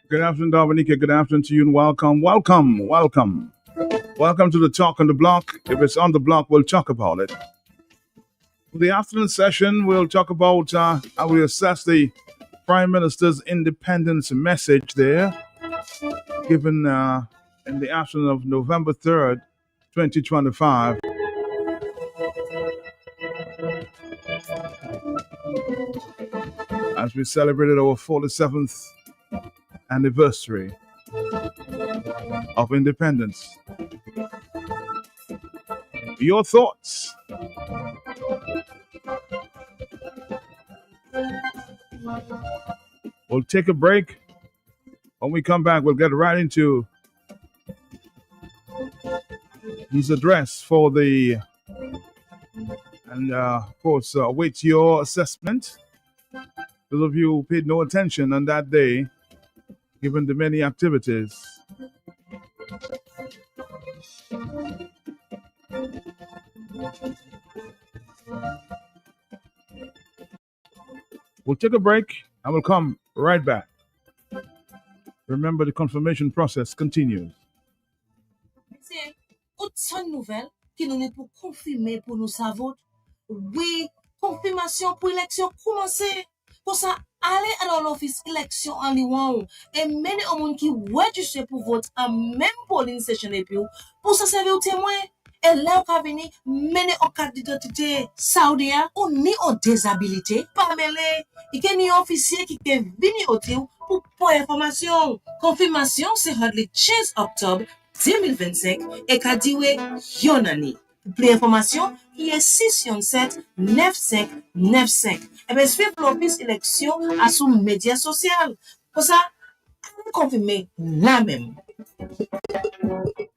Good afternoon, Dominica. Good afternoon to you and welcome, welcome, welcome. Welcome to the Talk on the Block. If it's on the block, we'll talk about it. For the afternoon session, we'll talk about how we assess the Prime Minister's independence message there, given in the afternoon of November 3rd, 2025, as we celebrated our 47th anniversary of independence. Your thoughts? We'll take a break. When we come back, we'll get right into his address for the, and of course, await your assessment. Those of you who paid no attention on that day, given the many activities. We'll take a break and we'll come right back. Remember, the confirmation process continues. C'est autre nouvelle qui nous est pour confirmer pour nous savoir. Oui, confirmation pour l'élection commencer. Pour ça, aller à l'office élection en Liwan et mener au monde qui registre pour vote en même polling station et puis pour ça servir au témoin. Et là, on va venir mener en carte d'identité saoudien ou ni en déshabilité. Pas mêlé. Il y a ni officier qui est venu au témoin pour information. Confirmation, c'est le 15 octobre 2025 et qu'a dit Yonani. Pour plus d'informations, il y a 617 9595. Et bien, suivre l'office élection à son média social. Pour ça, confirmer la même.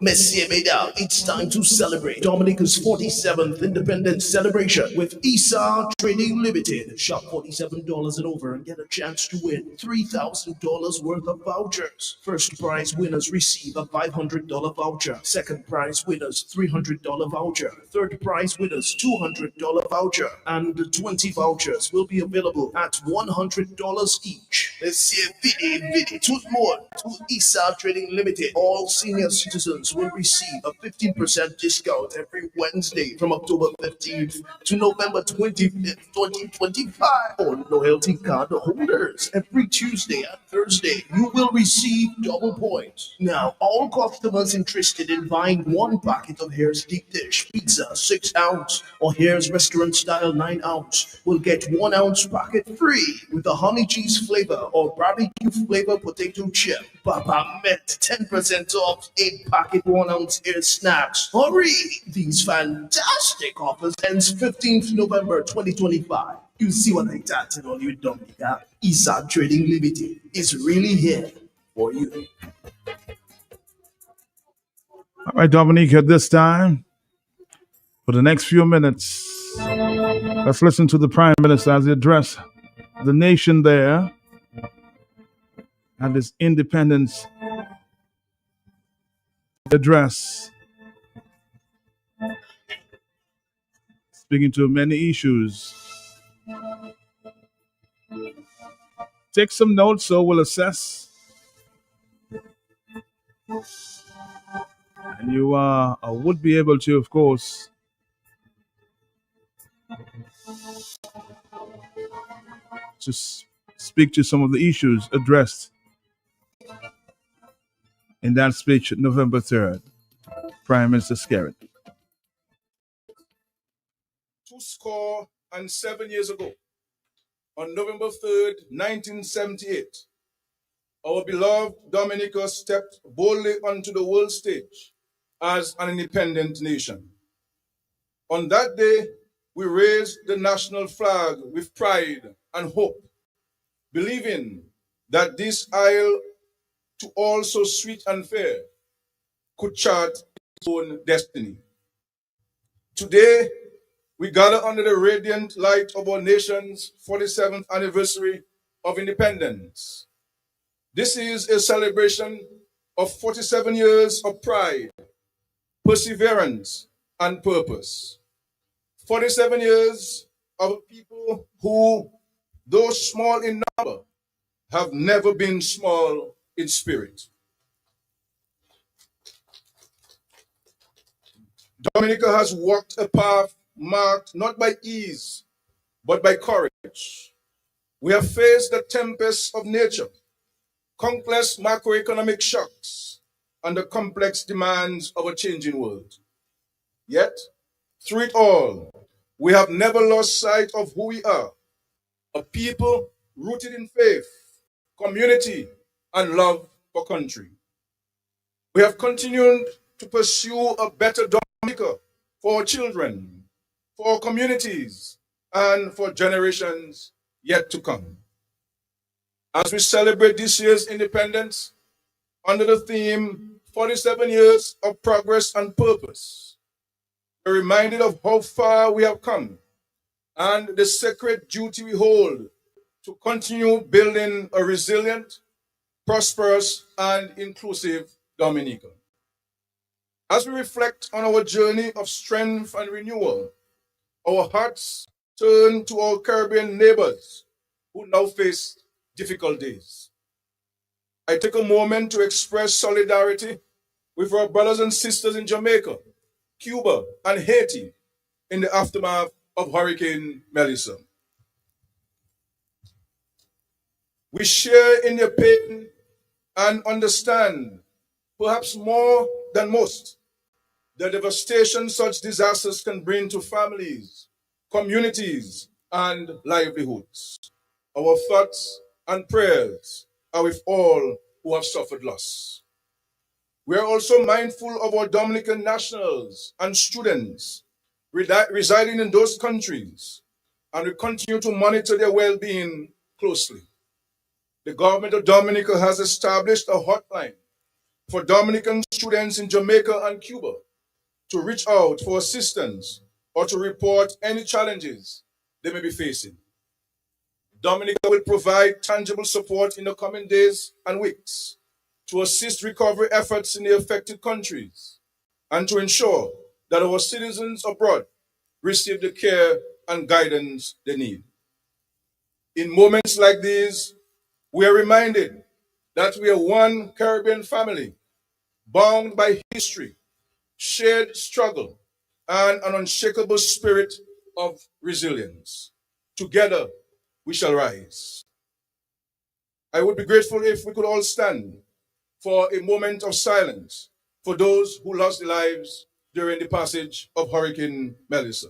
Messieurs, mesdames, it's time to celebrate Dominica's 47th independence celebration with ESA Trading Limited. Shop $47 and over and get a chance to win $3,000 worth of vouchers. First prize winners receive a $500 voucher. Second prize winners $300 voucher. Third prize winners $200 voucher. And 20 vouchers will be available at $100 each. Messieurs, vidi, tout le monde to ESA Trading Limited. All senior citizens will receive a 15% discount every Wednesday from October 15th to November 25th, 2025. For loyalty card holders, every Tuesday and Thursday, you will receive double points. Now, all customers interested in buying one packet of Hare's Deep Dish Pizza 6 ounce or Hare's Restaurant Style 9 ounce will get 1 ounce packet free with a honey cheese flavor or barbecue flavor potato chip. Papa met 10% off 8 packet 1 ounce air snacks. Hurry! These fantastic offers ends 15th November 2025. You see what I tatted on you, Dominica? ESA Trading Limited is really here for you. All right, Dominique, at this time, for the next few minutes, let's listen to the Prime Minister as he addressed the nation there and his independence address, speaking to many issues. Take some notes so we'll assess. And you would be able to, of course, to speak to some of the issues addressed in that speech November 3rd. Prime Minister Skerrit. 27 years ago, on November 3rd, 1978, our beloved Dominica stepped boldly onto the world stage as an independent nation. On that day, we raised the national flag with pride and hope, believing that this isle, to all so sweet and fair, could chart its own destiny. Today, we gather under the radiant light of our nation's 47th anniversary of independence. This is a celebration of 47 years of pride, perseverance, and purpose. 47 years of a people who, though small in number, have never been small in spirit. Dominica has walked a path marked not by ease, but by courage. We have faced the tempests of nature, countless macroeconomic shocks, and the complex demands of a changing world. Yet, through it all, we have never lost sight of who we are, a people rooted in faith, community, and love for country. We have continued to pursue a better Dominica for our children, for our communities, and for generations yet to come. As we celebrate this year's independence under the theme 47 Years of Progress and Purpose, we're reminded of how far we have come and the sacred duty we hold to continue building a resilient, prosperous, and inclusive Dominica. As we reflect on our journey of strength and renewal, our hearts turn to our Caribbean neighbors who now face difficult days. I take a moment to express solidarity with our brothers and sisters in Jamaica, Cuba, and Haiti in the aftermath of Hurricane Melissa. We share in their pain and understand, perhaps more than most, the devastation such disasters can bring to families, communities, and livelihoods. Our thoughts and prayers are with all who have suffered loss. We are also mindful of our Dominican nationals and students residing in those countries, and we continue to monitor their well-being closely. The government of Dominica has established a hotline for Dominican students in Jamaica and Cuba to reach out for assistance or to report any challenges they may be facing. Dominica will provide tangible support in the coming days and weeks to assist recovery efforts in the affected countries and to ensure that our citizens abroad receive the care and guidance they need. In moments like these, we are reminded that we are one Caribbean family, bound by history, shared struggle, and an unshakable spirit of resilience. Together, we shall rise. I would be grateful if we could all stand for a moment of silence for those who lost their lives during the passage of Hurricane Melissa.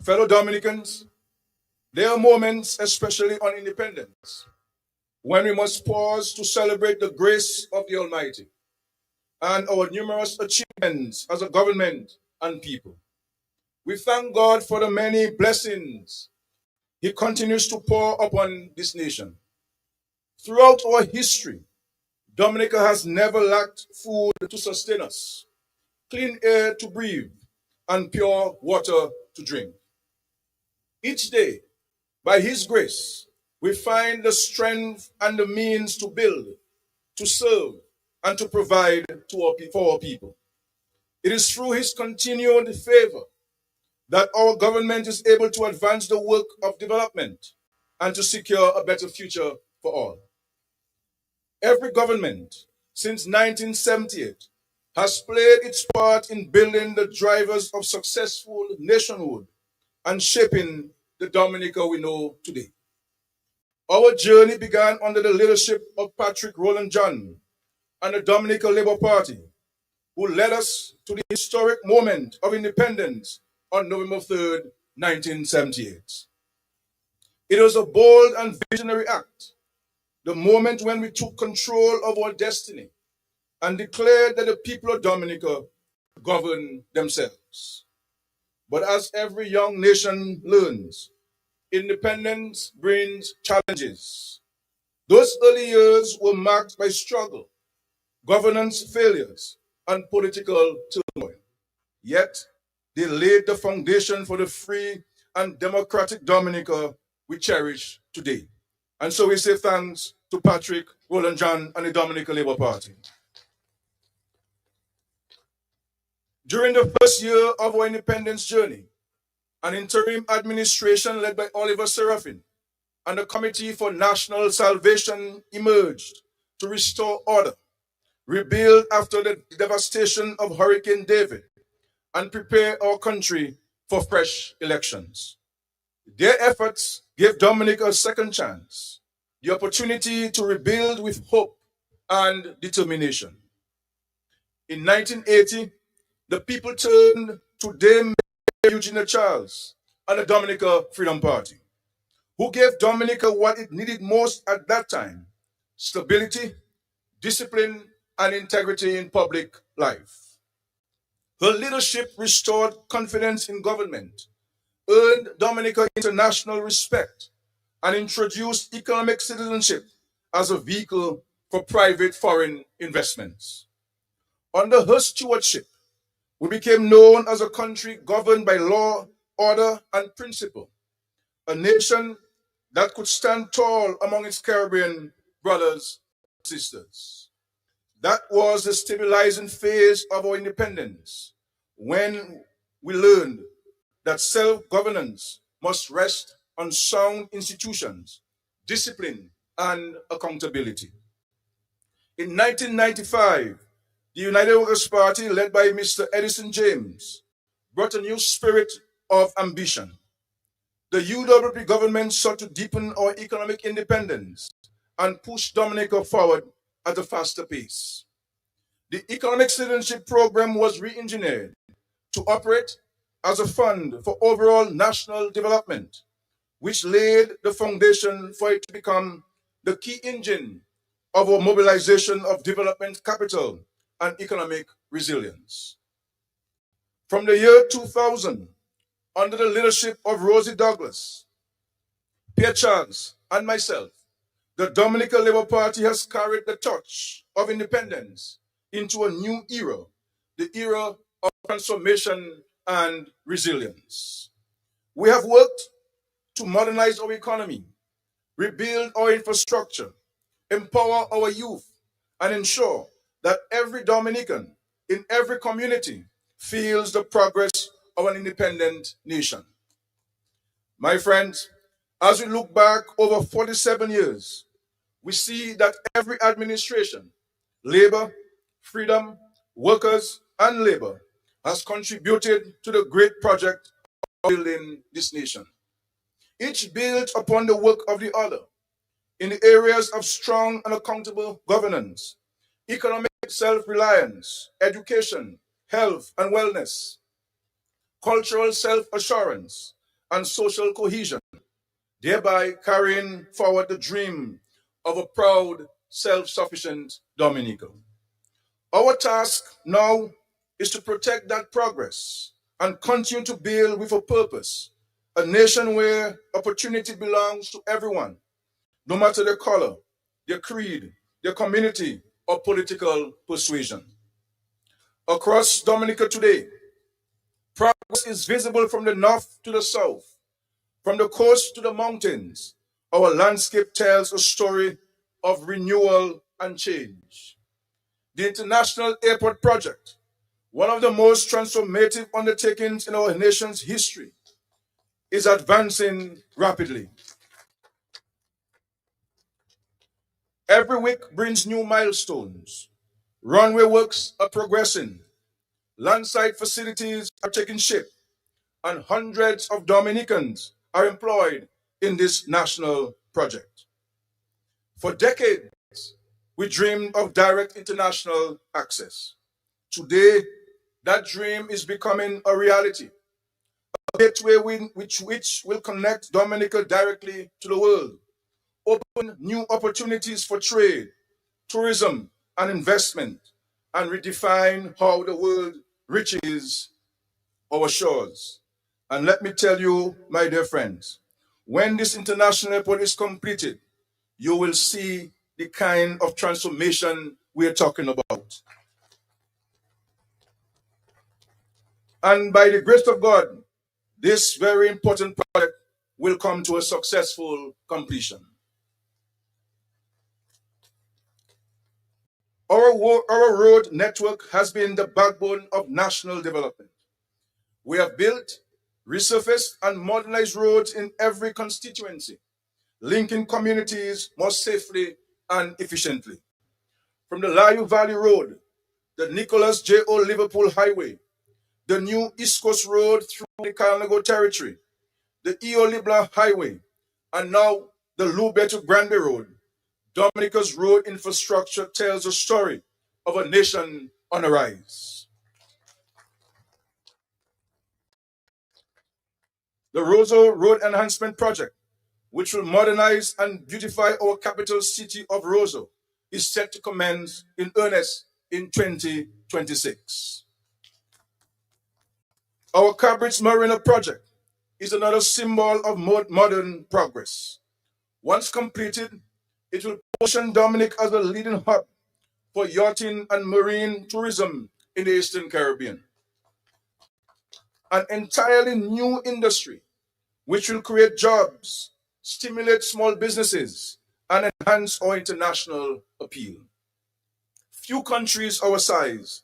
Fellow Dominicans, there are moments, especially on independence, when we must pause to celebrate the grace of the Almighty and our numerous achievements as a government and people. We thank God for the many blessings He continues to pour upon this nation. Throughout our history, Dominica has never lacked food to sustain us, clean air to breathe, and pure water to drink. Each day, by His grace, we find the strength and the means to build, to serve, and to provide for our people. It is through His continued favor that our government is able to advance the work of development and to secure a better future for all. Every government since 1978 has played its part in building the drivers of successful nationhood and shaping the Dominica we know today. Our journey began under the leadership of Patrick Rowland John and the Dominica Labour Party, who led us to the historic moment of independence on November 3rd, 1978. It was a bold and visionary act, the moment when we took control of our destiny and declared that the people of Dominica govern themselves. But as every young nation learns, independence brings challenges. Those early years were marked by struggle, governance failures, and political turmoil. Yet, they laid the foundation for the free and democratic Dominica we cherish today. And so we say thanks to Patrick, Roland John, and the Dominica Labour Party. During the first year of our independence journey, an interim administration led by Oliver Serafin and the Committee for National Salvation emerged to restore order, rebuild after the devastation of Hurricane David, and prepare our country for fresh elections. Their efforts gave Dominica a second chance, the opportunity to rebuild with hope and determination. In 1980, the people turned to Dame Eugenia Charles and the Dominica Freedom Party, who gave Dominica what it needed most at that time: stability, discipline, and integrity in public life. Her leadership restored confidence in government, earned Dominica international respect, and introduced economic citizenship as a vehicle for private foreign investments. Under her stewardship, we became known as a country governed by law, order, and principle, a nation that could stand tall among its Caribbean brothers and sisters. That was the stabilizing phase of our independence, when we learned that self-governance must rest on sound institutions, discipline, and accountability. In 1995, the United Workers' Party, led by Mr. Edison James, brought a new spirit of ambition. The UWP government sought to deepen our economic independence and push Dominica forward at a faster pace. The Economic Citizenship Program was re-engineered to operate as a fund for overall national development, which laid the foundation for it to become the key engine of our mobilization of development capital and economic resilience. From the year 2000, under the leadership of Rosie Douglas, Pierre Charles, and myself, the Dominica Labour Party has carried the torch of independence into a new era, the era of transformation and resilience. We have worked to modernize our economy, rebuild our infrastructure, empower our youth, and ensure that every Dominican in every community feels the progress of an independent nation. My friends, as we look back over 47 years, we see that every administration, labor, freedom, workers, and labor, has contributed to the great project of building this nation. Each built upon the work of the other in the areas of strong and accountable governance, economic self-reliance, education, health and wellness, cultural self-assurance, and social cohesion, thereby carrying forward the dream of a proud, self-sufficient Dominica. Our task now is to protect that progress and continue to build with a purpose, a nation where opportunity belongs to everyone, no matter their color, their creed, their community, or political persuasion. Across Dominica today, progress is visible from the north to the south, from the coast to the mountains. Our landscape tells a story of renewal and change. The International Airport Project, one of the most transformative undertakings in our nation's history, is advancing rapidly. Every week brings new milestones. Runway works are progressing, landside facilities are taking shape, and hundreds of Dominicans are employed in this national project. For decades, we dreamed of direct international access. Today, that dream is becoming a reality. a gateway which will connect Dominica directly to the world, open new opportunities for trade, tourism, and investment, and redefine how the world reaches our shores. And let me tell you, my dear friends, when this international airport is completed, you will see the kind of transformation we are talking about. And by the grace of God, this very important project will come to a successful completion. Our road network has been the backbone of national development. We have built, resurfaced, and modernized roads in every constituency, linking communities more safely and efficiently. From the Layu Valley Road, the Nicholas J.O. Liverpool Highway, the new East Coast Road through the Kalnago territory, the E.O. Libla Highway, and now the Lubeto Grande Road, Dominica's road infrastructure tells a story of a nation on the rise. The Roseau Road Enhancement Project, which will modernize and beautify our capital city of Roseau, is set to commence in earnest in 2026. Our Cambridge Marina project is another symbol of modern progress. Once completed, it will position Dominic as a leading hub for yachting and marine tourism in the Eastern Caribbean. An entirely new industry which will create jobs, stimulate small businesses, and enhance our international appeal. Few countries our size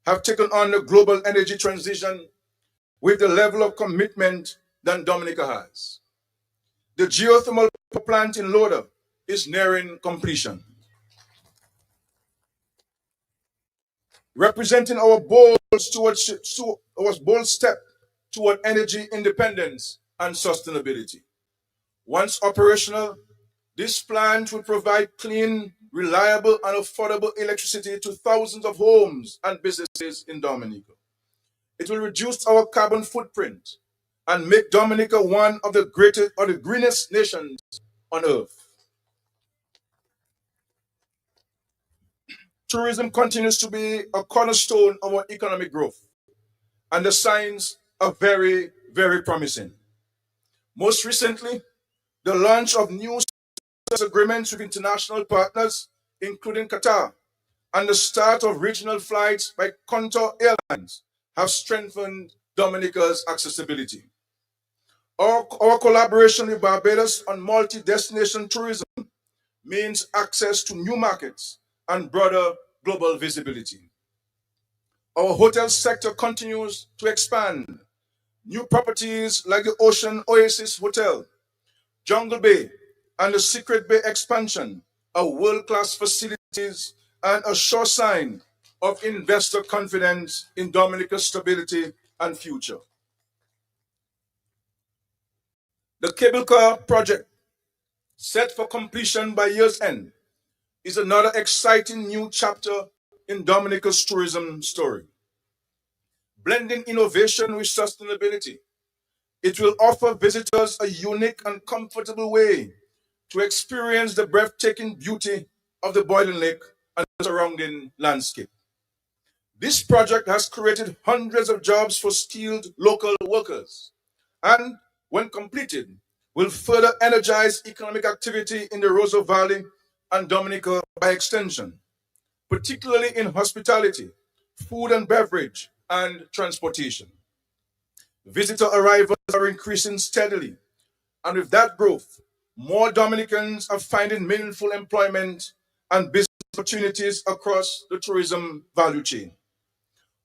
have taken on the global energy transition with the level of commitment that Dominica has. The geothermal power plant in Loda is nearing completion, representing our bold step toward energy independence and sustainability. Once operational, this plant will provide clean, reliable, and affordable electricity to thousands of homes and businesses in Dominica. It will reduce our carbon footprint and make Dominica one of the greatest or the greenest nations on earth. Tourism continues to be a cornerstone of our economic growth, and the signs are very, very promising. Most recently, the launch of new agreements with international partners, including Qatar, and the start of regional flights by Contour Airlines have strengthened Dominica's accessibility. Our collaboration with Barbados on multi-destination tourism means access to new markets and broader global visibility. Our hotel sector continues to expand. New properties like the Ocean Oasis Hotel, Jungle Bay, and the Secret Bay expansion are world-class facilities and a sure sign of investor confidence in Dominica's stability and future. The cable car project, set for completion by year's end, is another exciting new chapter in Dominica's tourism story. Blending innovation with sustainability, it will offer visitors a unique and comfortable way to experience the breathtaking beauty of the Boiling Lake and the surrounding landscape. This project has created hundreds of jobs for skilled local workers and, when completed, will further energize economic activity in the Roseau Valley and Dominica by extension, particularly in hospitality, food and beverage, and transportation. Visitor arrivals are increasing steadily, and with that growth, more Dominicans are finding meaningful employment and business opportunities across the tourism value chain.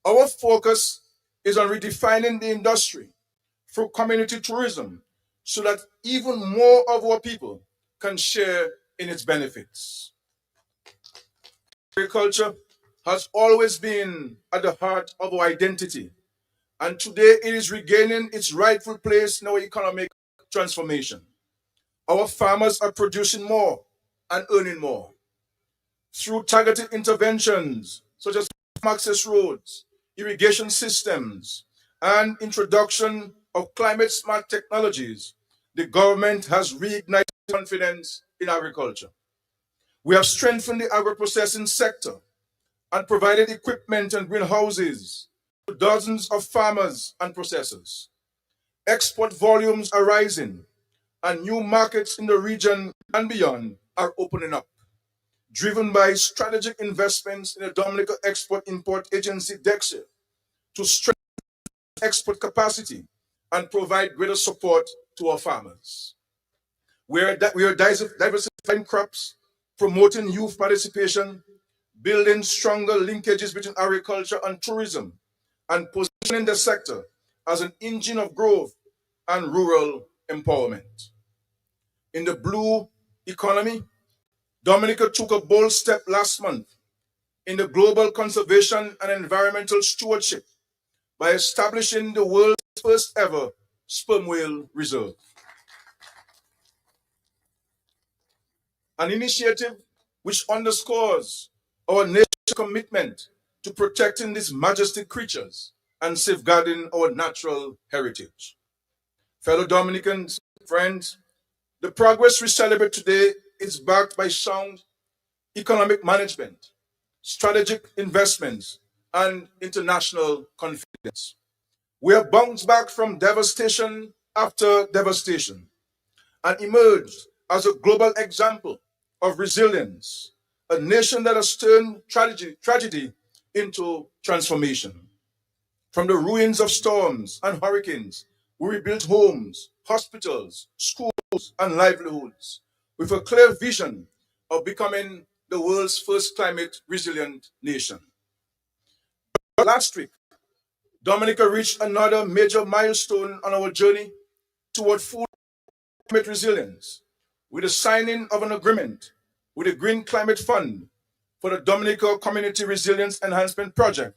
Our focus is on redefining the industry through community tourism so that even more of our people can share in its benefits. Agriculture has always been at the heart of our identity, and today it is regaining its rightful place in our economic transformation. Our farmers are producing more and earning more through targeted interventions such as access roads, irrigation systems, and introduction of climate smart technologies, the government has reignited confidence in agriculture. We have strengthened the agro-processing sector and provided equipment and greenhouses to dozens of farmers and processors. Export volumes are rising, and new markets in the region and beyond are opening up, driven by strategic investments in the Dominica Export-Import Agency DEXA to strengthen export capacity and provide greater support to our farmers. We are diversifying crops, promoting youth participation, building stronger linkages between agriculture and tourism, and positioning the sector as an engine of growth and rural empowerment. In the blue economy, Dominica took a bold step last month in the global conservation and environmental stewardship by establishing the world's first ever sperm whale reserve. An initiative which underscores our nation's commitment to protecting these majestic creatures and safeguarding our natural heritage. Fellow Dominicans, friends, the progress we celebrate today is backed by sound economic management, strategic investments, and international confidence. We have bounced back from devastation after devastation and emerged as a global example of resilience, a nation that has turned tragedy into transformation. From the ruins of storms and hurricanes, we rebuilt homes, hospitals, schools, and livelihoods with a clear vision of becoming the world's first climate resilient nation. Last week, Dominica reached another major milestone on our journey toward full climate resilience with the signing of an agreement with the Green Climate Fund for the Dominica Community Resilience Enhancement Project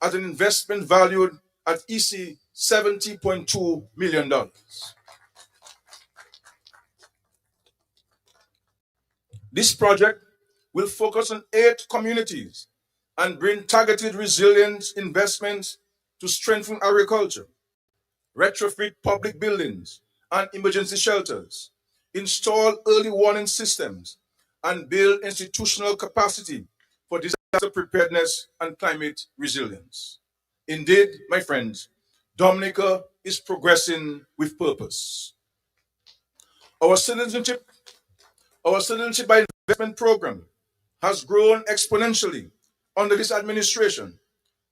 at an investment valued at EC $70.2 million. This project will focus on 8 communities and bring targeted resilience investments to strengthen agriculture, retrofit public buildings and emergency shelters, install early warning systems, and build institutional capacity for disaster preparedness and climate resilience. Indeed, my friends, Dominica is progressing with purpose. Our citizenship by investment program has grown exponentially under this administration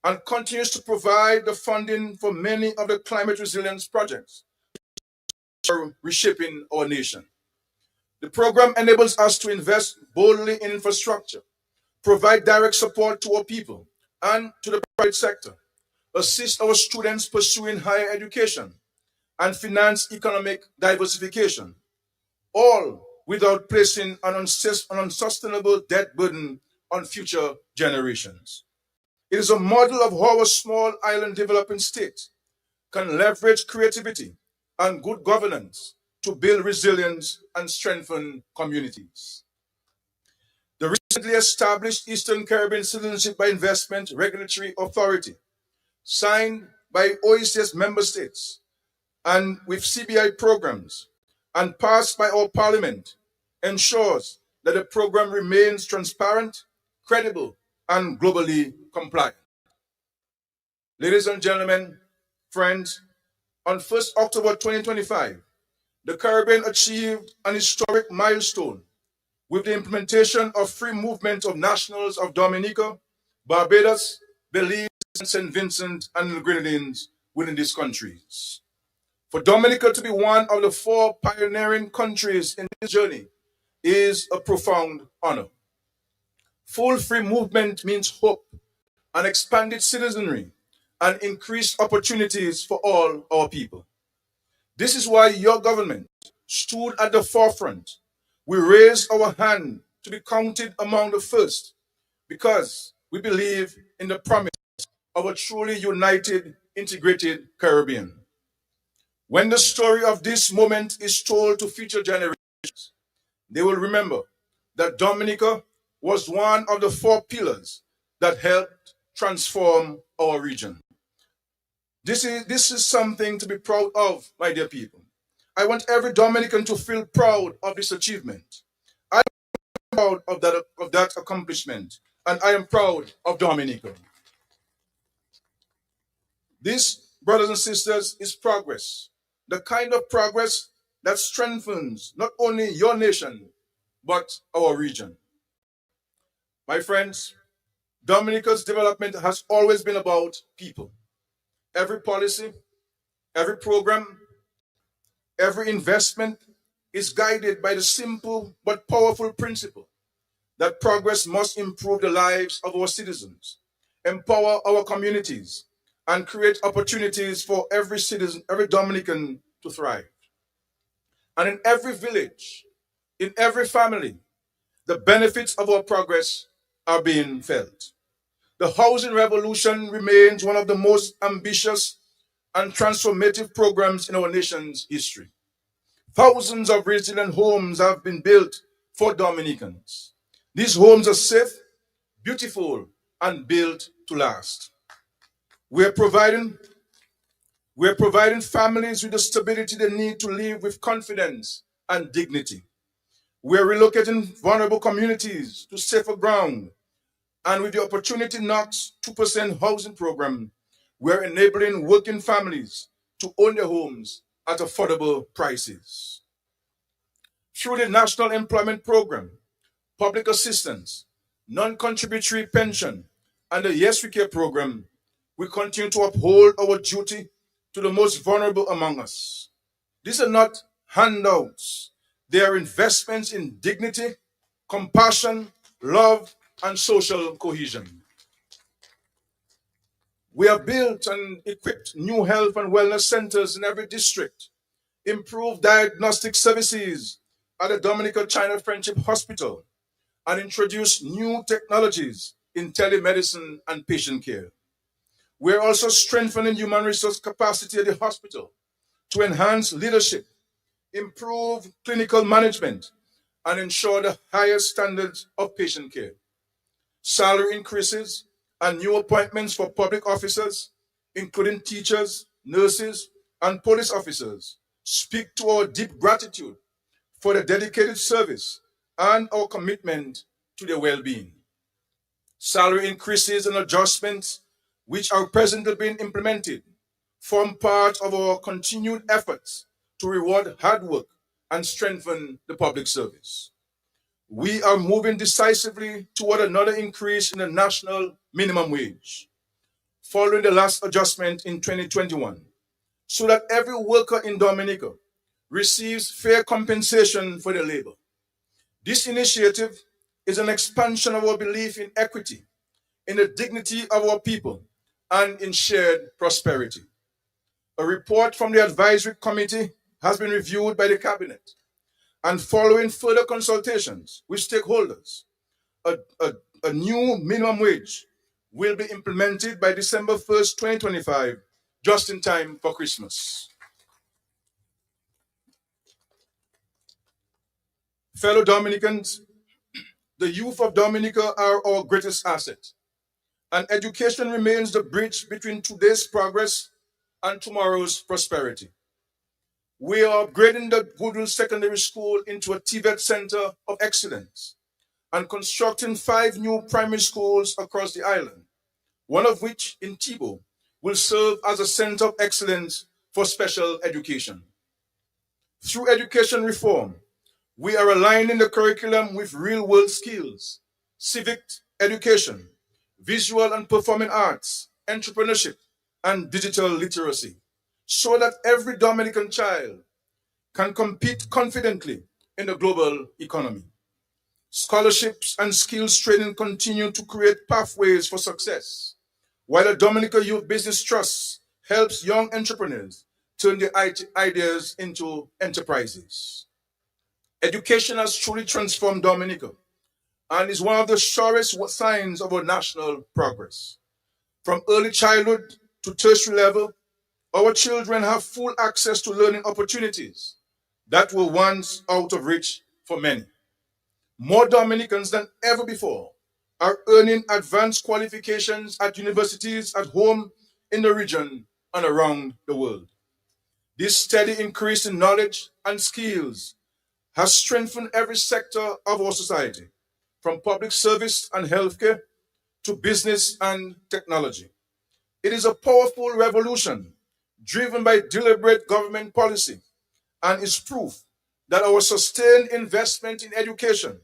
and continues to provide the funding for many of the climate resilience projects for reshaping our nation. The program enables us to invest boldly in infrastructure, provide direct support to our people and to the private sector, assist our students pursuing higher education, and finance economic diversification, all without placing an unsustainable debt burden on future generations. It is a model of how a small island developing state can leverage creativity and good governance to build resilience and strengthen communities. The recently established Eastern Caribbean Citizenship by Investment Regulatory Authority, signed by OECS member states and with CBI programs and passed by our parliament, ensures that the program remains transparent, credible, and globally compliant. Ladies and gentlemen, friends, on 1st October 2025, the Caribbean achieved an historic milestone with the implementation of free movement of nationals of Dominica, Barbados, Belize, and St. Vincent and the Grenadines within these countries. For Dominica to be one of the 4 pioneering countries in this journey is a profound honor. Full free movement means hope, an expanded citizenry, and increased opportunities for all our people. This is why your government stood at the forefront. We raised our hand to be counted among the first because we believe in the promise of a truly united, integrated Caribbean. When the story of this moment is told to future generations, they will remember that Dominica was one of the 4 pillars that helped transform our region. This is something to be proud of, my dear people. I want every Dominican to feel proud of this achievement. I am proud of that accomplishment, and I am proud of Dominica. This, brothers and sisters, is progress. The kind of progress that strengthens not only your nation, but our region. My friends, Dominica's development has always been about people. Every policy, every program, every investment is guided by the simple but powerful principle that progress must improve the lives of our citizens, empower our communities, and create opportunities for every citizen, every Dominican to thrive. And in every village, in every family, the benefits of our progress are being felt. The housing revolution remains one of the most ambitious and transformative programs in our nation's history. Thousands of resilient homes have been built for Dominicans. These homes are safe, beautiful, and built to last. We're providing families with the stability they need to live with confidence and dignity. We're relocating vulnerable communities to safer ground. And with the Opportunity Knocks 2% housing program, we're enabling working families to own their homes at affordable prices. Through the National Employment Program, public assistance, non-contributory pension, and the Yes We Care program, we continue to uphold our duty to the most vulnerable among us. These are not handouts. They are investments in dignity, compassion, love, and social cohesion. We have built and equipped new health and wellness centers in every district, improved diagnostic services at the Dominica China Friendship Hospital, and introduced new technologies in telemedicine and patient care. We're also strengthening human resource capacity at the hospital to enhance leadership, improve clinical management, and ensure the highest standards of patient care. Salary increases and new appointments for public officers, including teachers, nurses, and police officers, speak to our deep gratitude for the dedicated service and our commitment to their well-being. Salary increases and adjustments, which are presently being implemented, form part of our continued efforts to reward hard work and strengthen the public service. We are moving decisively toward another increase in the national minimum wage, following the last adjustment in 2021, so that every worker in Dominica receives fair compensation for their labor. This initiative is an expansion of our belief in equity, in the dignity of our people, and in shared prosperity. A report from the advisory committee has been reviewed by the cabinet, and following further consultations with stakeholders, a new minimum wage will be implemented by December 1st, 2025, just in time for Christmas. Fellow Dominicans, the youth of Dominica are our greatest asset, and education remains the bridge between today's progress and tomorrow's prosperity. We are upgrading the Goodwill Secondary School into a TVET Center of Excellence and constructing 5 new primary schools across the island, one of which in Tebow will serve as a center of excellence for special education. Through education reform, we are aligning the curriculum with real-world skills, civic education, visual and performing arts, entrepreneurship, and digital literacy, so that every Dominican child can compete confidently in the global economy. Scholarships and skills training continue to create pathways for success, while the Dominica Youth Business Trust helps young entrepreneurs turn their ideas into enterprises. Education has truly transformed Dominica and is one of the surest signs of our national progress. From early childhood to tertiary level, our children have full access to learning opportunities that were once out of reach for many. More Dominicans than ever before are earning advanced qualifications at universities at home, in the region, and around the world. This steady increase in knowledge and skills has strengthened every sector of our society, from public service and healthcare to business and technology. It is a powerful revolution driven by deliberate government policy and is proof that our sustained investment in education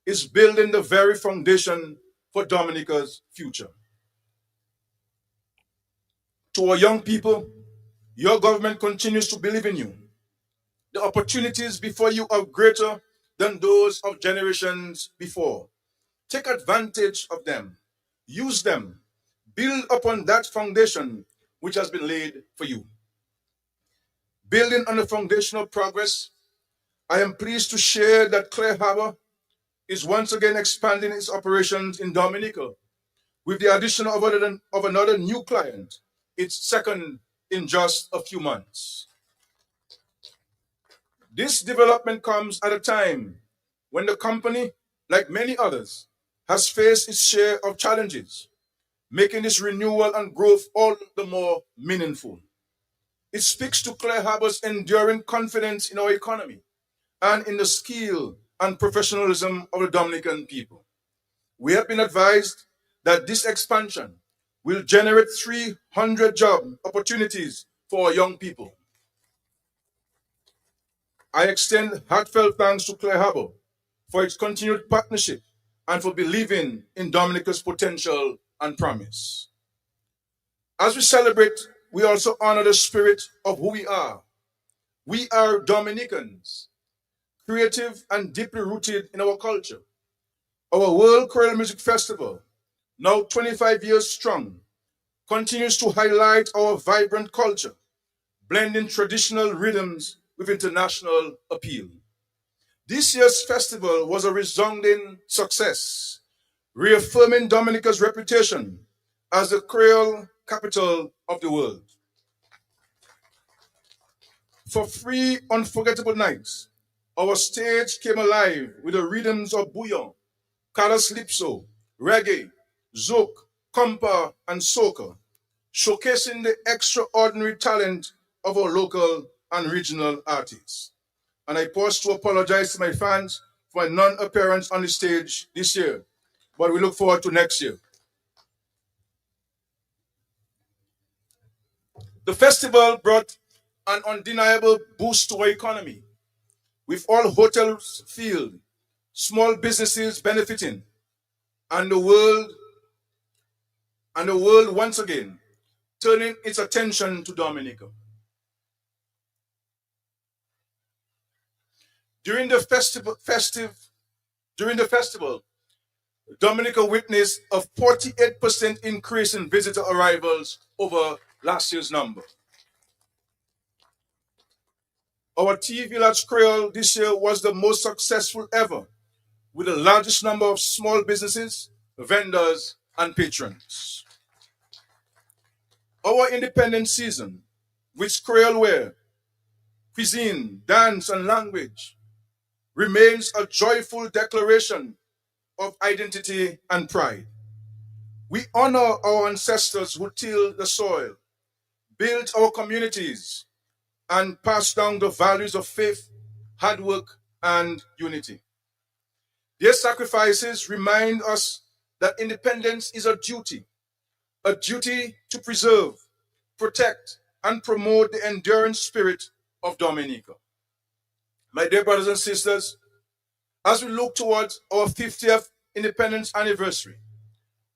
is building the very foundation for Dominica's future. To our young people, your government continues to believe in you. The opportunities before you are greater than those of generations before. Take advantage of them. Use them. Build upon that foundation which has been laid for you. Building on the foundational progress, I am pleased to share that Clear Harbor is once again expanding its operations in Dominica with the addition of another new client, its second in just a few months. This development comes at a time when the company, like many others, has faced its share of challenges, making this renewal and growth all the more meaningful. It speaks to Clear Harbor's enduring confidence in our economy and in the skill and professionalism of the Dominican people. We have been advised that this expansion will generate 300 job opportunities for our young people. I extend heartfelt thanks to Clear Harbor for its continued partnership and for believing in Dominica's potential and promise. As we celebrate, we also honor the spirit of who we are. We are Dominicans, creative and deeply rooted in our culture. Our World Creole Music Festival, now 25 years strong, continues to highlight our vibrant culture, blending traditional rhythms with international appeal. This year's festival was a resounding success, reaffirming Dominica's reputation as the Creole capital of the world. For 3 unforgettable nights, our stage came alive with the rhythms of bouillon, calypso, reggae, zouk, compa, and soca, showcasing the extraordinary talent of our local and regional artists. And I pause to apologize to my fans for my non-appearance on the stage this year, but we look forward to next year. The festival brought an undeniable boost to our economy, with all hotels filled, small businesses benefiting, and the world once again turning its attention to Dominica. During the festival, Dominica witnessed a 48% increase in visitor arrivals over last year's number. Our Tea Village Creole this year was the most successful ever, with the largest number of small businesses, vendors, and patrons. Our independent season, with Creole wear, cuisine, dance, and language, remains a joyful declaration of identity and pride. We honor our ancestors who tilled the soil, built our communities, and passed down the values of faith, hard work, and unity. Their sacrifices remind us that independence is a duty to preserve, protect, and promote the enduring spirit of Dominica. My dear brothers and sisters, as we look towards our 50th independence anniversary,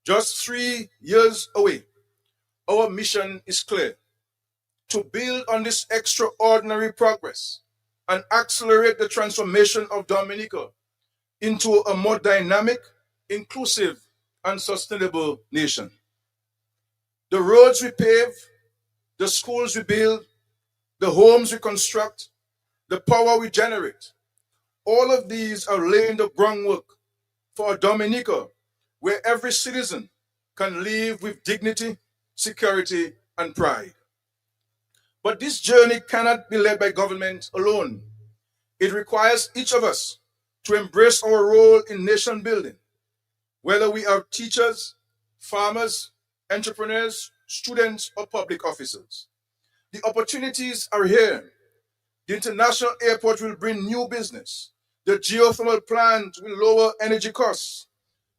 just 3 years away, our mission is clear: to build on this extraordinary progress and accelerate the transformation of Dominica into a more dynamic, inclusive, and sustainable nation. The roads we pave, the schools we build, the homes we construct, the power we generate, all of these are laying the groundwork for a Dominica where every citizen can live with dignity, security, and pride. But this journey cannot be led by government alone. It requires each of us to embrace our role in nation building, whether we are teachers, farmers, entrepreneurs, students, or public officers. The opportunities are here. The international airport will bring new business. The geothermal plant will lower energy costs.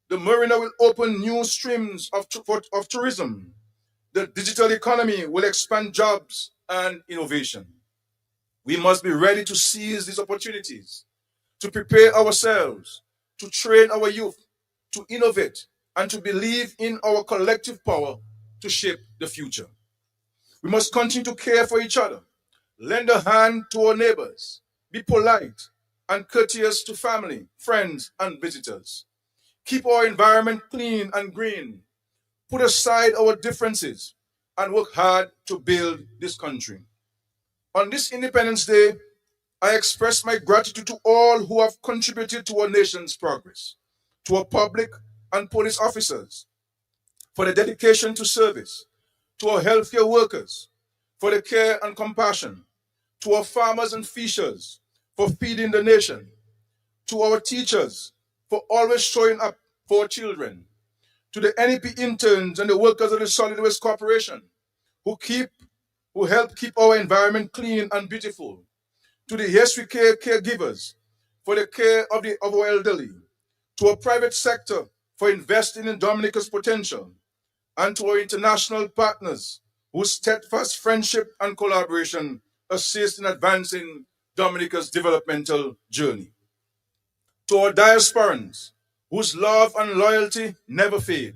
The marina will open new streams of tourism. The digital economy will expand jobs and innovation. We must be ready to seize these opportunities, to prepare ourselves, to train our youth, to innovate, and to believe in our collective power to shape the future. We must continue to care for each other, lend a hand to our neighbors, be polite and courteous to family, friends, and visitors. Keep our environment clean and green. Put aside our differences and work hard to build this country. On this Independence Day, I express my gratitude to all who have contributed to our nation's progress, to our public and police officers for their dedication to service, to our healthcare workers for their care and compassion, to our farmers and fishers for feeding the nation, to our teachers for always showing up for our children, to the NEP interns and the workers of the Solid Waste Corporation who help keep our environment clean and beautiful, to the Yes We Care caregivers for the care of our elderly, to our private sector for investing in Dominica's potential, and to our international partners whose steadfast friendship and collaboration assist in advancing Dominica's developmental journey. To our diasporans whose love and loyalty never fade,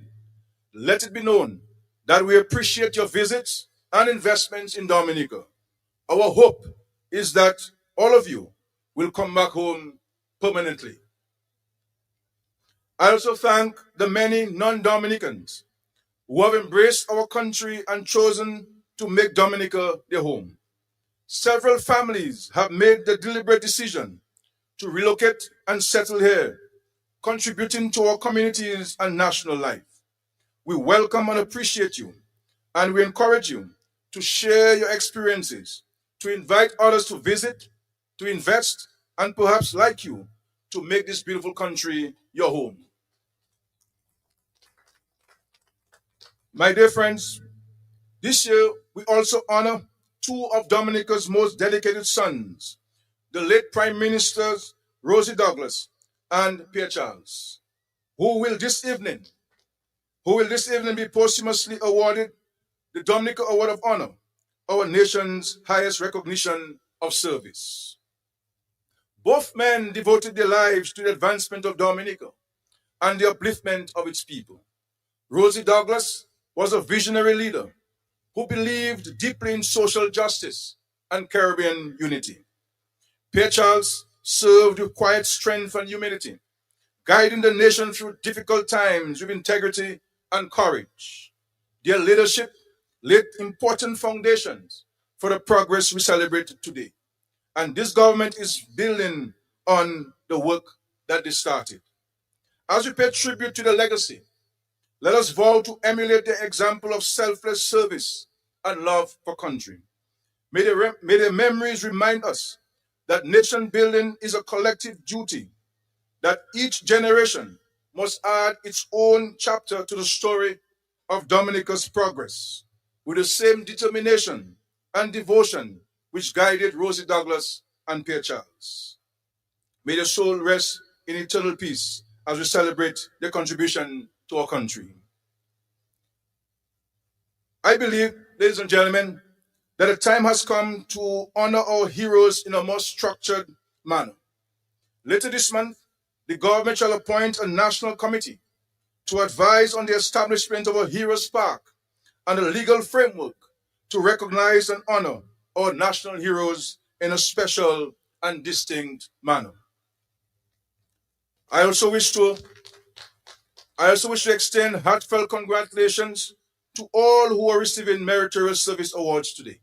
let it be known that we appreciate your visits and investments in Dominica. Our hope is that all of you will come back home permanently. I also thank the many non-Dominicans who have embraced our country and chosen to make Dominica their home. Several families have made the deliberate decision to relocate and settle here, contributing to our communities and national life. We welcome and appreciate you, and we encourage you to share your experiences, to invite others to visit, to invest, and perhaps, like you, to make this beautiful country your home. My dear friends, this year we also honor two of Dominica's most dedicated sons, the late Prime Ministers Rosie Douglas and Pierre Charles, who will this evening be posthumously awarded the Dominica Award of Honor, our nation's highest recognition of service. Both men devoted their lives to the advancement of Dominica and the upliftment of its people. Rosie Douglas was a visionary leader who believed deeply in social justice and Caribbean unity. Pierre Charles served with quiet strength and humility, guiding the nation through difficult times with integrity and courage. Their leadership laid important foundations for the progress we celebrate today. And this government is building on the work that they started. As we pay tribute to the legacy, let us vow to emulate the example of selfless service and love for country. May the memories remind us that nation building is a collective duty, that each generation must add its own chapter to the story of Dominica's progress with the same determination and devotion which guided Rosie Douglas and Pierre Charles. May their soul rest in eternal peace as we celebrate their contribution to our country. I believe, ladies and gentlemen, that the time has come to honor our heroes in a more structured manner. Later this month, the government shall appoint a national committee to advise on the establishment of a Heroes Park and a legal framework to recognize and honor our national heroes in a special and distinct manner. I also wish to extend heartfelt congratulations to all who are receiving meritorious service awards today.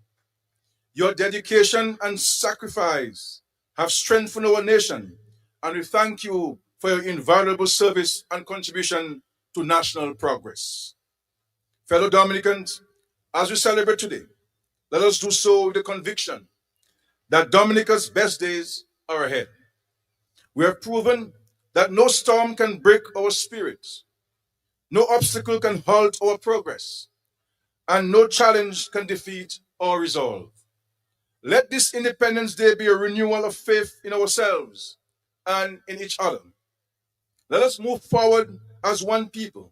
Your dedication and sacrifice have strengthened our nation, and we thank you for your invaluable service and contribution to national progress. Fellow Dominicans, as we celebrate today, let us do so with the conviction that Dominica's best days are ahead. We have proven that no storm can break our spirits, no obstacle can halt our progress, and no challenge can defeat our resolve. Let this Independence Day be a renewal of faith in ourselves and in each other. Let us move forward as one people,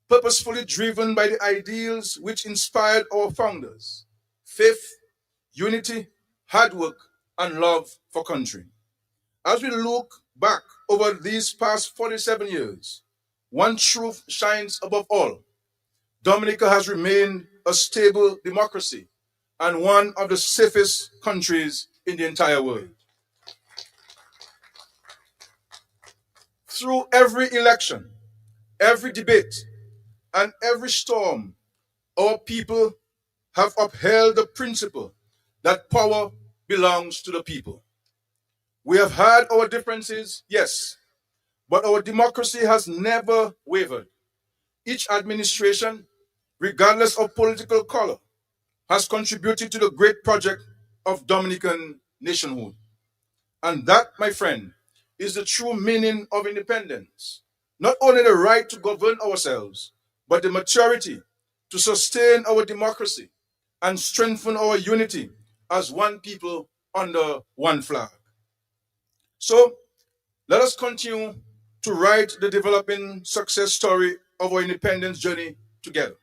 purposefully driven by the ideals which inspired our founders: faith, unity, hard work, and love for country. As we look back over these past 47 years, one truth shines above all. Dominica has remained a stable democracy and one of the safest countries in the entire world. Through every election, every debate, and every storm, our people have upheld the principle that power belongs to the people. We have had our differences, yes, but our democracy has never wavered. Each administration, regardless of political color, has contributed to the great project of Dominican nationhood. And that, my friend, is the true meaning of independence. Not only the right to govern ourselves, but the maturity to sustain our democracy and strengthen our unity as one people under one flag. So let us continue to write the developing success story of our independence journey together.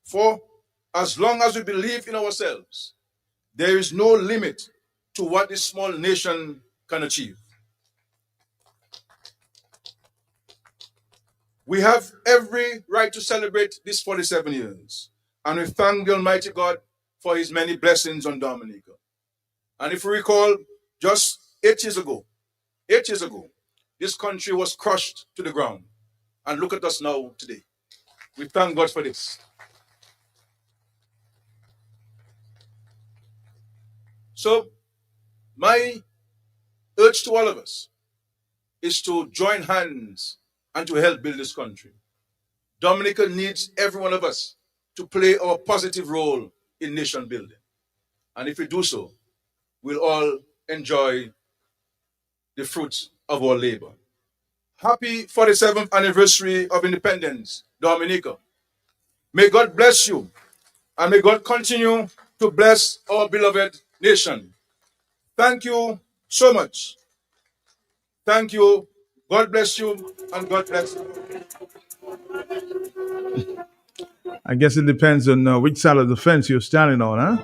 For as long as we believe in ourselves, there is no limit to what this small nation can achieve. We have every right to celebrate these 47 years, and we thank the Almighty God for his many blessings on Dominica. And if we recall, just 8 years ago, this country was crushed to the ground. And look at us now today. We thank God for this. So, my urge to all of us is to join hands and to help build this country. Dominica needs every one of us to play our positive role in nation building. And if we do so, we'll all enjoy the fruits of our labor. Happy 47th anniversary of independence, Dominica. May God bless you, and may God continue to bless our beloved nation. Thank you so much. Thank you. God bless you, and God bless you. I guess it depends on which side of the fence you're standing on, huh?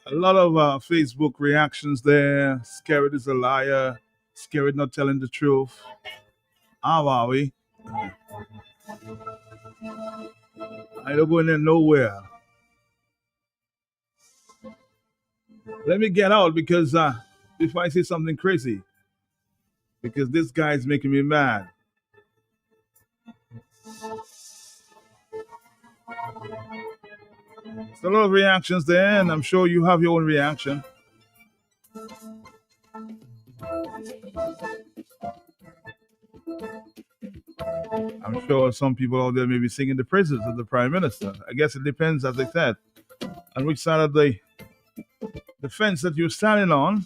A lot of Facebook reactions there. Scared is a liar. Scared not telling the truth. How are we? I don't go in there nowhere. Let me get out because before I say something crazy, because this guy is making me mad. There's a lot of reactions there, and I'm sure you have your own reaction. I'm sure some people out there may be singing the praises of the Prime Minister. I guess it depends, as I said, on which side of the fence that you're standing on.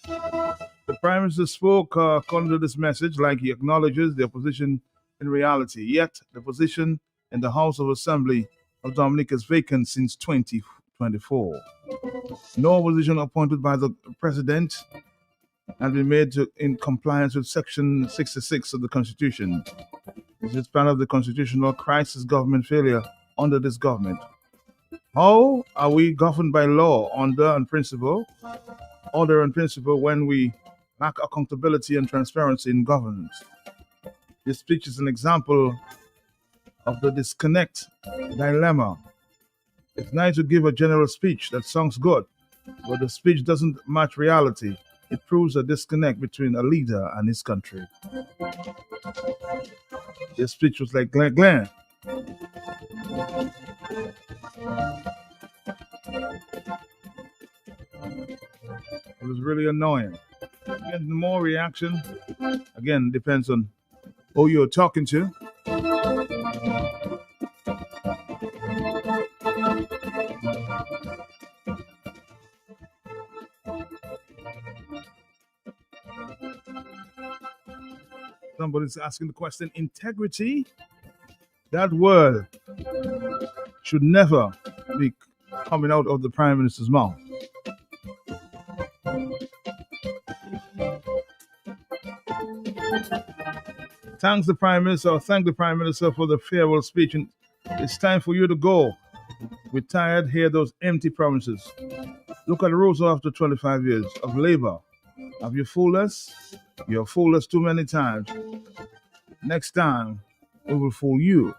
The Prime Minister spoke according to this message like he acknowledges the opposition in reality. Yet, the position in the House of Assembly of Dominica is vacant since 2024. No opposition appointed by the President has been made in compliance with Section 66 of the Constitution. This is part of the constitutional crisis government failure under this government. How are we governed by law, order and principle when we lack accountability and transparency in governance? This speech is an example of the disconnect dilemma. It's nice to give a general speech that sounds good, but the speech doesn't match reality. It proves a disconnect between a leader and his country. This speech was like Glenn. It was really annoying. Again, more reaction. Again, depends on who you're talking to. Somebody's asking the question, integrity. That word should never be coming out of the Prime Minister's mouth. Thank the Prime Minister for the farewell speech. And it's time for you to go. We're tired hear those empty promises. Look at the rules after 25 years of labor. Have you fooled us? You have fooled us too many times. Next time, we will fool you.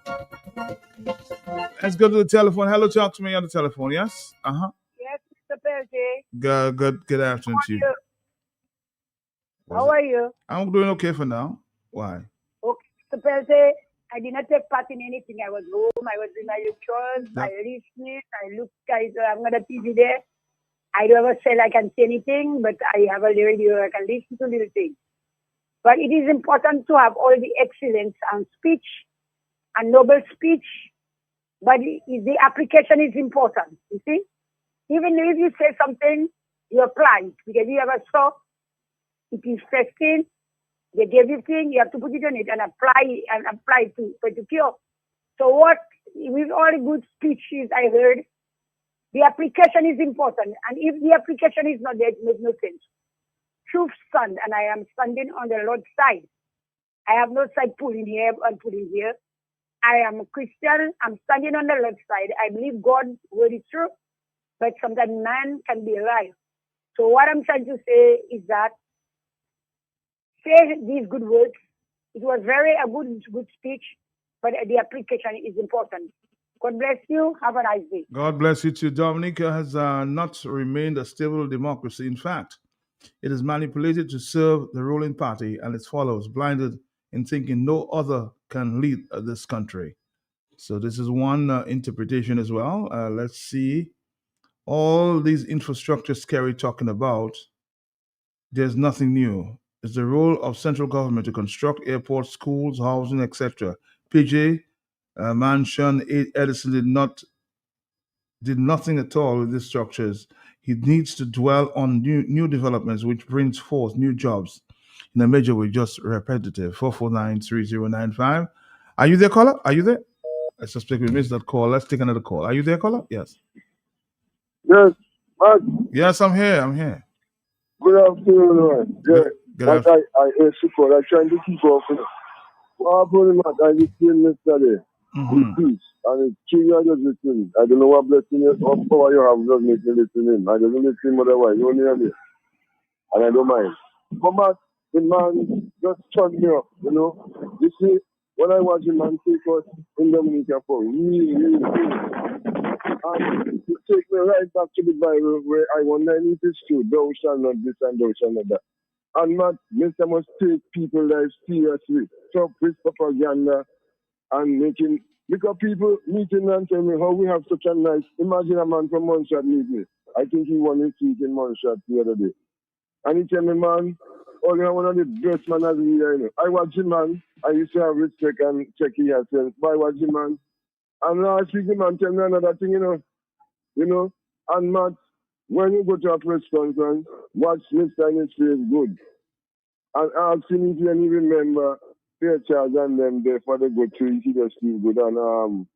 Let's go to the telephone. Hello, talk to me on the telephone. Yes? Yes, Mr. Peltier. Good afternoon to you. How are you? I'm doing okay for now. Why? Okay, Mr. Peltier. I did not take part in anything. I was home. I was in my lectures. I listened. I looked. I'm got a TV there. I don't ever say I can say anything, but I have a radio. I can listen to little things. But it is important to have all the excellence and speech and noble speech. But the application is important. You see, even if you say something, you apply it because you have a saw. It is testing. They give you thing, you have to put it on it and apply to cure. So what with all the good speeches I heard, the application is important. And if the application is not there, it makes no sense. Truth stand, and I am standing on the Lord's side. I have no side pulling here and pulling here. I am a Christian. I'm standing on the Lord's side. I believe God's word is true, but sometimes man can be a liar. So what I'm trying to say is that say these good words. It was a good speech, but the application is important. God bless you. Have a nice day. God bless you too. Dominica has not remained a stable democracy. In fact, it is manipulated to serve the ruling party and its followers, blinded in thinking no other can lead this country. So this is one interpretation as well. Let's see. All these infrastructure scary talking about, there's nothing new. It's the role of central government to construct airports, schools, housing, etc. PJ Mansion Edison did nothing at all with these structures. He needs to dwell on new developments which brings forth new jobs in a major way, just repetitive. 449-3095. Are you there, caller? Are you there? I suspect we missed that call. Let's take another call. Are you there, caller? Yes. Yes, Mark. Yes, I'm here. Good afternoon, man. Yeah. Good But afternoon. I hear support. I'm trying to keep up. What happened, Mark? I listened yesterday in peace. And it's 3 years of listening. I don't know what blessing or power you have just make me listening. I don't listen otherwise. You only hear me. And I don't mind. But Mark, the man just turned me up, you know. You see, when I watch the man take us in Dominica for really, really good. And to take me right back to the Bible where I wonder if it's true, thou shalt not this and thou shalt not that. And not, Mr. must take people life seriously. Stop with propaganda and making, because people meeting and tell me how we have such a nice, imagine a man from Montshot meet me. I think he won his seat in Montshot the other day. And he tell me, man, oh, you're one of the best man as we are, you know. I watch him, man. I used to have respect and check he has sense. But I watch him, man. And last week, the man tell me another thing, you know. And Matt, when you go to a press conference, watch Mr. in his face good. And ask him if you any remember Pierre Charles and them there for the good tree, he just feel good. And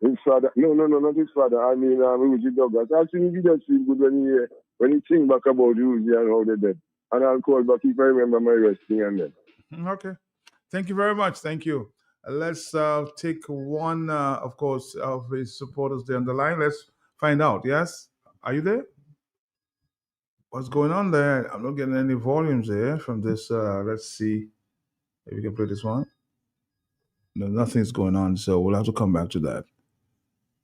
his father, no, not his father. I mean, Uzi Douglas. Ask him if he just feel good when he think back about Uzi and how they did. And I'll call back if I remember my resting and then. Okay. Thank you very much. Thank you. Let's take one, of course, of his supporters there on the line. Let's find out. Yes? Are you there? What's going on there? I'm not getting any volumes there from this. Let's see if we can play this one. No, nothing's going on, so we'll have to come back to that.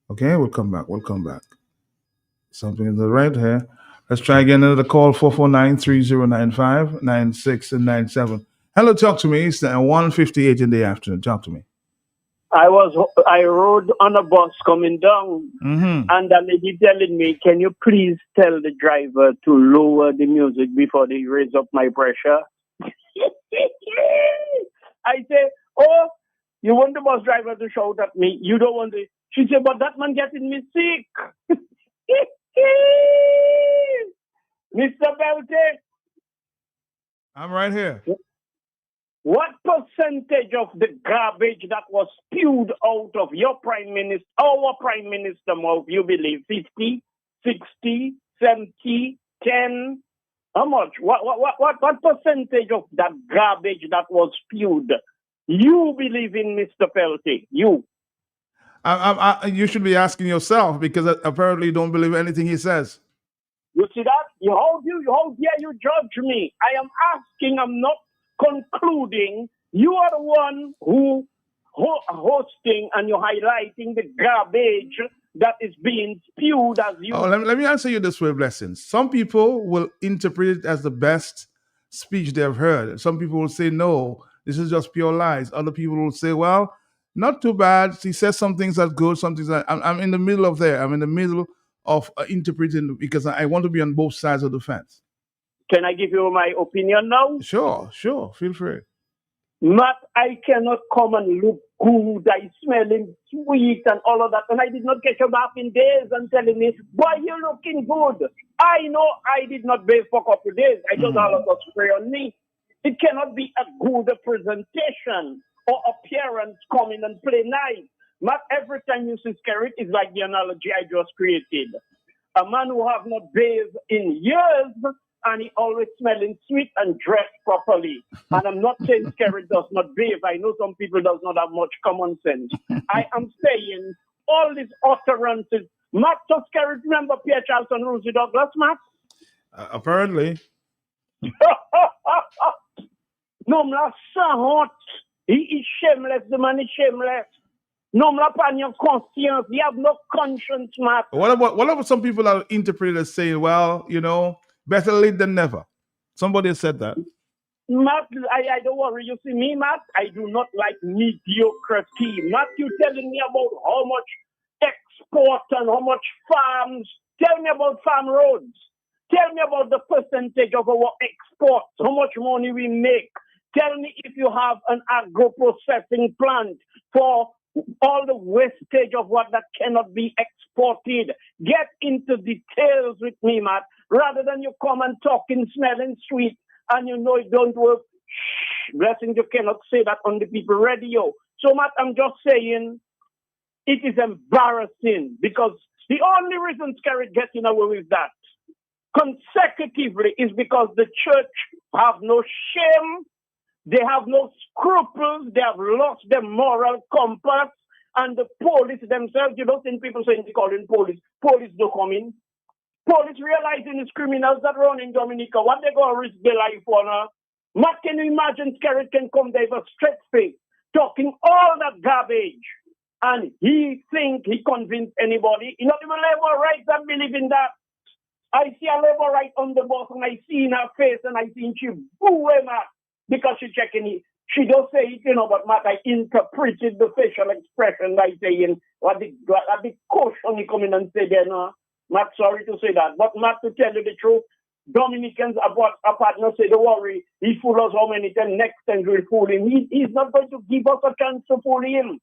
Okay, we'll come back. Something in the right here. Let's try again another call, 449-3095-96 and 97. Hello, talk to me. It's 1:58 in the afternoon. Talk to me. I rode on a bus coming down, and the lady telling me, "Can you please tell the driver to lower the music before they raise up my pressure?" I say, "Oh, you want the bus driver to shout at me? You don't want it." She said, "But that man getting me sick." Mr. Belte. I'm right here. What percentage of the garbage that was spewed out of your prime minister, our prime minister mouth, you believe? 50, 60, 70, 10? How much? What percentage of that garbage that was spewed you believe in, Mr. Pelty? You. You should be asking yourself, because apparently you don't believe anything he says. You see that? How dare you judge me? I am asking, I'm not concluding. You are the one who hosting and you're highlighting the garbage that is being spewed as you. Oh, let me answer you this way, Blessings. Some people will interpret it as the best speech they've heard. Some people will say, no, this is just pure lies. Other people will say, well, not too bad. He says some things that's good, some things that I'm in the middle of there. I'm in the middle of interpreting, because I want to be on both sides of the fence. Can I give you my opinion now? Sure. Feel free. Matt, I cannot come and look good. I smelling sweet and all of that. And I did not get you back in days and telling me, boy, you're looking good. I know I did not bathe for a couple of days. I just had a lot of spray on me. It cannot be a good presentation or appearance coming and play nice. Matt, every time you see Skerrit, it's like the analogy I just created. A man who have not bathed in years, and he always smelling sweet and dressed properly. And I'm not saying Skerrit does not bathe. I know some people does not have much common sense. I am saying all these utterances. Matt, does Skerrit remember Pierre Charlton, Rosie Douglas, Matt? Apparently. No, hot. He is shameless. The man is shameless. No, pan your conscience. You have no conscience, Matt. What about some people that interpret it as saying, well, better late than never? Somebody said that. Matt, I don't worry. You see me, Matt? I do not like mediocrity. Matt, you telling me about how much export and how much farms. Tell me about farm roads. Tell me about the percentage of our exports, how much money we make. Tell me if you have an agro-processing plant for all the wastage of what that cannot be exported. Get into details with me, Matt, rather than you come and talking, smelling sweet, and you know it don't work. Shh, Blessings, you cannot say that on the people radio. So, Matt, I'm just saying it is embarrassing, because the only reason Skerrit getting away with that consecutively is because the church have no shame. They have no scruples. They have lost their moral compass. And the police themselves, you don't think people saying they call in police. Police don't come in. Police realizing it's criminals that run in Dominica. What they going to risk their life for now? What can you imagine Skerrit can come there with a straight face, talking all that garbage, and he think he convinced anybody? He not even labor rights that believe in that. I see a labor right on the bus, and I see in her face, and I see she boo him out. Because she checking it. She don't say it, but Matt, I interpreted the facial expression by saying, what the caution he come in and say there, no. Matt, sorry to say that. But Matt, to tell you the truth, Dominicans about a partner say, don't worry, he fool us how many times, next time we'll fool him. He's not going to give us a chance to fool him.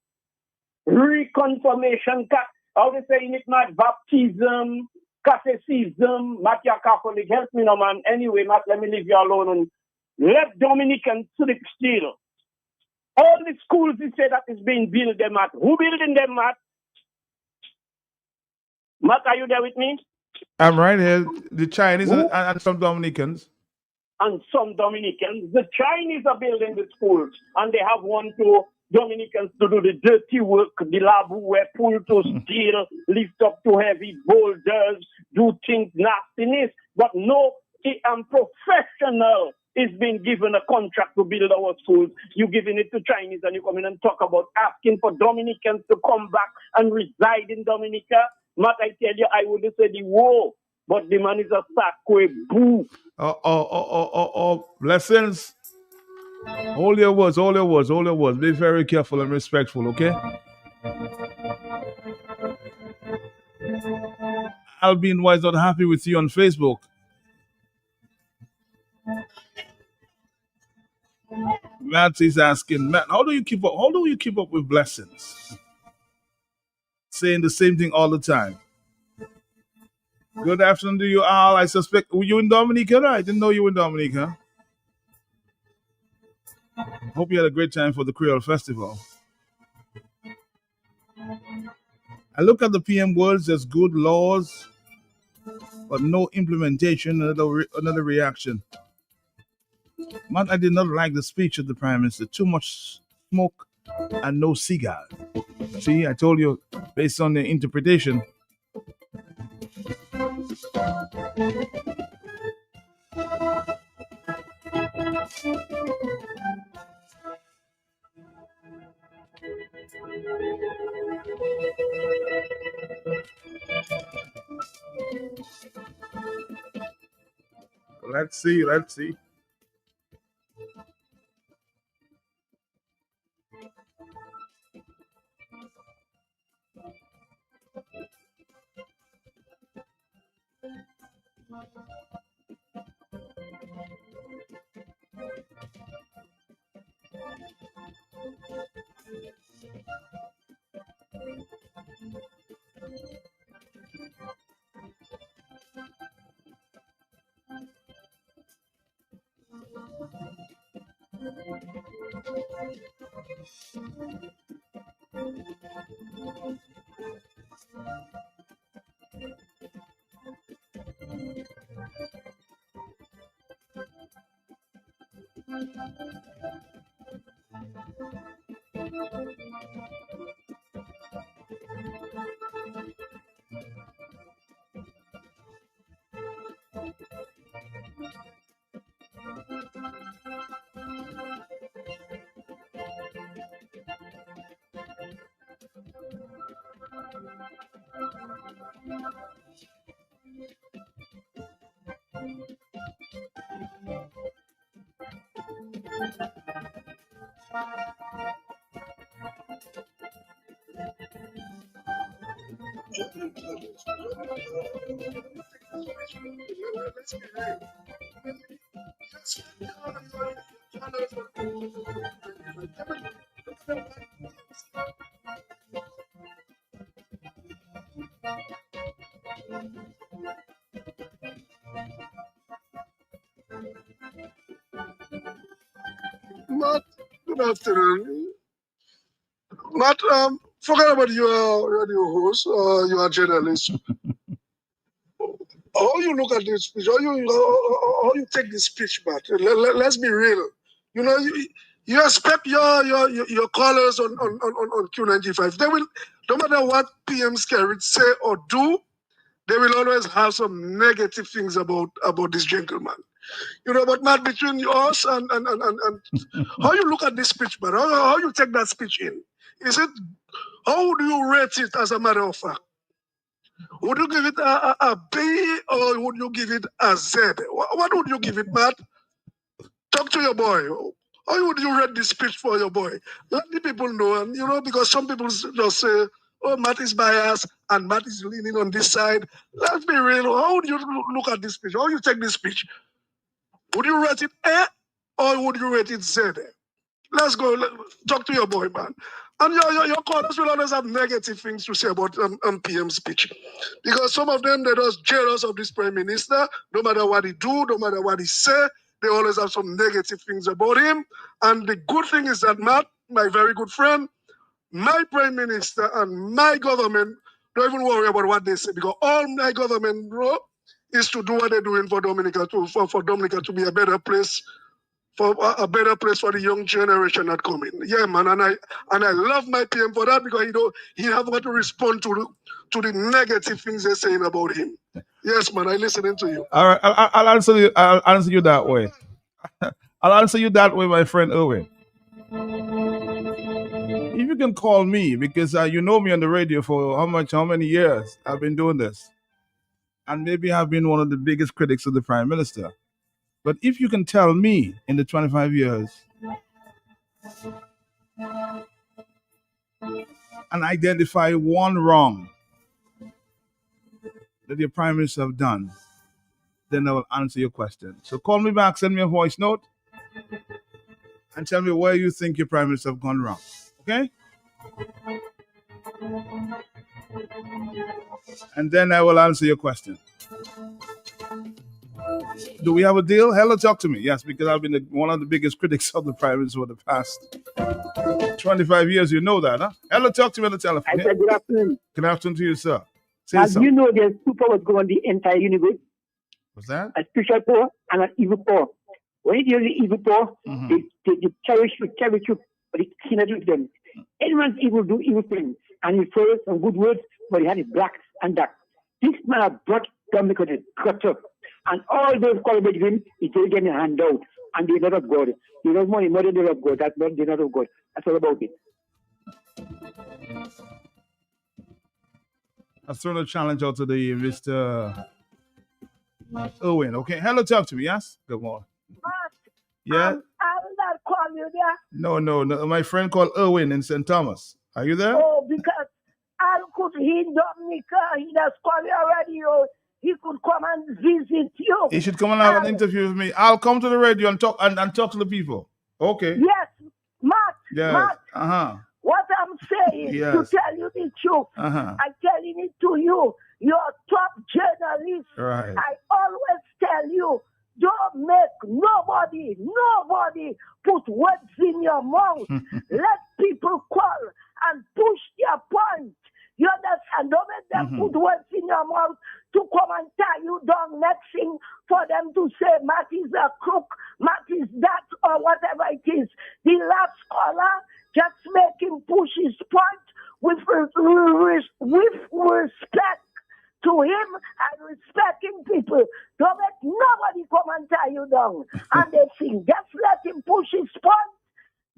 Reconfirmation, how they say in it, Matt, baptism, catecism, Matt, you're Catholic, help me now, man. Anyway, Matt, let me leave you alone and let Dominicans sleep still. All the schools he said that is being built them at. Who building them, Matt? Matt, are you there with me? I'm right here. The Chinese and some Dominicans. And some Dominicans. The Chinese are building the schools, and they have one to Dominicans to do the dirty work, the lab where pull to steel, lift up to heavy boulders, do things nastiness, but no, I'm professional. Is being given a contract to build our schools. You giving it to Chinese, and you come in and talk about asking for Dominicans to come back and reside in Dominica. Matt, I tell you, I would have said the war, but the man is a sacque boo. Blessings. Hold your words. Be very careful and respectful, okay? Albin Wise not happy with you on Facebook. Matt is asking, Matt, how do you keep up with Blessings? Saying the same thing all the time. Good afternoon to you all. I suspect, were you in Dominica? I didn't know you were in Dominica. Hope you had a great time for the Creole Festival. I look at the PM words as good laws, but no implementation. Another reaction. But I did not like the speech of the Prime Minister. Too much smoke and no cigar. See, I told you, based on the interpretation. Let's see. Matt, good afternoon. Matt, forget about your radio host, you are journalist. How you look at this speech, how you take this speech, Matt? Let's be real. You know, you expect your callers on Q95. They will, no matter what PM Skerrit say or do, they will always have some negative things about this gentleman. You know, but Matt, between us and how you look at this speech, man, how you take that speech in? Is it, how do you rate it as a matter of fact? Would you give it a B or would you give it a Z? What would you give it, Matt? Talk to your boy. How would you rate this speech for your boy? Let the people know, and you know, because some people just say, oh, Matt is biased and Matt is leaning on this side. Let's be real. How would you look at this speech? How you take this speech? Would you rate it A or would you rate it Z? Let's go. Talk to your boy, man. And your callers will always have negative things to say about PM speech. Because some of them, they're just jealous of this prime minister. No matter what he do, no matter what he say, they always have some negative things about him. And the good thing is that Matt, my very good friend, my prime minister and my government don't even worry about what they say. Because all my government, bro, is to do what they're doing for Dominica, for Dominica to be a better place, for a better place for the young generation that come in. Yeah, man, and I love my PM for that because he have got to respond to the negative things they're saying about him. Yes, man, I listening to you. All right, I'll answer you. I'll answer you that way. I'll answer you that way, my friend Owen. If you can call me, because you know me on the radio for how many years I've been doing this, and maybe I've been one of the biggest critics of the Prime Minister. But if you can tell me in the 25 years and identify one wrong that your Prime Minister have done, then I will answer your question. So call me back, send me a voice note, and tell me where you think your Prime Minister have gone wrong. Okay? And then I will answer your question. Do we have a deal? Hello, talk to me. Yes, because I've been one of the biggest critics of the Prime Minister for the past 25 years. You know that, huh? Hello, talk to me on the telephone. I said, good afternoon. Good afternoon to you, sir. Say As something. you know, there's two powers go on the entire universe, What's that? a spiritual power and an evil power. When it is the evil power, they cherish you, but it cannot with them. Anyone's evil do evil things, and he throws some good words, but he had it black and dark. This man has brought Dominic on cut up. And all those collaborating him, he take them a handout. And they're not of God. They love money more than they love God. That's not, they're not of God. That's all about it. I've thrown a challenge out to the Mr. Owen. Okay, hello, talk to me. Yes? Good morning. Yeah? I will not call you there. No. My friend called Owen in St. Thomas. Are you there? Oh, because I could hear Dominica. He does call you already. Oh, he could come and visit you. He should come and have an interview with me. I'll come to the radio and talk and talk to the people. Okay. Yes, Matt. Yes. Matt. What I'm saying Yes. to tell you the truth. I'm telling it to you. You're a top journalist. Right. I always tell you, don't make nobody put words in your mouth. Let people call and push their point. You understand? Don't make them put words in your mouth to come and tie you down next thing for them to say Matt is a crook, Matt is that, or whatever it is. The last caller, just make him push his point with respect to him and respecting people. Don't let nobody come and tie you down. And they think, just let him push his point.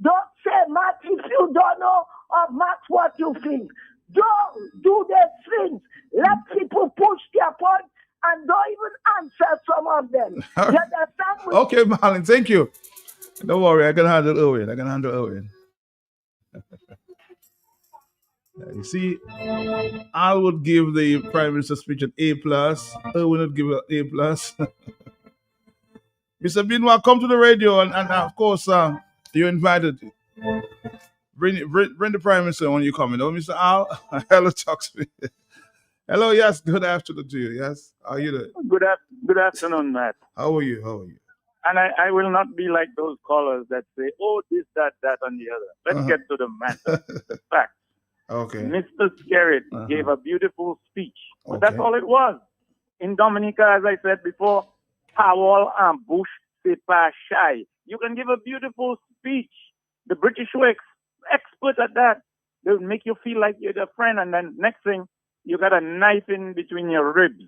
Don't say, Matt, if you don't know, or Matt, what you think. Don't do these things. Let people push their point and don't even answer some of them. You understand? Okay, Marlon, thank you. Don't worry, I can handle Owen. You see, I would give the Prime Minister's speech an A+. Owen would give it an A+. Mr. Binwa, come to the radio and of course, you're invited. Bring the Prime Minister when you come in. Oh, Mr. Al, hello, talk to me. Hello, yes, good afternoon to you. Yes, how are you doing? Good afternoon, Matt. How are you? And I will not be like those callers that say, oh, this, that, and the other. Let's get to the matter. Facts. Okay. Mr. Skerritt gave a beautiful speech. But that's all it was. In Dominica, as I said before, Powell and Bush, c'est pas shy. You can give a beautiful speech. The British were expert at that. They'll make you feel like you're their friend, and then next thing, you got a knife in between your ribs.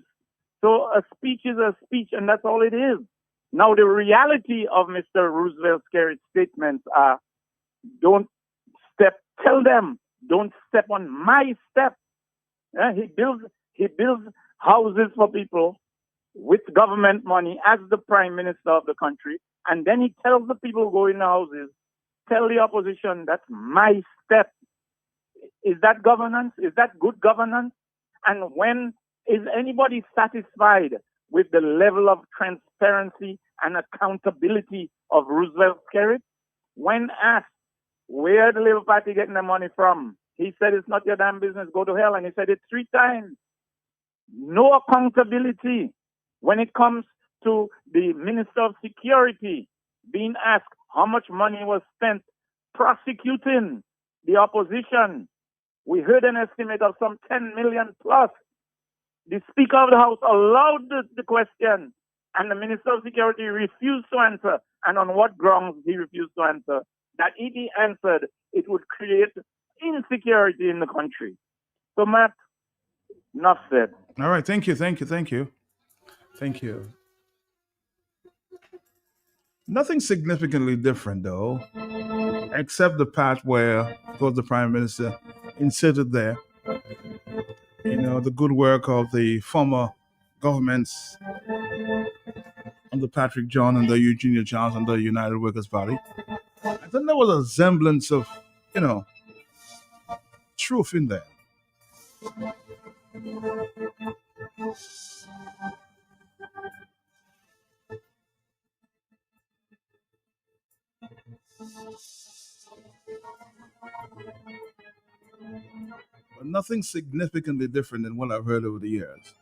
So a speech is a speech, and that's all it is. Now, the reality of Mr. Roosevelt Skerritt's statements are, tell them, don't step on my step. He builds houses for people with government money as the prime minister of the country. And then he tells the people who go in the houses, tell the opposition, that's my step. Is that governance? Is that good governance? And when is anybody satisfied with the level of transparency and accountability of Roosevelt Skerritt? When asked, where the Labour Party getting the money from? He said, it's not your damn business, go to hell. And he said it 3 times. No accountability. When it comes to the Minister of Security being asked how much money was spent prosecuting the opposition, we heard an estimate of some 10 million plus. The Speaker of the House allowed the question, and the Minister of Security refused to answer. And on what grounds he refused to answer? That if he answered, it would create insecurity in the country. So, Matt, enough said. All right, thank you. Nothing significantly different, though, except the part where, of course, the Prime Minister inserted there, the good work of the former governments under Patrick John and the Eugenia Charles and the United Workers' Party. I thought there was a semblance of, truth in there. But nothing significantly different than what I've heard over the years.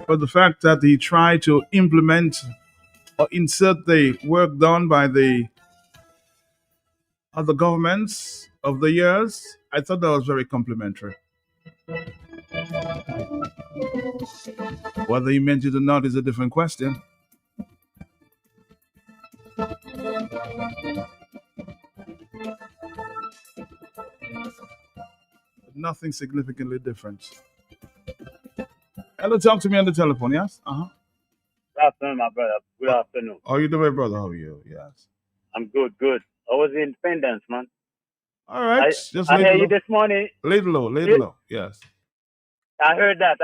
But the fact that he tried to implement or insert the work done by the other governments of the years, I thought that was very complimentary. Whether he meant it or not is a different question. Nothing significantly different. Hello, talk to me on the telephone, yes? Good afternoon, my brother. Good afternoon. How you doing, brother? How are you? Yes. I'm good, good. How was the independence, man? All right. I heard you this morning. Lay low. Yes. I heard that.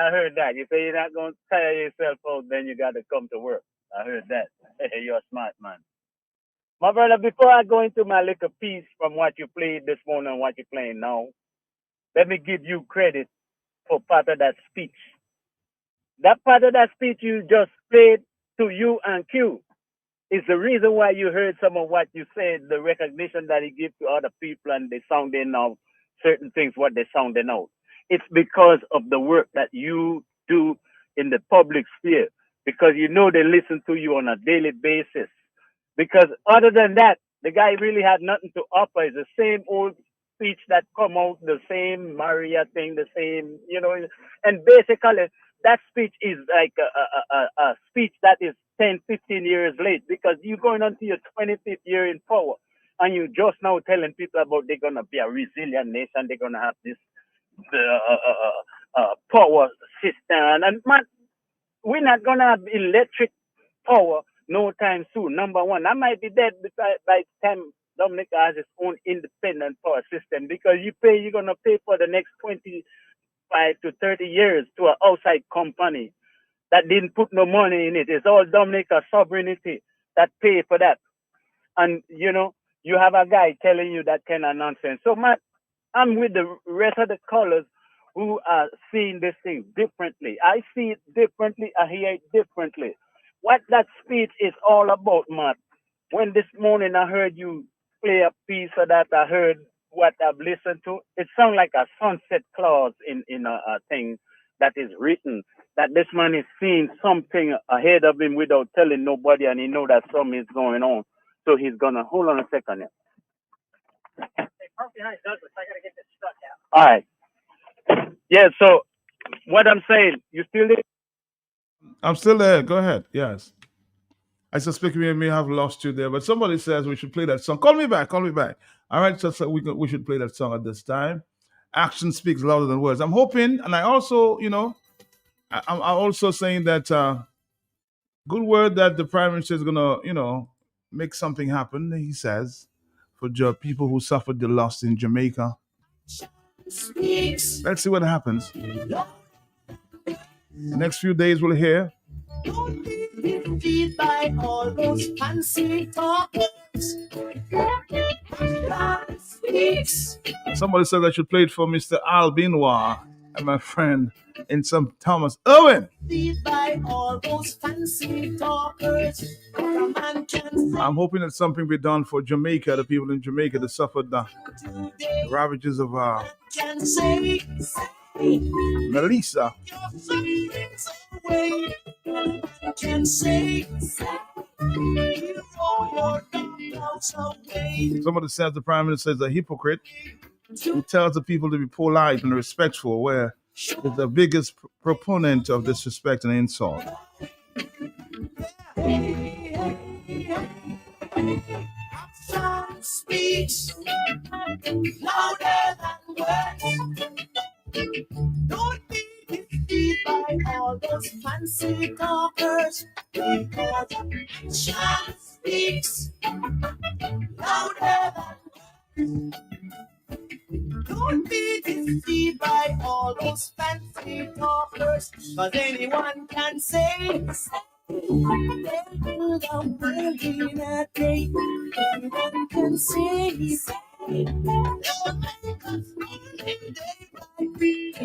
You say you're not going to tire yourself out, then you got to come to work. I heard that. You're a smart man. My brother, before I go into my little piece from what you played this morning and what you're playing now, let me give you credit for part of that speech. That part of that speech you just played to you and Q is the reason why you heard some of what you said, the recognition that he gives to other people and they sounding out certain things, what they sounding out. It's because of the work that you do in the public sphere, because you know they listen to you on a daily basis. Because other than that, the guy really had nothing to offer. It's the same old speech that come out, the same Maria thing, the same, and basically that speech is like a speech that is 10, 15 years late, because you're going on to your 25th year in power and you just now telling people about they're going to be a resilient nation, they're going to have this power system. And man, we're not going to have electric power no time soon. Number one, I might be dead by the time Dominica has its own independent power system, because you're going to pay for the next 25 to 30 years to an outside company that didn't put no money in it. It's all Dominica sovereignty that pay for that. And, you have a guy telling you that kind of nonsense. So, man, I'm with the rest of the callers who are seeing this thing differently. I see it differently. I hear it differently. What that speech is all about, Matt. When this morning I heard you play a piece of that, I heard what I've listened to. It sounds like a sunset clause in a thing that is written, that this man is seeing something ahead of him without telling nobody, and he know that something is going on. So he's gonna hold on a second here. Hey, park behind Douglas. I gotta get this stuck out. All right. Yeah. So what I'm saying, you still there? I'm still there. Go ahead. Yes. I suspect we may have lost you there, but somebody says we should play that song. Call me back. All right, so we should play that song at this time. Action speaks louder than words. I'm hoping, and I also, I'm also saying that good word that the Prime Minister is gonna, make something happen. He says for people who suffered the loss in Jamaica. Let's see what happens. Next few days we'll hear. Don't be defeated by all those fancy talkers. Somebody said I should play it for Mr. Al Benoit and my friend in St. Thomas. Owen! By all those fancy talkers. I'm hoping that something be done for Jamaica, the people in Jamaica that suffered the ravages of Melissa. Somebody says the Prime Minister is a hypocrite who tells the people to be polite and respectful, where is the biggest proponent of disrespect and insult. Action speaks louder than words. Don't be defeated by all those fancy talkers, because action speaks louder than words. Don't be defeated by all those fancy talkers, because anyone can say anyone can say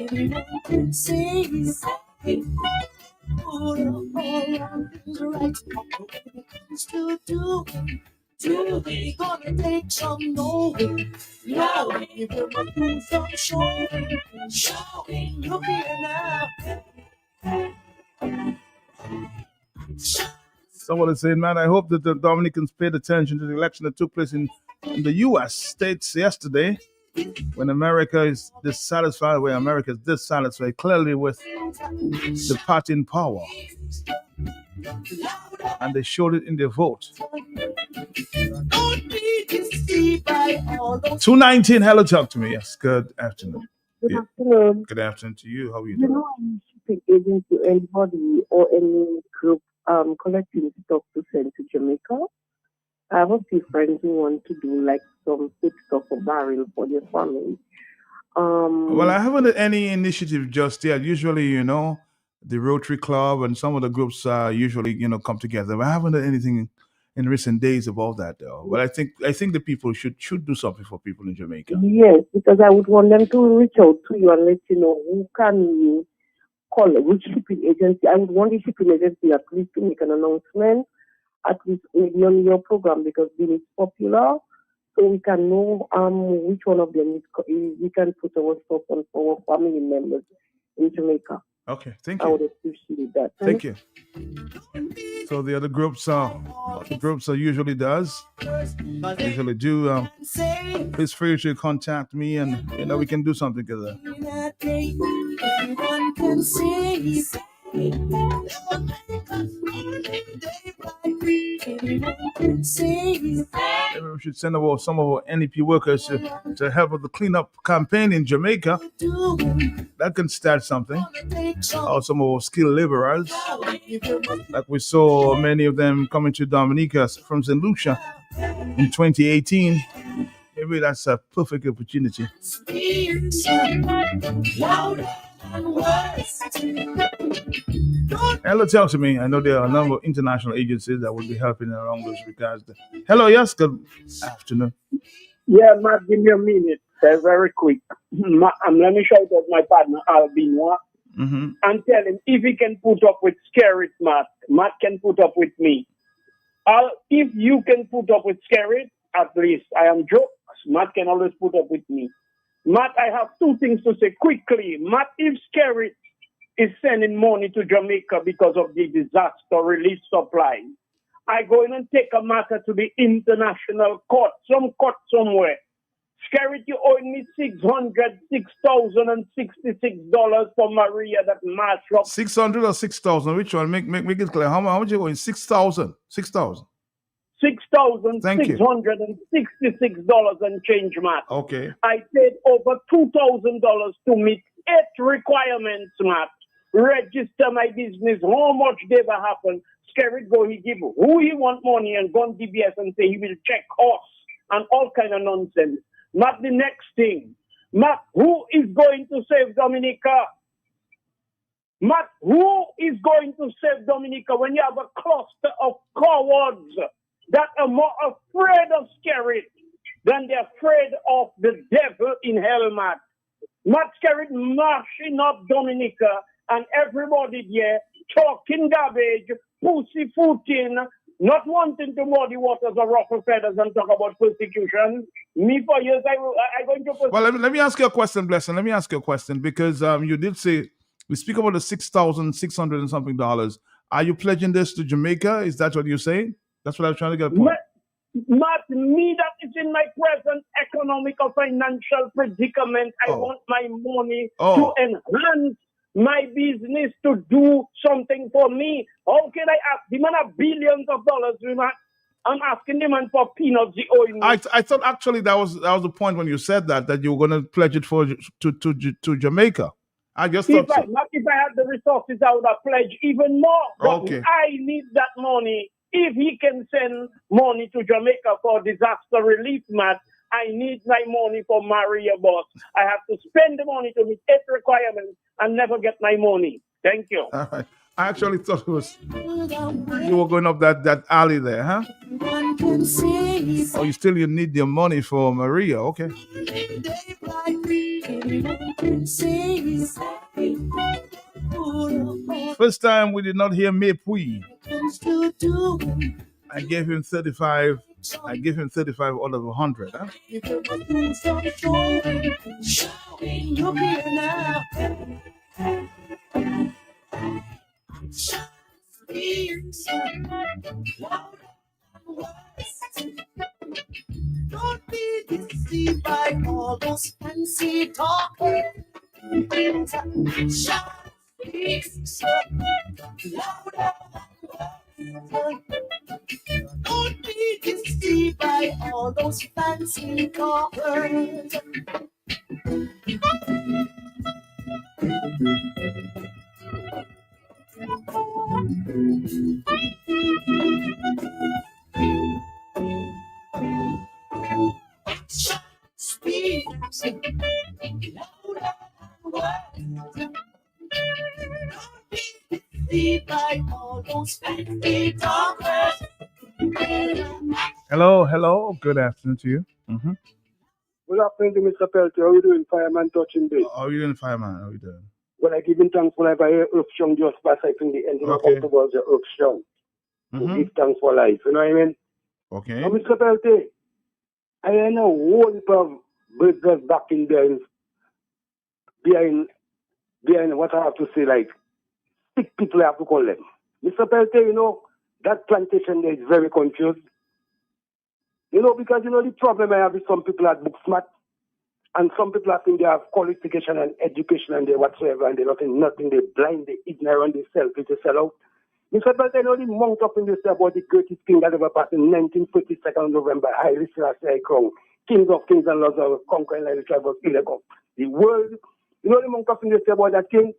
anyone can say put up all our things right. But when it comes to do we gonna take some knowing? Now we will do some showing. Look here now. Someone is saying, man, I hope that the Dominicans paid attention to the election that took place in the U.S. states yesterday, when America is dissatisfied, where America is dissatisfied clearly with the party in power. And they showed it in their vote. 219, hello, talk to me. Yes, good afternoon. Good afternoon. Good afternoon to you. How are you You doing? know, I'm shipping agent to anybody or any group collecting stock to send to Jamaica. I have a few friends who want to do like some food stuff or barrel for their family. Well, I haven't had any initiative just yet. Usually, you know, the Rotary Club and some of the groups usually, you know, come together. But I haven't done anything in recent days about that, though. But I think the people should do something for people in Jamaica. Yes, because I would want them to reach out to you and let you know who can you call, which shipping agency. I would want the shipping agency at least to make an announcement, at least maybe on your program, because it is popular, so we can know which one of them we can put our stuff on for our family members in Jamaica. Okay, thank I you. would appreciate that. Thank you. So the other groups usually do. Please feel free to contact me, and you know we can do something together. Everyone can see. Maybe we should send some of our NEP workers to help with the cleanup campaign in Jamaica. That can start something. Or some of our skilled laborers, like we saw many of them coming to Dominica from St. Lucia in 2018. Maybe that's a perfect opportunity. Hello, tell to me. I know there are a number of international agencies that will be helping along those regards. Hello, yes, good afternoon. Yeah, Matt, give me a minute. Very quick. Let me shout out my partner, Albino, and tell him if he can put up with Skerrit, Matt can put up with me. If you can put up with Skerrit, at least I am jokes. Matt can always put up with me. Matt, I have two things to say quickly. Matt, if Skerrit is sending money to Jamaica because of the disaster relief supply, I go in and take a matter to the international court, some court somewhere. Skerrit, you owe me $606,066 for Maria that mashed up. 600 or 6,000? Which one? Make it clear. How much you going? 6,000. 6,000. $6,666 and change, Matt. Okay. I paid over $2,000 to meet 8 requirements, Matt. Register my business, how much they ever happen. Skerrit go, he give who he want money and go on DBS and say he will check us and all kind of nonsense. Matt, the next thing. Matt, who is going to save Dominica? Matt, who is going to save Dominica when you have a cluster of cowards that are more afraid of Skerrit than they're afraid of the devil in hell, Matt? Matt Skerrit marching up Dominica and everybody there talking garbage, pussyfooting, not wanting to muddy waters or ruffle feathers and talk about persecution. Me for years, I going to persecute. Well, let me ask you a question, Blessing. Let me ask you a question because you did say we speak about the $6,600 and something dollars. Are you pledging this to Jamaica? Is that what you're saying? That's what I was trying to get a point. Matt, me that is in my present economic or financial predicament. I want my money to enhance my business, to do something for me. How can I ask the man of billions of dollars, man? I'm asking the man for peanuts. He owing me. I thought actually that was the point when you said that you were going to pledge it to Jamaica. I just thought so. If I had the resources, I would have pledged even more. But Okay. I need that money. If he can send money to Jamaica for disaster relief, Matt, I need my money for Maria Boss. I have to spend the money to meet 8 requirements and never get my money. Thank you. All right. I actually thought it was you were going up that alley there, huh? Oh, you need your money for Maria, okay? First time we did not hear Mepui. comes to doing, I gave him 35. I gave him 35 out of 100. Huh? if you must do some showing, look here now. Speaks loud and wise. Don't be deceived by all those fancy talking. Shout speaks louder and wise. Don't be deceived by all those fancy talkers. Speaks louder and wise. Don't be deceived by all those fancy talkers. Hello. Good afternoon to you. Good afternoon to Mr. Peltier. How are you doing, Fireman Touching Base? How are you doing, Fireman? How are you doing? Well, I give him thanks for life. I hear Earth Strong just past, I think, the ending of October, the Earth Strong. To give thanks for life. You know what I mean? Okay. Now, Mr. Peltier, I know a whole heap of business back in there behind what I have to say, like, sick people I have to call them. Mr. Peltier, you know, that plantation there is very confused. You know, because, you know, the problem I have is some people are book smart, and some people I think they have qualification and education and they whatsoever, and they're nothing, they're blind, they're ignorant, they sell out. Mr. Peltier, you know, the monk up in this about the greatest king that ever passed in 1942 November, Haile Selassie Crown, Kings of Kings and Lords of Conquering like the tribe of Ilegon. The world, you know the monk up in this about that king?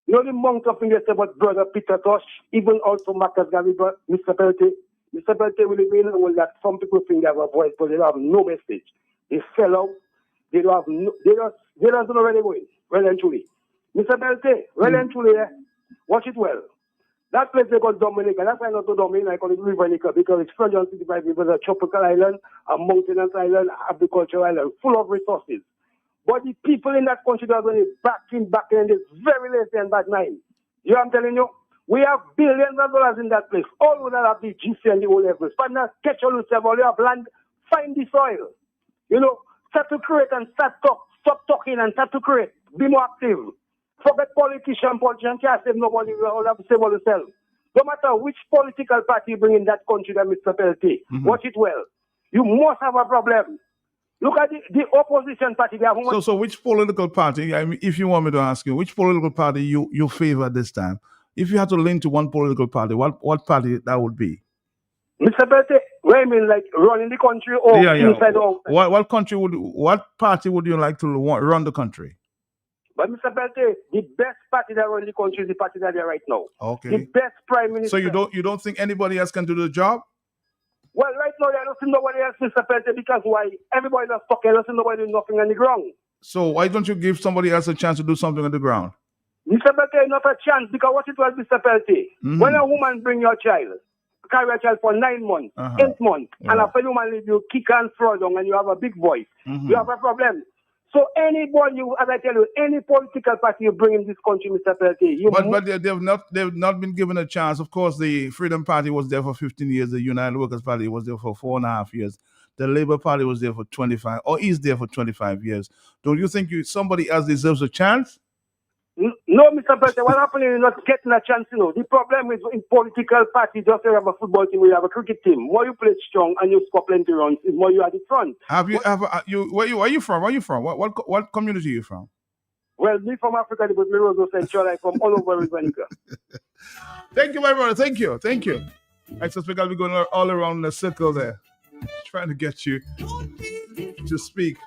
You know the monk up in this about Brother Peter Tosh, even also Marcus Garvey, Mr. Peltier. Mr. Peltier will be in the world that some people think they have a voice, but they don't have no message. They sell out. They don't have no, they don't know where they're going. Well and truly. Mr. Peltier, well and truly, watch it well. That place they call Dominica. That's why I not to Dominica, I call it Rivernica, because it's 365 people, a tropical island, a mountainous island, agricultural island, full of resources. But the people in that country are going back in, and it's very lazy and bad mind. You know what I'm telling you? We have billions of dollars in that place. All would have the GC and the O levels. But now, catch all you have land, find the soil. You know, start to create and stop talking and start to create. Be more active. Forget politicians can't save nobody. All have to save all themselves. No matter which political party you bring in that country, that Mr. Peltier, watch it well. You must have a problem. Look at the opposition party. They have So which political party, I mean, if you want me to ask you, which political party you favor at this time? If you had to lean to one political party, what party that would be? Mr. Peltier, what I mean, like running the country or inside or outside? What party would you like to run the country? But Mr. Peltier, the best party that runs the country is the party that they are right now. Okay. The best prime minister. So you don't think anybody else can do the job? Well, right now, I don't see nobody else, Mr. Peltier, because why? Everybody is talking, I don't see nobody doing nothing on the ground. So why don't you give somebody else a chance to do something on the ground? Mr. Peltier, not a chance, because what it was, Mr. Peltier, when a woman bring your child, carry a child for 9 months, 8 months, and a fellow woman leave you kick and throw down and you have a big voice, you have a problem. So anybody, as I tell you, any political party you bring in this country, Mr. Peltier, but they've not been given a chance. Of course, the Freedom Party was there for 15 years. The United Workers Party was there for 4.5 years. The Labour Party was there for 25, or is there for 25 years. Don't you think somebody else deserves a chance? No, Mr. Peltier, what happened is you're not getting a chance, you know. The problem is in political parties, just like you have a football team, you have a cricket team. More you play strong and you score plenty runs, is more you are at the front. Where are you from? Where are you from? What community are you from? Well, me from Africa, but me Roseau Central, I'm from all over Rivernica. Thank you, my brother. Thank you. I suspect I'll be going all around the circle there, trying to get you to speak.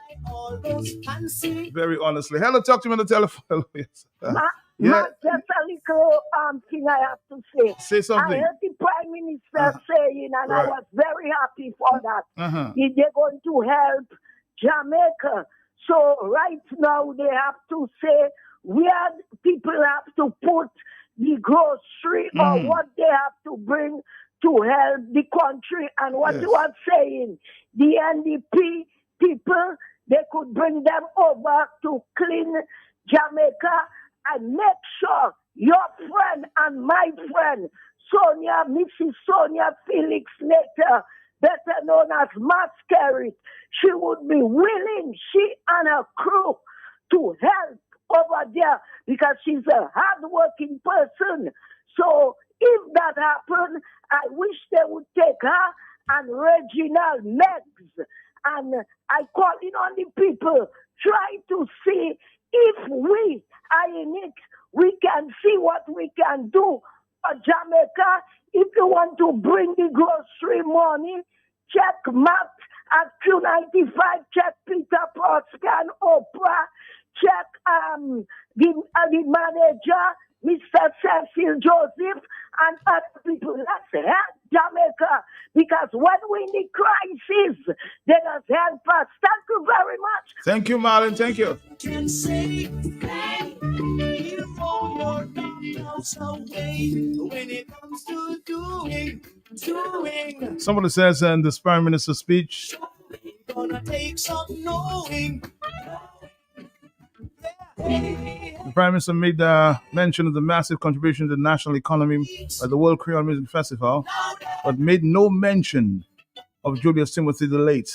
Very honestly. Hello, talk to me on the telephone. Hello, yes. Just a little thing I have to say. Say something. I heard the Prime Minister saying, and I was very happy for that. They're going to help Jamaica. So right now they have to say where people have to put the grocery or what they have to bring to help the country. And what you are saying, the NDP people, they could bring them over to clean Jamaica and make sure your my friend, Sonia, Mrs. Sonia Felix Nater, better known as Masquerade, she would be willing, she and her crew, to help over there because she's a hard-working person. So if that happened, I wish they would take her and Reginald Meggs. And I call in on the people, try to see if we are in it, we can see what we can do for Jamaica. If you want to bring the grocery money, check Matt at Q95, check Peter Proscan, Oprah, check the manager, Mr. Cecil Joseph, and other people. Let's help Jamaica, because when we need crisis, they must help us. Thank you very much. Thank you, Marlon. Thank you. Can say, hey, you know your doctors away when it comes to doing. Somebody says in this Prime Minister's speech, Gonna take some knowing. the Prime Minister made mention of the massive contribution to the national economy by the World Creole Music Festival, but made no mention of Julius Timothy the late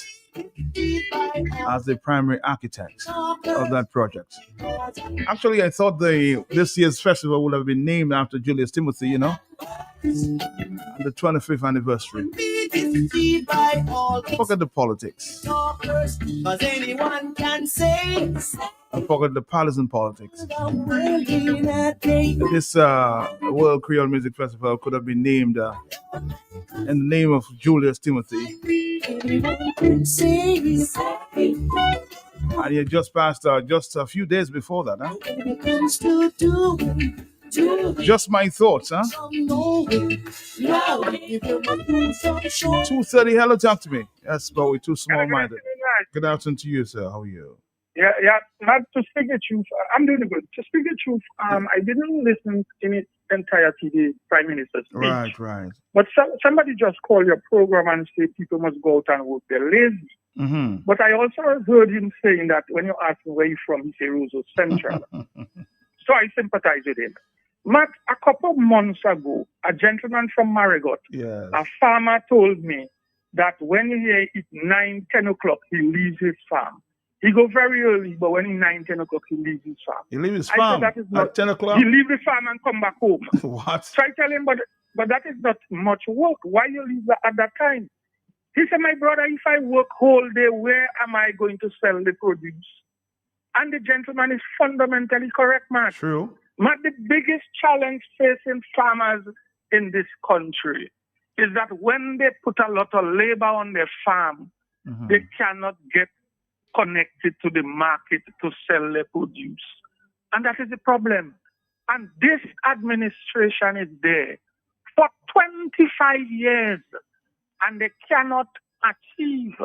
as the primary architect of that project. Actually, I thought this year's festival would have been named after Julius Timothy, you know, and the 25th anniversary. Forget the politics. Cause anyone can say, and forget the partisan politics. This World Creole Music Festival could have been named in the name of Julius Timothy. And he had just passed just a few days before that, huh? Just my thoughts, huh? 2:30, hello, talk to me. Yes, but we're too small-minded. Good afternoon to you, sir. How are you? Yeah. Not to speak the truth, I'm doing good. To speak the truth, I didn't listen in its entirety the Prime Minister's speech. Right. But somebody just called your program and say people must go out and vote. They're lazy. Mm-hmm. But I also heard him saying that when you ask him where he's from, he say Roseau Central. So I sympathize with him. Matt, a couple of months ago, a gentleman from Marigot, a farmer told me that when it's 9, 10 o'clock, he leaves his farm. He go very early, but when it's 9, 10 o'clock, he leaves his farm. He leaves his farm that is not, at 10 o'clock? He leaves the farm and come back home. What? So I tell him, but that is not much work. Why you leave at that time? He said, my brother, if I work whole day, where am I going to sell the produce? And the gentleman is fundamentally correct, Matt. True. Matt, the biggest challenge facing farmers in this country is that when they put a lot of labor on their farm, they cannot get connected to the market to sell their produce. And that is the problem. And this administration is there for 25 years, and they cannot achieve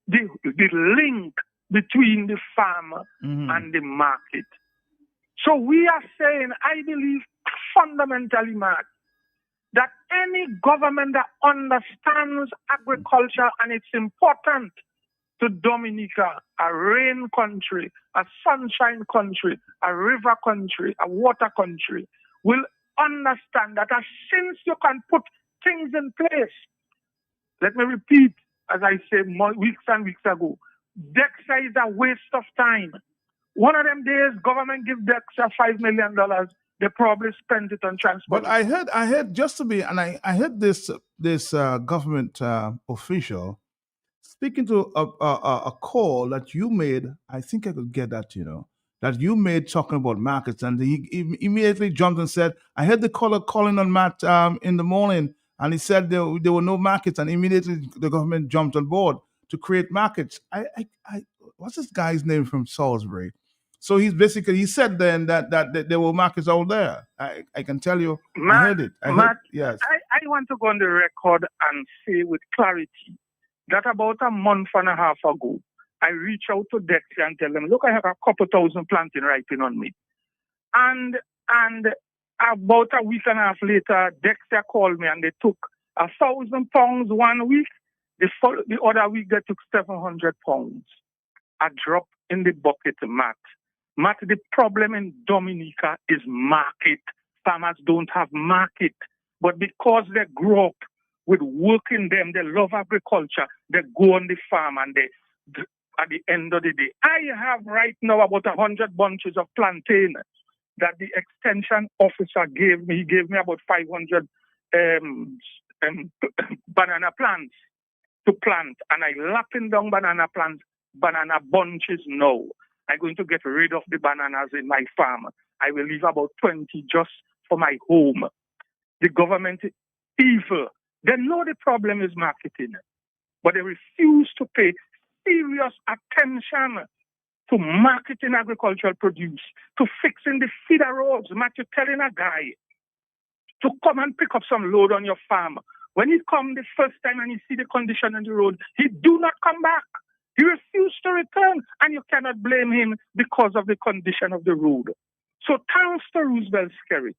the link between the farmer and the market. So we are saying, I believe fundamentally, Mark, that any government that understands agriculture and it's important to Dominica, a rain country, a sunshine country, a river country, a water country, will understand that since you can put things in place, let me repeat, as I said weeks and weeks ago, DEXA is a waste of time. One of them days, government give DEXA $5 million. They probably spent it on transport. But I heard just to be, and I heard this government official speaking to a call that you made. I think I could get that, that you made talking about markets, and he immediately jumped and said, I heard the caller calling on Matt in the morning, and he said there were no markets, and immediately the government jumped on board to create markets. What's this guy's name from Salisbury? So he said then that there were markets out there. I can tell you, Matt, I heard it. Yes. I want to go on the record and say with clarity that about a month and a half ago, I reached out to DEXA and tell them, look, I have a couple thousand planting ripening on me. And about a week and a half later, DEXA called me and they took 1,000 pounds 1 week. The other week, they took 700 pounds. A drop in the bucket, Matt. Matt, the problem in Dominica is market farmers don't have market. But because they grow up with working them, they love agriculture, they go on the farm and they, at the end of the day, I have right now about 100 bunches of plantain that the extension officer gave me. He gave me about 500 banana plants to plant, and I lapping down banana bunches now. I'm going to get rid of the bananas in my farm. I will leave about 20 just for my home. The government is evil. They know the problem is marketing, but they refuse to pay serious attention to marketing agricultural produce, to fixing the feeder roads. Matt, you're telling a guy to come and pick up some load on your farm. When he come the first time and he see the condition on the road, he do not come back. He refused to return, and you cannot blame him because of the condition of the road. So thanks to Roosevelt Skerrit,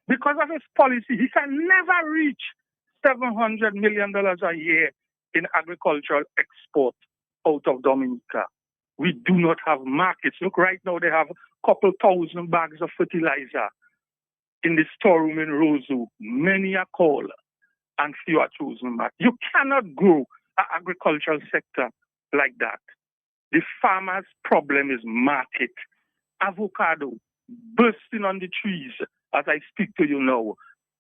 because of his policy, he can never reach $700 million a year in agricultural export out of Dominica. We do not have markets. Look, right now they have a couple thousand bags of fertilizer in the storeroom in Roseau. Many are called and few are chosen. You cannot grow an agricultural sector like that. The farmer's problem is market. Avocado bursting on the trees as I speak to you now.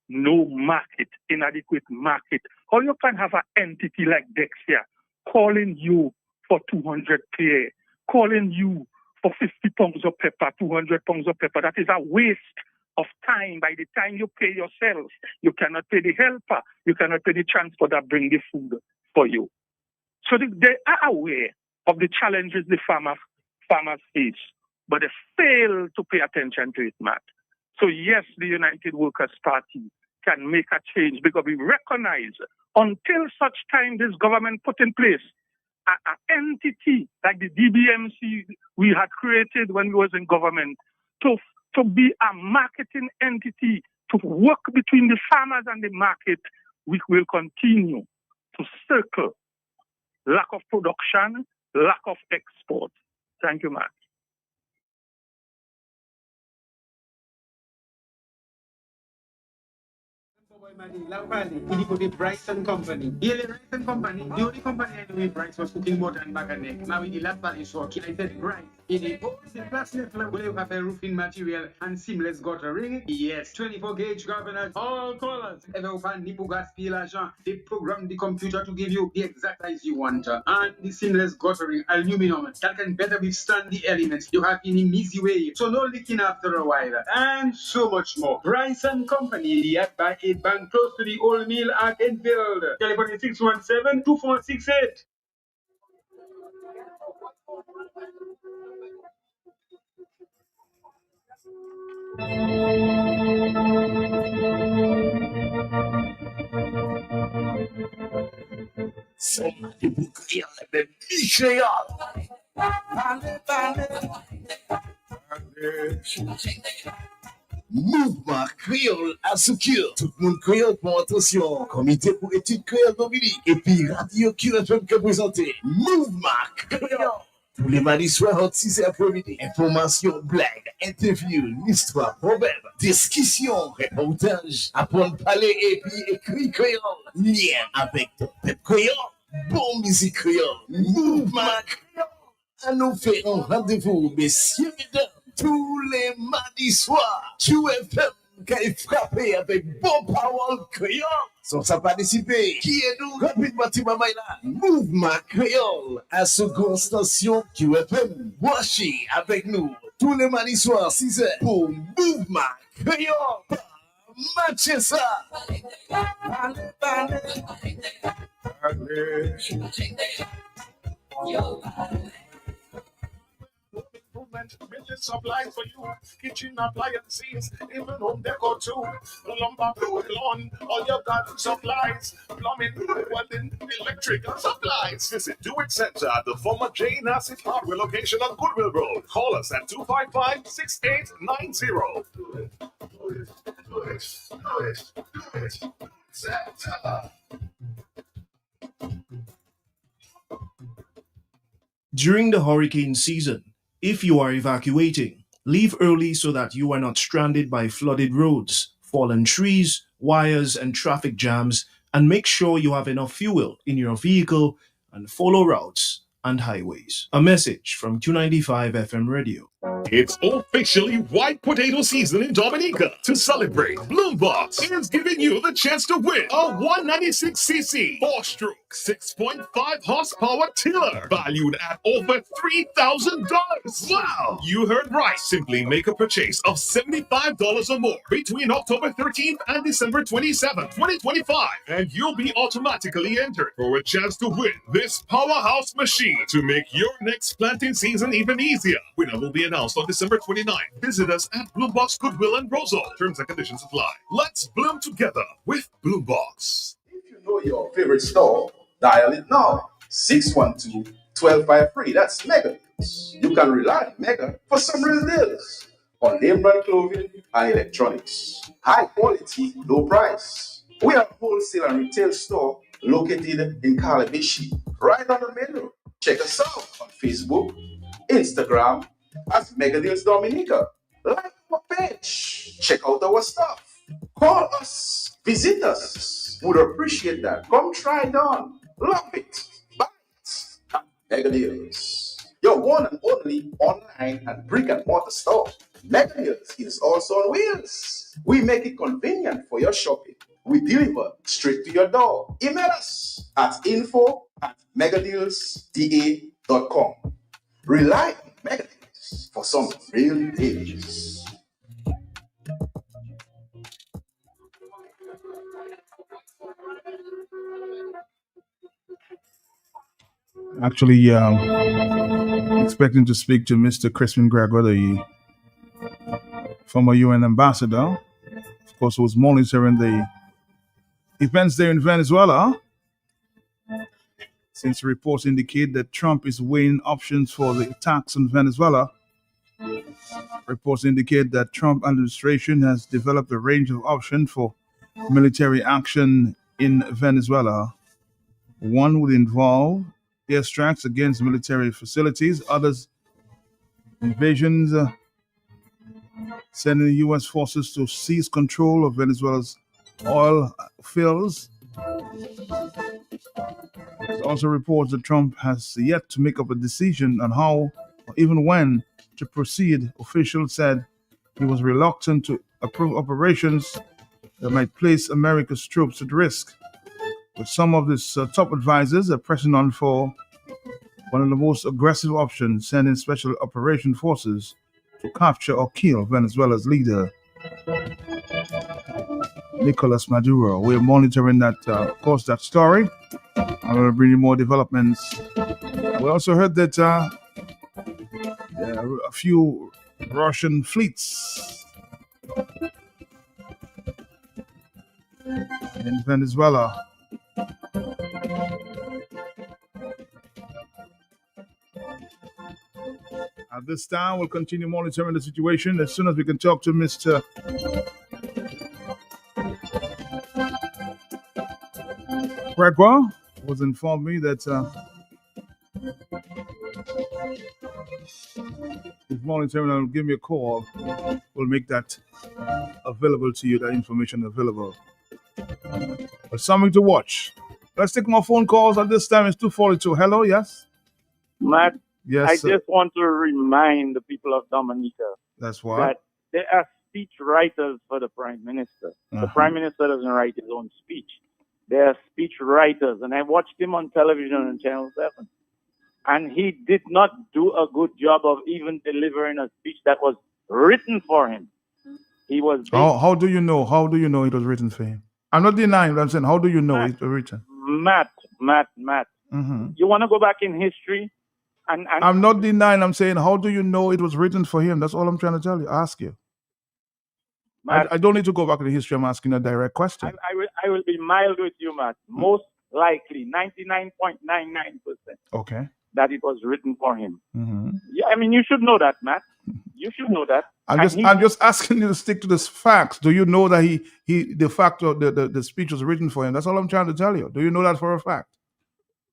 No market, inadequate market. Or you can have an entity like Dexia calling you for 200 pair, calling you for 50 pounds of pepper, 200 pounds of pepper. That is a waste of time. By the time you pay yourself, you cannot pay the helper, you cannot pay the transport that bring the food for you. So they are aware of the challenges the farmers face, but they fail to pay attention to it, Matt. So yes, the United Workers' Party can make a change because we recognize until such time this government put in place an entity like the DBMC we had created when we was in government to be a marketing entity, to work between the farmers and the market, we will continue to circle lack of production, lack of export. Thank you, Matt. He put the Bryson Company. The Bryson Company, the only company I know in Bryce was cooking water and bag and neck. Now in the last valley short, I said Bryce. In the wholesale plastic will you have a roofing material and seamless guttering? Yes, 24 gauge governors, all colors. Ever open Nipu gas peel agent, they program the computer to give you the exact size you want. And the seamless guttering aluminum that can better withstand the elements you have in an easy way. So no leaking after a while. And so much more. Bryson Company, the app by 8 bank close to the old mill at Enfield. Telephone 617-2468. Somebody who create the Michelle. Mouvement Créole assure tout le monde créole pour attention. Comité pour études créole Dominique et puis Radio QFM qui a présenté Mouvement Créole. Tous les mardis soirs en 6 après-midi. Information, blagues, interviews, l'histoire, problèmes, discussions, reportages, apprendre à parler et puis écrit créole. Lien avec ton peuple créole. Bon musique créole. Mouvement Créole. À nous faire un rendez-vous, messieurs, mesdames. Tous les mardis soirs, QFM qui est frappé avec bon power créole. Sans ça participer, qui est nous rapidement Timamaïla, Mouvement Créole à seconde station QFM. Voici avec nous tous les mardis soirs 6h pour Mouvement Créole. Matchez ça. Building supplies for you, kitchen appliances, even home decor too. Lumber, lawn, all your garden supplies, plumbing, welding, electrical supplies. Visit Do It Center at the former J. Nassif Hardware location on Goodwill Road. Call us at 255-6890. Do it. Center. During the hurricane season, if you are evacuating, leave early so that you are not stranded by flooded roads. fallen trees, wires, and traffic jams, and make sure you have enough fuel in your vehicle and follow routes and highways. A message from Q95 FM Radio. It's officially white potato season in Dominica. To celebrate, Bloombox is giving you the chance to win a 196cc 4-stroke 6.5 horsepower tiller valued at over $3,000. Wow! You heard right. Simply make a purchase of $75 or more between October 13th and December 27th, 2025, and you'll be automatically entered for a chance to win this powerhouse machine to make your next planting season even easier. Winner will be announced on December 29th. Visit us at Bloombox Goodwill and Roseau. Terms and conditions apply. Let's bloom together with Bloombox. If you know your favorite store, dial it now. 612-1253. That's Mega. You can rely on Mega for some real deals on name brand clothing and electronics. High quality, low price. We are a wholesale and retail store located in Calabishi, right on the main road. Check us out on Facebook, Instagram, as Mega Deals Dominica. Like our page. Check out our stuff. Call us. Visit us. Would appreciate that. Come try it on. Love it. Buy it. Mega Deals. Your one and only online and brick and mortar store. Mega Deals is also on wheels. We make it convenient for your shopping. We deliver straight to your door. Email us at info@megadealsda.com. Rely on Mega Deals for some real deals. Actually, expecting to speak to Mr. Crispin Gregor, the former UN ambassador, of course, who was monitoring the events there in Venezuela, since reports indicate that Trump is weighing options for the attacks on Venezuela. Reports indicate that Trump administration has developed a range of options for military action in Venezuela. One would involve airstrikes against military facilities, others invasions, sending U.S. forces to seize control of Venezuela's oil fields. There's also reports that Trump has yet to make up a decision on how or even when to proceed. Officials said he was reluctant to approve operations that might place America's troops at risk. But some of his top advisors are pressing on for one of the most aggressive options, sending special operation forces to capture or kill Venezuela's leader, Nicolas Maduro. We're monitoring that, of course, that story. I'm going to bring you more developments. We also heard that a few Russian fleets in Venezuela. At this time, we'll continue monitoring the situation. As soon as we can talk to Mr. Gregoire, who has informed me that he's monitoring and will give me a call. We'll make that available to you, that information available. But something to watch. Let's take more phone calls. At this time, it's 2:42. Hello, yes? Matt, Yes, I sir. just want to remind the people of Dominica That's why. that there are speech writers for the Prime Minister. The Prime Minister doesn't write his own speech. There are speech writers, and I watched him on television on Channel 7. And he did not do a good job of even delivering a speech that was written for him. He was How do you know? How do you know it was written for him? I'm not denying, but I'm saying, how do you know it was written? Matt. Mhm. You want to go back in history? And I'm not denying. I'm saying, how do you know it was written for him? That's all I'm trying to tell you. Ask you. I don't need to go back to the history. I'm asking a direct question. I will be mild with you, Matt. Most likely, 99.99%, Okay. that it was written for him. Mhm. Yeah, I mean, you should know that, Matt. You should know that. I'm just asking you to stick to the facts. Do you know that the fact of the speech was written for him? That's all I'm trying to tell you. Do you know that for a fact?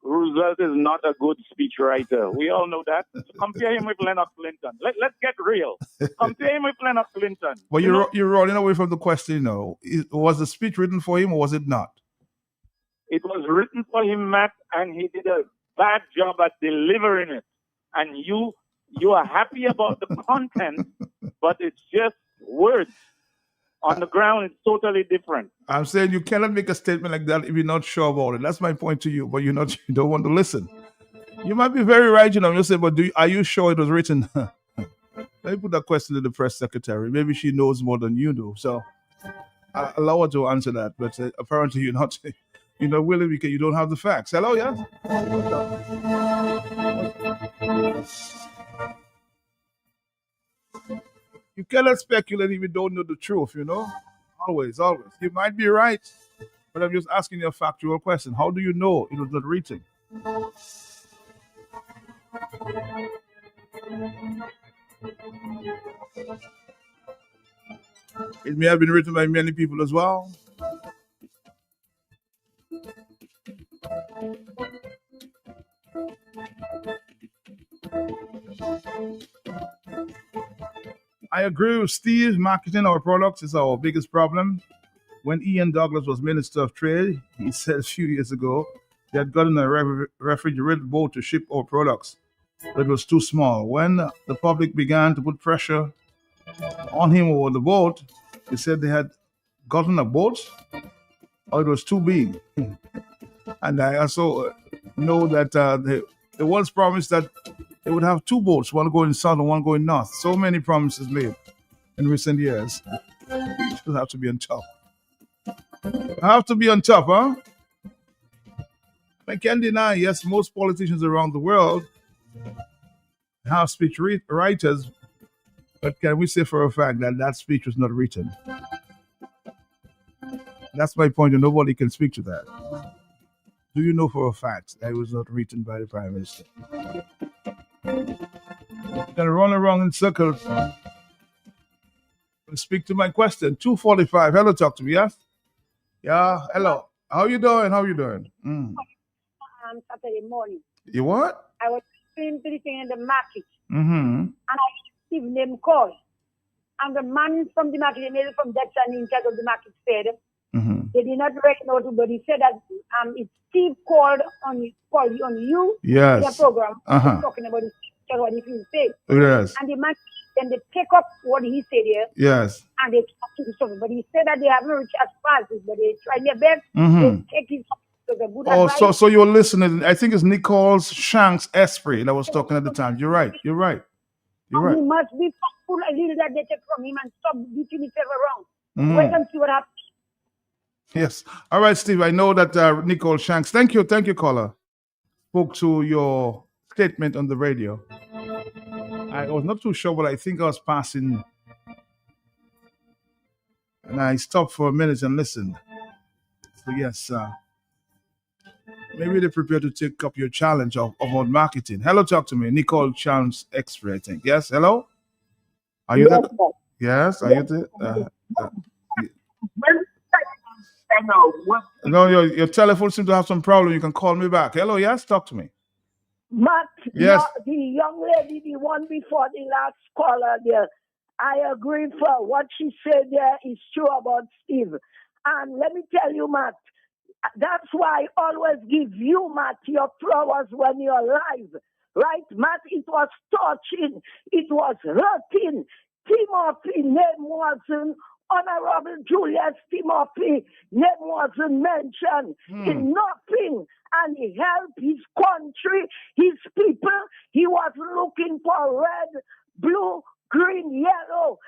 Roosevelt is not a good speechwriter. We all know that. So compare him with Lennox Clinton. Let's get real. Compare him with Lennox Clinton. But you're rolling away from the question, you know. Was the speech written for him or was it not? It was written for him, Matt, and he did a bad job at delivering it. And you are happy about the content, but it's just words. On the ground, it's totally different. I'm saying you cannot make a statement like that if you're not sure about it. That's my point to you, but you don't want to listen. You might be very right, you know. You say, but are you sure it was written? Let me put that question to the press secretary. Maybe she knows more than you do. So I allow her to answer that. But apparently you're not willing because you don't have the facts. Hello, yeah? You cannot speculate if you don't know the truth, you know? Always. You might be right, but I'm just asking you a factual question. How do you know it was not written? It may have been written by many people as well. I agree with Steve. Marketing our products is our biggest problem. When Ian Douglas was Minister of Trade, he said a few years ago they had gotten a refrigerated boat to ship our products, but it was too small. When the public began to put pressure on him over the boat, he said they had gotten a boat or it was too big. And I also know that they once promised that they would have two boats, one going south and one going north. So many promises made in recent years. You just have to be on top. Have to be on top, huh? I can't deny, yes, most politicians around the world have speech writers, but can we say for a fact that that speech was not written? That's my point, and nobody can speak to that. Do you know for a fact that it was not written by the Prime Minister? Can run around in circles. Speak to my question. 2:45. Hello, talk to me, yes? Yeah, hello. How you doing? Saturday morning. You what? I was listening to the thing in the market, Mm-hmm. and I received them call. And the man from the market, the from Dexter in charge of the market said, they did not recognize it, but he said that it's Steve called on you Yes. in the program, talking about what he said. Yes. And the man, then they take up what he said here, Yes. and they talk to the stuff. But he said that they haven't reached as far as this, but they try their best. Mhm. They take his a good Oh, advice. so you're listening. I think it's Nicole Shanks Esprit that was talking at the time. You're right. And he must be thankful a little that they take from him and stop beating himself around. Mhm. Wait and see what happens. Yes. All right, Steve. I know that Nicole Shanks. Thank you, caller. Spoke to your statement on the radio. I was not too sure, but I think I was passing, and I stopped for a minute and listened. So yes, maybe they're prepared to take up your challenge about marketing. Hello, talk to me, Nicole Shanks Expert. I think. Yes. Hello. Are you there? Yes. Are you there? No, your telephone seems to have some problem. You can call me back. Hello, yes, talk to me. Matt, Yes. the young lady, the one before the last caller there, I agree for what she said there is true about Steve. And let me tell you, Matt, that's why I always give you, Matt, your flowers when you're live. Right, Matt? It was touching. It was hurting. Timothy name wasn't Honorable Julius Timothy name wasn't mentioned in nothing, and he helped his country, his people. He was looking for red, blue, green, yellow.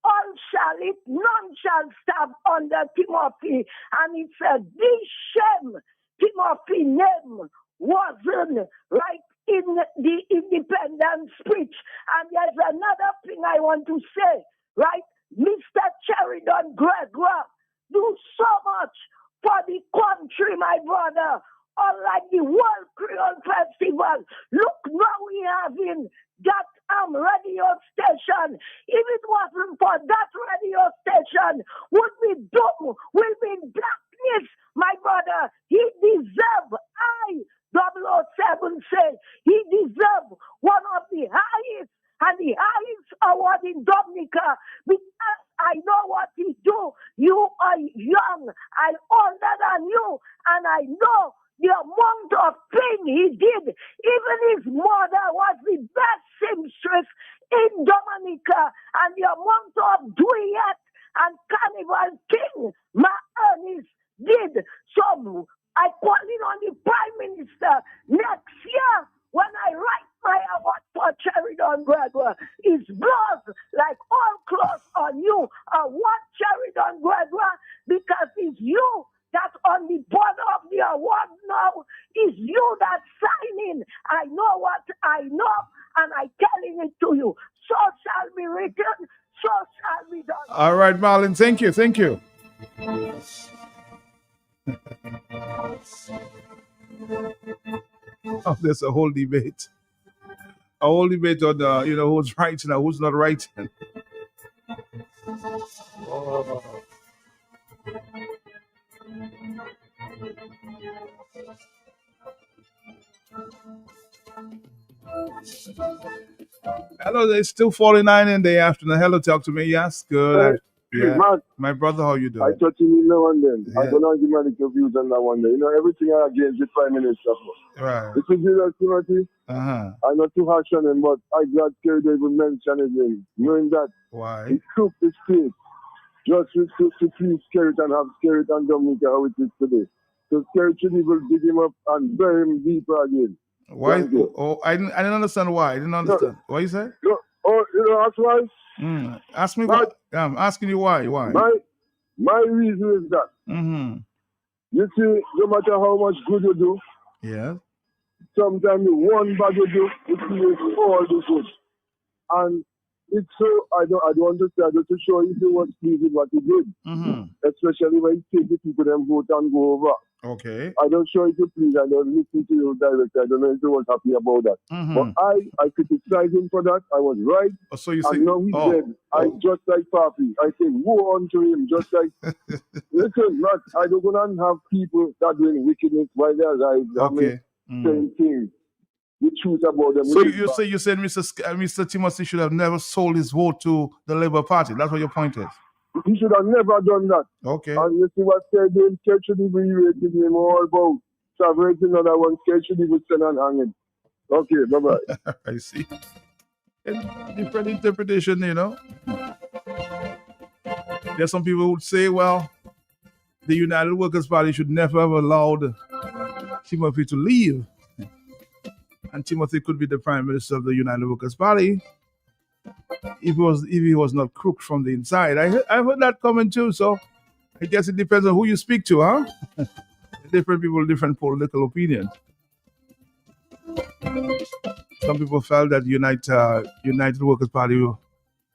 All shall eat, none shall starve under Timothy. And it said, this shame, Timothy name wasn't right in the independence speech. And there's another thing I want to say, right? Mr. Sheridan Gregoire, do so much for the country, my brother. Unlike the World Creole Festival, look now we having that radio station. If it wasn't for that radio station, would be dumb, will be in blackness, my brother. He deserves and say he deserves one of the highest and the highest award in Dominica because I know what he do. You are young, I'm older than you, and I know the amount of pain he did. Even his mother was the best seamstress in Dominica, and the amount of duet and carnival king my Ernest did. So I call in on the Prime Minister next year when I write my award for Sheridan Gregoire. His blood like all clothes on you. Award Sheridan Gregoire because it's you that's on the board of the award now. It's you that's signing. I know what I know and I'm telling it to you. So shall be written, so shall be done. All right, Marlon. Thank you. Thank you. Oh, there's a whole debate. A whole debate on who's writing and who's not writing. Oh. Hello, it's still 49 in the afternoon. Hello, talk to me. Yes, good. Yeah. Mark, My brother, how you doing? I thought you knew now and then. Yeah. I'm going to give my little views on that one day. You know, everything I against the Prime Minister. Right. This is Jesus Timothy. Uh-huh. I'm not too harsh on him, but I'm glad Kerry even mentioned his name. Knowing that Why? he took the state just to please Skerrit and have Skerrit and Dominica how it is today. So Skerrit should even dig him up and bury him deeper again. Why? Oh, I didn't understand why. I didn't understand. What you said? That's why. Ask me why. I'm asking you why. Why? My reason is that. Mm-hmm. You see, no matter how much good you do, yeah, sometimes one bad you do, it creates all the good. And it's so, I don't want to say, I just to show if he was pleased with what he did. Mm-hmm. Especially when he take the people them vote and go over. Okay. I don't show if you please, I don't listen to you directly. I don't know if you was happy about that. Mm-hmm. But I criticized him for that. I was right. So you and now he's dead. I just like Papi. I say, woe unto him, just like listen, Matt, I don't want to have people that doing wickedness while they're alive. Okay. Saying things. The truth about them. So you said Mr. Timothy should have never sold his vote to the Labour Party. That's what your point is. He should have never done that. Okay. And you see what they're doing, Skerrit should be rated him all about. Traverse another one, Skerrit should be sent and hanging. Okay, bye-bye. I see. Different interpretation, you know. There's some people who would say, well, the United Workers' Party should never have allowed Timothy to leave. And Timothy could be the Prime Minister of the United Workers' Party if he was not crooked from the inside. I've heard that comment too, so I guess it depends on who you speak to, huh? Different people, different political opinions. Some people felt that United Workers' Party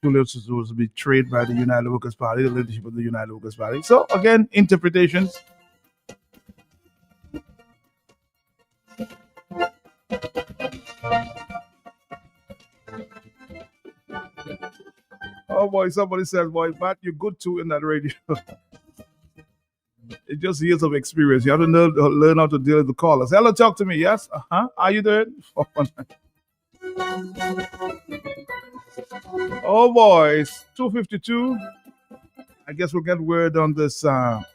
was betrayed by the United Workers' Party, the leadership of the United Workers' Party. So again, interpretations. Oh boy, somebody says, boy, Matt, you're good too in that radio. It's just years of experience. You have to learn how to deal with the callers. Hello, talk to me. Yes? Uh-huh. How you doing? Oh boy, it's 2:52. I guess we'll get word on this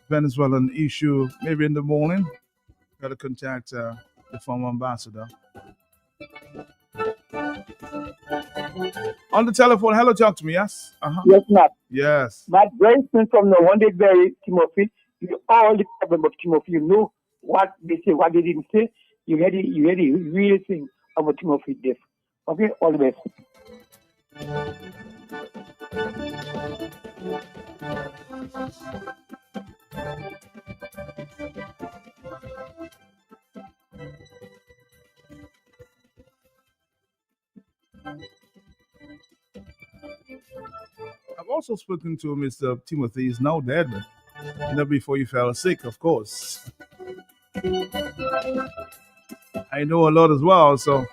Venezuelan issue maybe in the morning. Got to contact the former ambassador. On the telephone, hello, talk to me, yes? Uh-huh. Yes, Matt. Yes. Matt, very soon from the one day bury Timothy, you all the problem of Timothy, you know what they say, what they didn't say. You had the real thing about Timothy's death. Okay, all the best. I've also spoken to Mr. Timothy. He's now dead. Not before he fell sick, of course. I know a lot as well, so.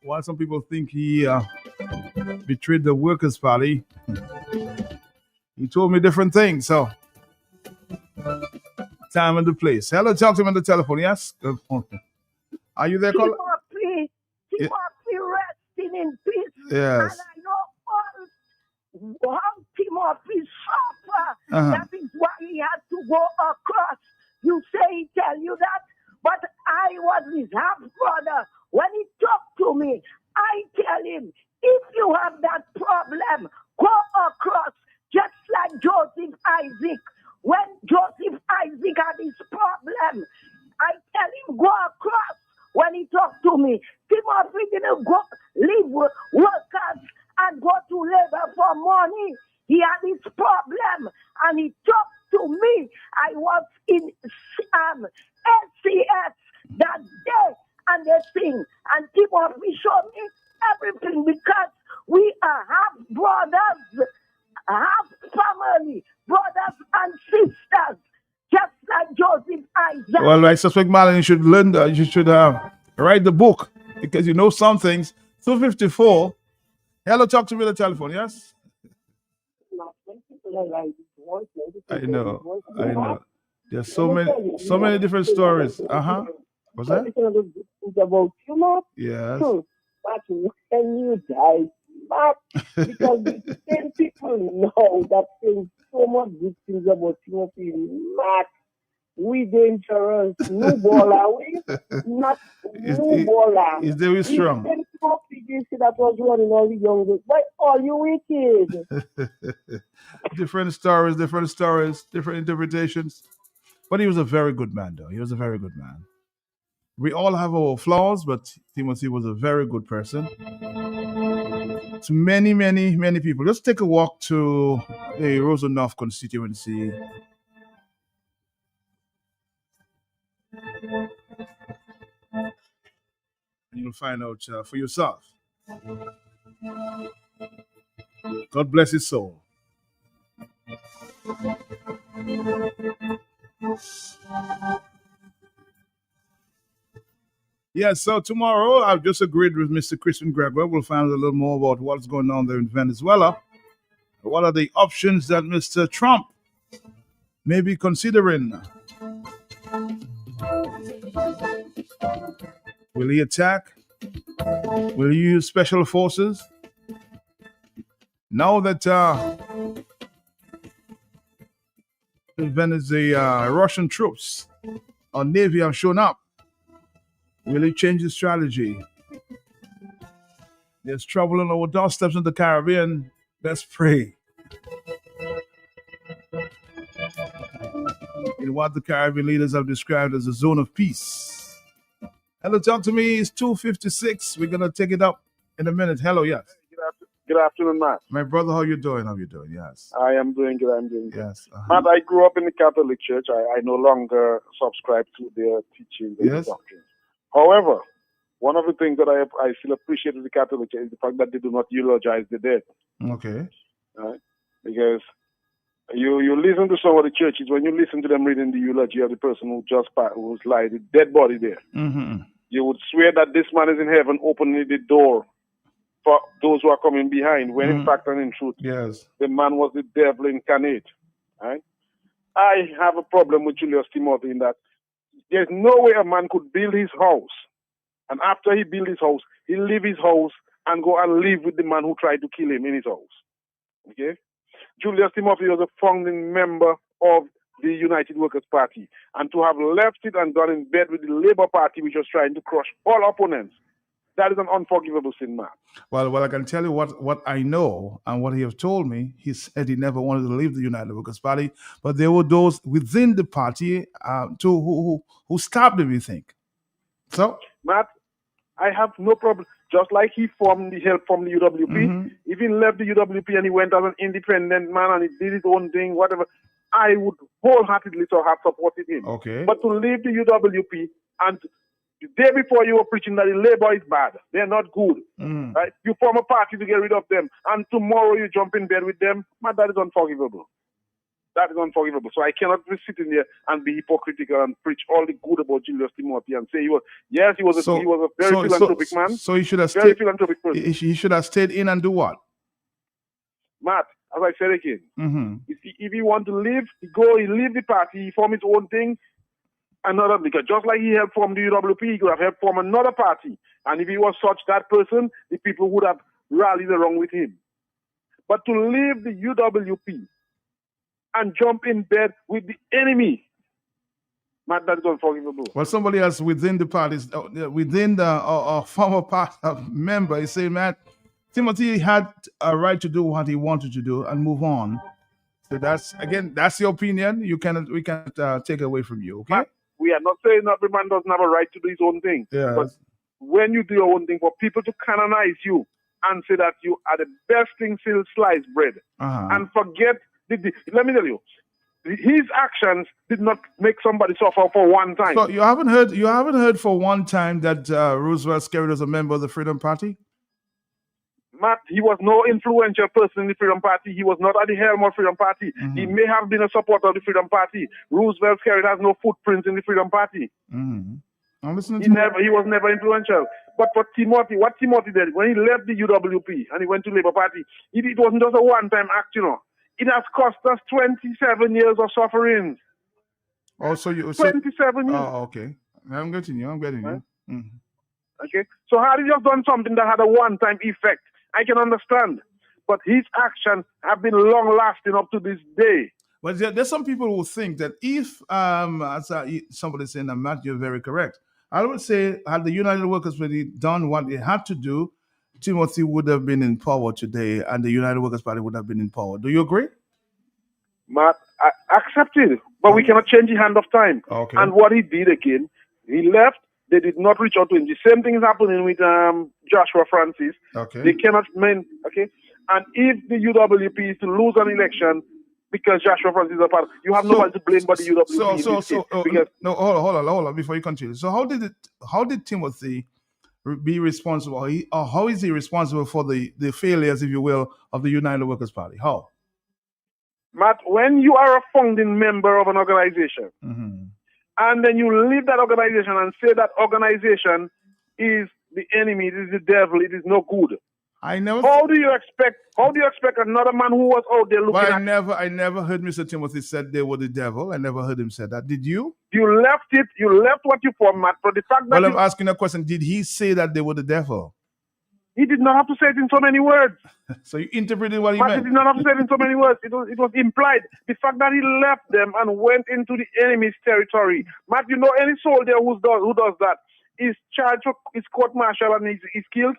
While some people think he betrayed the Workers' Party, told me different things. So, time and the place. Hello, talk to him on the telephone. Yes? Are you there, caller? Timothy resting in peace. Yes. And I know all Timothy suffer. That is why he had to go across. You say he tell you that, but I was his half brother. When he talked to me, I tell him, if you have that problem, go across, just like Joseph Isaac. When Joseph Isaac had his problem, I tell him, go across. When he talked to me, Timothy didn't go leave workers and go to labor for money. He had his problem, and he talked to me. I was in SCS that day, and they sing. And Timothy showed me everything because we are half brothers, half family, brothers and sisters, just like Joseph Isaac. Well, I suspect, Marlon, you should learn that. You should write the book because you know some things. 254. Hello, talk to me on the telephone. Yes? I know. There's so many different stories. What's that? It's about you, Matt. Yes. But when you die, Matt, because the same people know that there's so much good things about Timothy. Matt, we dangerous. New baller, we not new baller. Is very strong. That was running all the young girls. Why are you wicked? Different stories, different interpretations. But he was a very good man, though. He was a very good man. We all have our flaws, but Timothy was a very good person. To many, many, many people. Let's take a walk to the Rosenhoff constituency. You'll find out for yourself. God bless his soul. Yes, so tomorrow I've just agreed with Mr. Christian Gregoire. We'll find out a little more about what's going on there in Venezuela. What are the options that Mr. Trump may be considering? Will he attack? Will he use special forces? Now that the Russian troops or Navy have shown up, will he change his strategy? There's trouble on our doorsteps in the Caribbean. Let's pray. In what the Caribbean leaders have described as a zone of peace. Hello, talk to me. It's 2:56. We're going to take it up in a minute. Hello, yes. Good afternoon, Matt. My brother, how you doing? Yes. I am doing good. I'm doing good. Yes. Matt, I grew up in the Catholic Church. I no longer subscribe to their teachings and Yes. doctrines. However, one of the things that I still appreciate with the Catholic Church is the fact that they do not eulogize the dead. Okay. Right? Because you listen to some of the churches, when you listen to them reading the eulogy of the person who just passed, who's like the dead body there, Mm-hmm. you would swear that this man is in heaven opening the door for those who are coming behind, when in fact and in truth, Yes. the man was the devil incarnate. Right? I have a problem with Julius Timothy in that there's no way a man could build his house, and after he built his house, he leave his house and go and live with the man who tried to kill him in his house. Okay? Julius Timothy was a founding member of the United Workers' Party, and to have left it and gone in bed with the Labour Party, which was trying to crush all opponents, that is an unforgivable sin, man. Well, I can tell you what I know and what he has told me. He said he never wanted to leave the United Workers' Party, but there were those within the party who stopped him, you think. So? Matt, I have no problem. Just like he formed the help from the UWP, if he left the UWP and he went as an independent man and he did his own thing, whatever, I would wholeheartedly have supported him. Okay. But to leave the UWP and the day before you were preaching that the Labour is bad, they're not good, right? You form a party to get rid of them, and tomorrow you jump in bed with them, man, that is unforgivable. That is unforgivable. So I cannot be sitting there and be hypocritical and preach all the good about Julius Timothy and say he was a very philanthropic man. So he should have very stayed. philanthropic person. He should have stayed in and do what? Matt, as I said again, Mm-hmm. if he want to live, he leave the party, he form his own thing, because just like he helped form the UWP, he could have helped form another party. And if he was such that person, the people would have rallied along with him. But to leave the UWP and jump in bed with the enemy, man, that is unforgivable. Well, somebody else within the parties, within the former member, is saying, man, Timothy had a right to do what he wanted to do and move on. So that's your opinion. We can't take away from you. Okay. Man, we are not saying every man doesn't have a right to do his own thing. Yeah. But when you do your own thing, for people to canonize you and say that you are the best thing since sliced bread, and forget, let me tell you, his actions did not make somebody suffer for one time. So you haven't heard for one time that Roosevelt Skerrit was a member of the Freedom Party? Matt, he was no influential person in the Freedom Party. He was not at the helm of the Freedom Party. Mm-hmm. He may have been a supporter of the Freedom Party. Roosevelt Skerrit has no footprints in the Freedom Party. Mm-hmm. I'm listening He was never influential. But for Timothy, what Timothy did when he left the UWP and he went to Labour Party, it wasn't just a one-time act, you know. It has cost us 27 years of suffering. Oh, so 27 years. Oh, okay. I'm getting you. Mm-hmm. Okay. So had he just done something that had a one-time effect, I can understand. But his actions have been long-lasting up to this day. But there's some people who think that if, as somebody saying, Matt, you're very correct. I would say, had the United Workers Party done what they had to do, Timothy would have been in power today, and the United Workers Party would have been in power. Do you agree? Matt, I accepted, but we cannot change the hand of time. Okay. And what he did again, he left. They did not reach out to him. The same thing is happening with Joshua Francis. Okay. They cannot okay. And if the UWP is to lose an election because Joshua Francis is a part, you have nobody to blame but the UWP. No, hold on, before you continue. So how did Timothy be responsible? How is he responsible for the failures, if you will, of the United Workers Party? How? Matt, when you are a founding member of an organization, and then you leave that organization and say that organization is the enemy, it is the devil, it is no good. How do you expect another man who was out there looking But at... I never heard Mr. Timothy said they were the devil. I never heard him say that. Did you? You left what you formed, Matt, for the fact that... Well, I'm asking a question. Did he say that they were the devil? He did not have to say it in so many words. So you interpreted what he Matt, meant? he did not have to say it in so many words. It was implied. The fact that he left them and went into the enemy's territory. Matt, you know any soldier who does that is charged for his court-martial and is killed?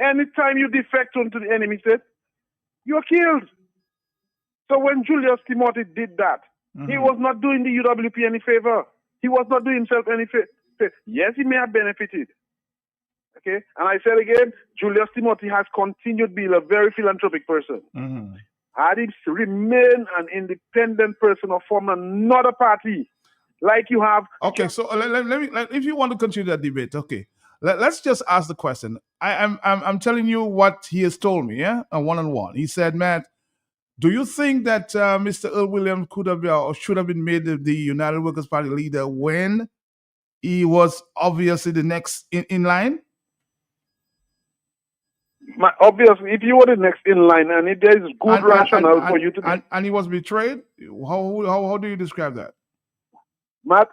Anytime you defect onto the enemy state, you're killed. So when Julius Timothy did that, he was not doing the UWP any favor. He was not doing himself any favor. Yes, he may have benefited. Okay? And I said again, Julius Timothy has continued being a very philanthropic person. Had he remained an independent person or formed another party, like you have... Okay, so let me, if you want to continue that debate, okay. Let's just ask the question. I'm telling you what he has told me, yeah, one-on-one. He said, Matt, do you think that Mr. Earl Williams could have been or should have been made the United Workers Party leader when he was obviously the next in line? Obviously, if you were the next in line and if there is good rationale for you to... And he was betrayed? How do you describe that? Matt,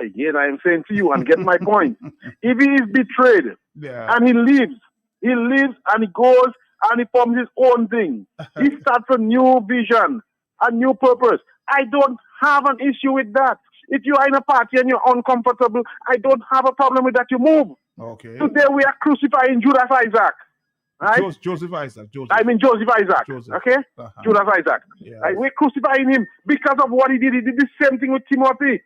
again, I am saying to you and get my point. If he is betrayed and he leaves and he goes and he forms his own thing, he starts a new vision, a new purpose. I don't have an issue with that. If you are in a party and you're uncomfortable, I don't have a problem with that. You move. Okay. Today we are crucifying Judas Isaac. Right? Joseph Isaac. Joseph Isaac. Okay? Judas Isaac. Yeah. Right? We're crucifying him because of what he did. He did the same thing with Timothy.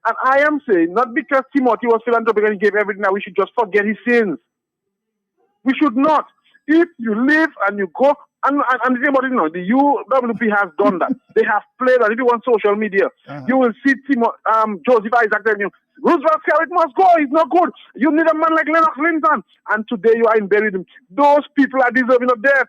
And I am saying, not because Timothy was philanthropic and he gave everything, that we should just forget his sins. We should not. If you live and you go, and the thing about it, the UWP has done that. They have played that. If you want social media, you will see Joseph Isaac telling you, Roosevelt Skerrit must go. He's not good. You need a man like Lennox Linton. And today you are in buried him. Those people are deserving of death.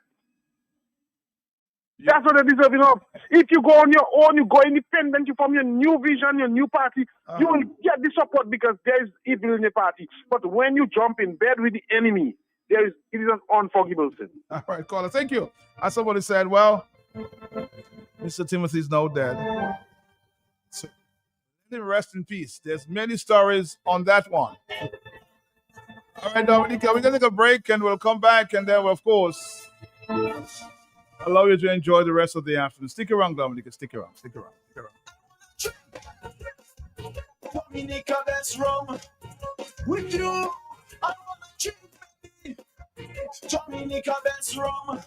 That's what they're deserving of. If you go on your own, you go independent, you form your new vision, your new party, you will get the support because there is evil in the party. But when you jump in bed with the enemy, it is an unforgivable sin. All right, caller. Thank you. As somebody said, well, Mr. Timothy's now dead. So let him rest in peace. There's many stories on that one. All right, Dominica, we're going to take a break and we'll come back and then we'll, of course, allow you to enjoy the rest of the afternoon. Stick around, Dominica. Stick around. Stick around. Stick around. Dominica, that's wrong with you. I wanna drink, baby. Dominica, that's wrong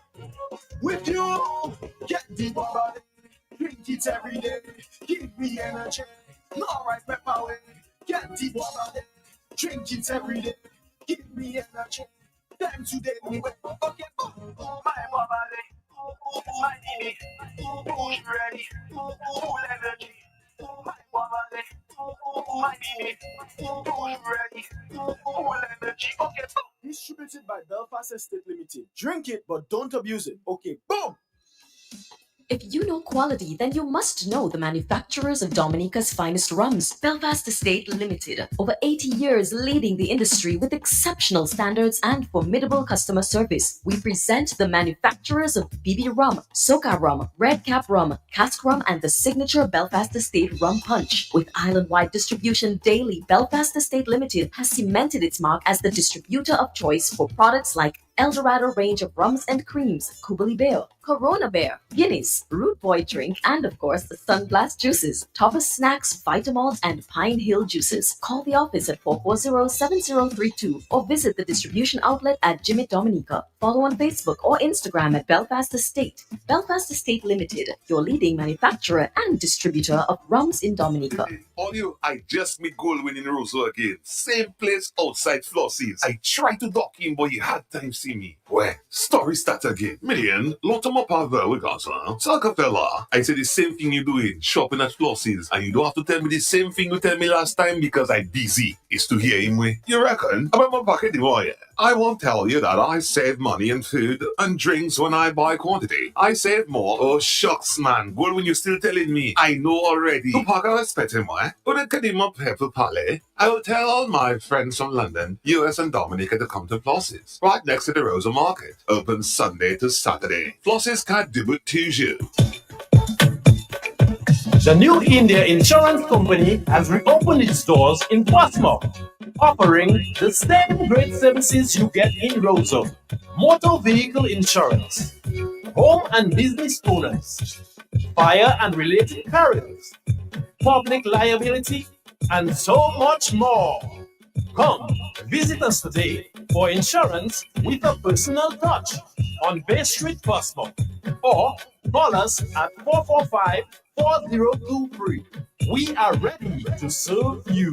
with you. Get the body, drink it every day. Give me energy. Alright, pepper way. Get the body, drink it every day. Give me energy. Time today, we went. Okay, my body, my knee, who's ready, full energy. My body, my knee, who's ready, full energy. Okay, boom. Distributed by Belfast Estate Limited. Drink it, but don't abuse it. Okay, boom. If you know quality, then you must know the manufacturers of Dominica's finest rums. Belfast Estate Limited. Over 80 years leading the industry with exceptional standards and formidable customer service. We present the manufacturers of BB Rum, Soca Rum, Red Cap Rum, Cask Rum, and the signature Belfast Estate Rum Punch. With island-wide distribution daily, Belfast Estate Limited has cemented its mark as the distributor of choice for products like Eldorado range of rums and creams, Kubali Bear, Corona Bear, Guinness, Root Boy drink, and of course the Sunblast juices, Thomas Snacks, Vitamalt, and Pine Hill juices. Call the office at 440-7032 or visit the distribution outlet at Jimmy Dominica. Follow on Facebook or Instagram at Belfast Estate. Belfast Estate Limited, your leading manufacturer and distributor of rums in Dominica. All you, I just meet Goldwyn in Roseau again. Same place outside Flossie's. I tried to dock him, but he had time to see me. Where? Story start again. Million, lot of my power with us, huh? Saka fella, I said the same thing you doing, shopping at Flossie's, and you don't have to tell me the same thing you tell me last time because I busy. Is to hear him way. You reckon? About my pocket, yeah. I won't tell you that I save money in food and drinks when I buy quantity. I save more. Oh, shucks, man. Well, when you're still telling me, I know already. To pack a respect him, why? But I can up Pepper Palais. I will tell all my friends from London, US and Dominica to come to Flossie's, right next to the Rosa Market. Open Sunday to Saturday. Flossie's can't do it to you. The New India Insurance Company has reopened its doors in Portsmouth, offering the same great services you get in Roseau. Motor vehicle insurance, home and business owners, fire and related carriers, public liability, and so much more. Come, visit us today for insurance with a personal touch on Bay Street, Portsmouth, or call us at 445-4023. We are ready to serve you.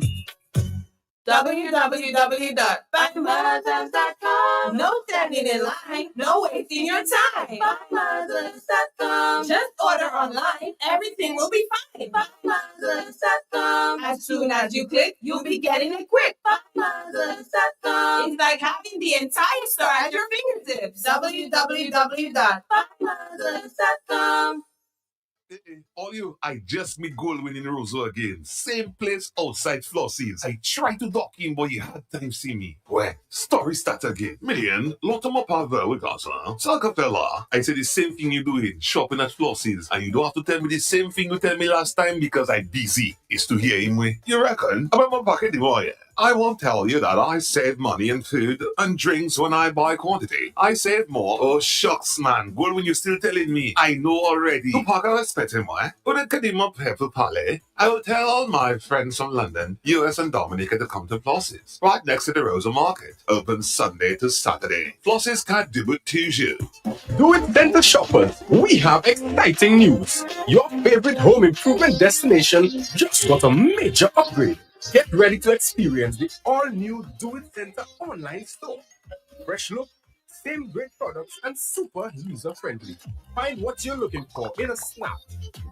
www.buymothers.com. No standing in line, no wasting your time. Buymothers.com. Just order online, everything will be fine. Buymothers.com. As soon as you click, you'll be getting it quick. Buymothers.com. It's like having the entire store at your fingertips. www.buymothers.com. All you, I just meet Goldwyn in Roseau again. Same place outside Flossie's. I tried to dock him, but he had time to see me. Where? Story start again. Million, lot of my power with us, huh? Saka fella, I said the same thing you doing, shopping at Flossie's, and you don't have to tell me the same thing you tell me last time because I busy. Is to hear him way. You reckon? About my pocket, yeah. I won't tell you that I save money in food and drinks when I buy quantity. I save more. Oh, shucks, man. Well, when you're still telling me, I know already. To pack a respect him, why? But I can him up Pepper Palais. I will tell all my friends from London, US and Dominica to come to Flossie's, right next to the Rosa Market. Open Sunday to Saturday. Flossie's can't do it to you. Do it Dental shoppers, we have exciting news. Your favorite home improvement destination just got a major upgrade. Get ready to experience the all-new Do It Center online store. Fresh look, same great products, and super user-friendly. Find what you're looking for in a snap.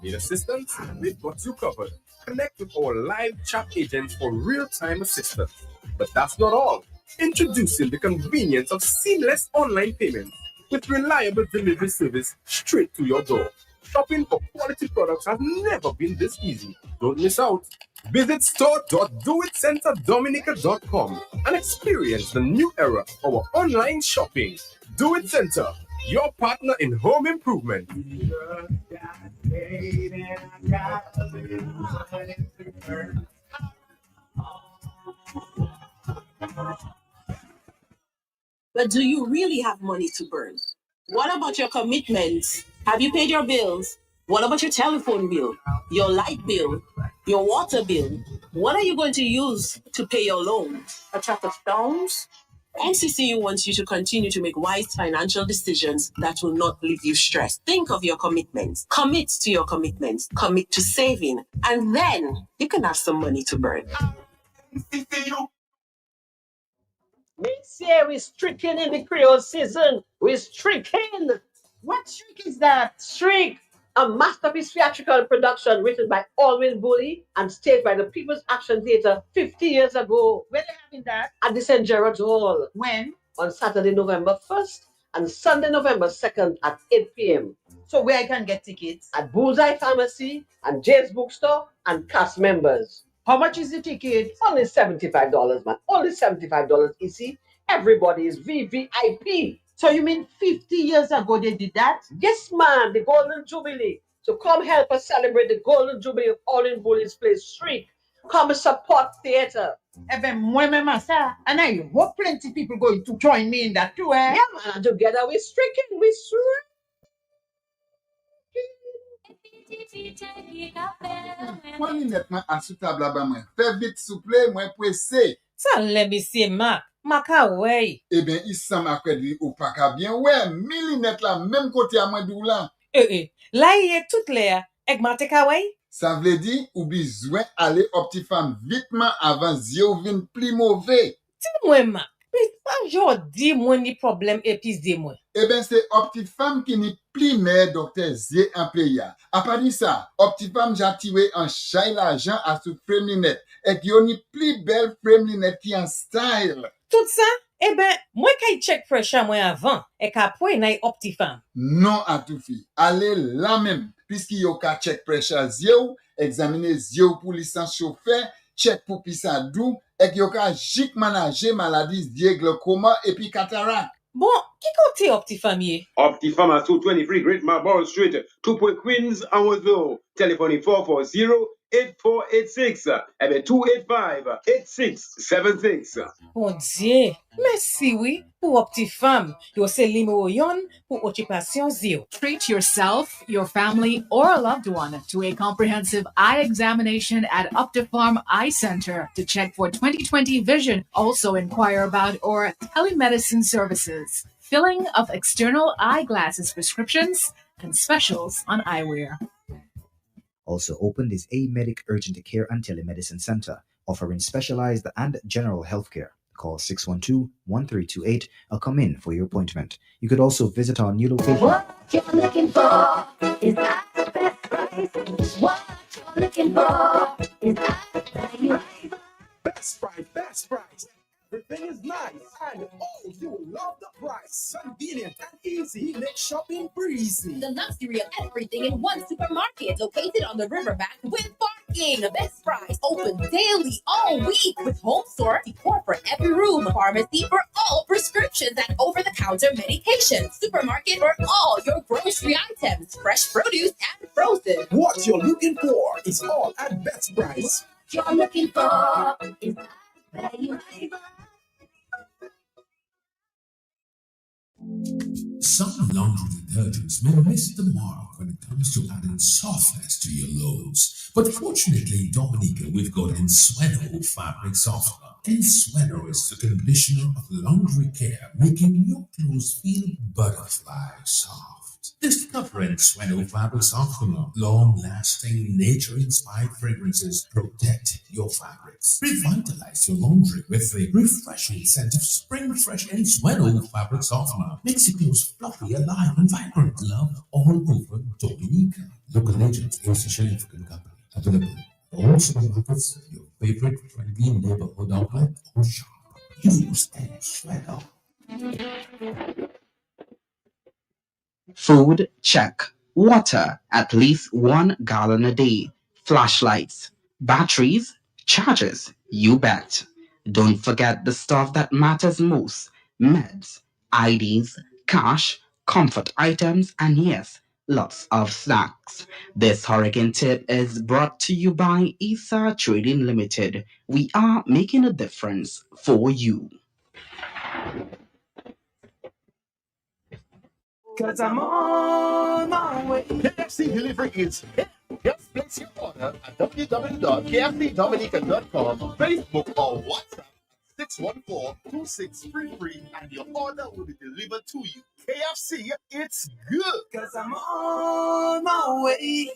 Need assistance? We've got you covered. Connect with our live chat agents for real-time assistance. But that's not all. Introducing the convenience of seamless online payments with reliable delivery service straight to your door. Shopping for quality products has never been this easy. Don't miss out. Visit store.doitcenterdominica.com and experience the new era of our online shopping. Do It Center, your partner in home improvement. But do you really have money to burn? What about your commitments? Have you paid your bills? What about your telephone bill, your light bill, your water bill? What are you going to use to pay your loan? A truck of stones? NCCU wants you to continue to make wise financial decisions that will not leave you stressed. Think of your commitments. Commit to your commitments. Commit to saving. And then you can have some money to burn. This year we're stricken in the Creole season. We're stricken. What Shriek is that? Shriek, a masterpiece theatrical production written by Alwyn Bully and staged by the People's Action Theatre 50 years ago. Where they having that? At the St. Gerard's Hall. When? On Saturday, November 1st and Sunday, November 2nd at 8 p.m. So where I can get tickets? At Bullseye Pharmacy and Jay's Bookstore and cast members. How much is the ticket? Only $75, man. Only $75, you see. Everybody is VVIP. So you mean 50 years ago they did that? Yes, man. The Golden Jubilee. So come help us celebrate the Golden Jubilee of Alwyn Bully's place, Shriek. Come support theatre. And I hope plenty people going to join me in that too, eh? Yeah, man. And together we're stricken. We're stricken. Moi, nettement à sous table là-bas, moi. Fais vite, s'il vous plaît, moi pressé. Ça let me see, Mark. Maka way. Eh bien, il semble à quoi dire ou pas qu'à bien. Ouais, millinette là, même côté à moi d'où là. Là, il est tout l'air. Ek mate ka way? Ça veut dire, ou besoin aller Optifam vitement avant zio vin plus mauvais. Dis-moi, Mark. Mais pas jodi moi ni problème épisé moi. Eh bien, c'est Optifam qui n'est plus meilleur docteur Zé en pays. À part ça, Optifam j'ai tiré un chay l'argent à sous Fremlinet et qui a une plus belle Fremlinet qui en style. Tout ça? Eh ben, moi kay check pressure moi avant et qu'après n'a Optifam. Non à tout fi. Allez là même puisqu'il y a qu'à check pressure zéro, examiner zéro pour licence chauffeur, check pour pisadou et qu'il y a qu'à jic manager maladie die glaucoma et puis cataracte. Bon, qui côté Optifam yé? Optifam at 223 Great Marlborough Street, 2 Point Queens, Amwazville. Telephone 440-8486. Eh bien, 285-8676. Bon Dieu, merci oui pour Optifam. Yo c'est numéro yon pour occupation zéro. Treat yourself, your family, or a loved one to a comprehensive eye examination at Optifarm Eye Center to check for 20/20 vision. Also inquire about our telemedicine services, filling of external eyeglasses prescriptions, and specials on eyewear. Also opened is A-Medic Urgent Care and Telemedicine Center, offering specialized and general healthcare. Call 612-1328 or come in for your appointment. You could also visit our new location. What you're looking for is at the best price. What you're looking for is at the Best price, best price. Everything is nice and you will love the price. Convenient and easy makes shopping breezy. The luxury of everything in one supermarket located on the riverbank with parking. Best Price open daily all week with home store decor for every room, pharmacy for all prescriptions and over-the-counter medication, supermarket for all your grocery items, fresh produce and frozen. What you're looking for is all at Best Price. What you're looking for is at value. Some laundry detergents may miss the mark when it comes to adding softness to your loads. But fortunately, Dominica, we've got Ensueno fabric softener. Ensueno is the conditioner of laundry care, making your clothes feel butterfly soft. Discover Ensueno fabric softener. Long-lasting, nature-inspired fragrances protect your fabrics. Revitalize your laundry with a refreshing scent of spring fresh Ensueno fabric softener. Makes your clothes fluffy, alive, and vibrant. Love all over Dominica. Local agents, Asia African Company. Available at all supermarkets, your favorite friendly neighborhood outlet, or shop. Use Ensueno. Food, check. Water, at least 1 gallon a day. Flashlights. Batteries, chargers, you bet. Don't forget the stuff that matters most: meds, IDs, cash, comfort items, and yes, lots of snacks. This hurricane tip is brought to you by ESA Trading Limited. We are making a difference for you. Cause I'm on my way. KFC delivery is here. Just place your order at www.kfcdominica.com, Facebook or WhatsApp 614-2633 and your order will be delivered to you. KFC, it's good. Cause I'm on my way.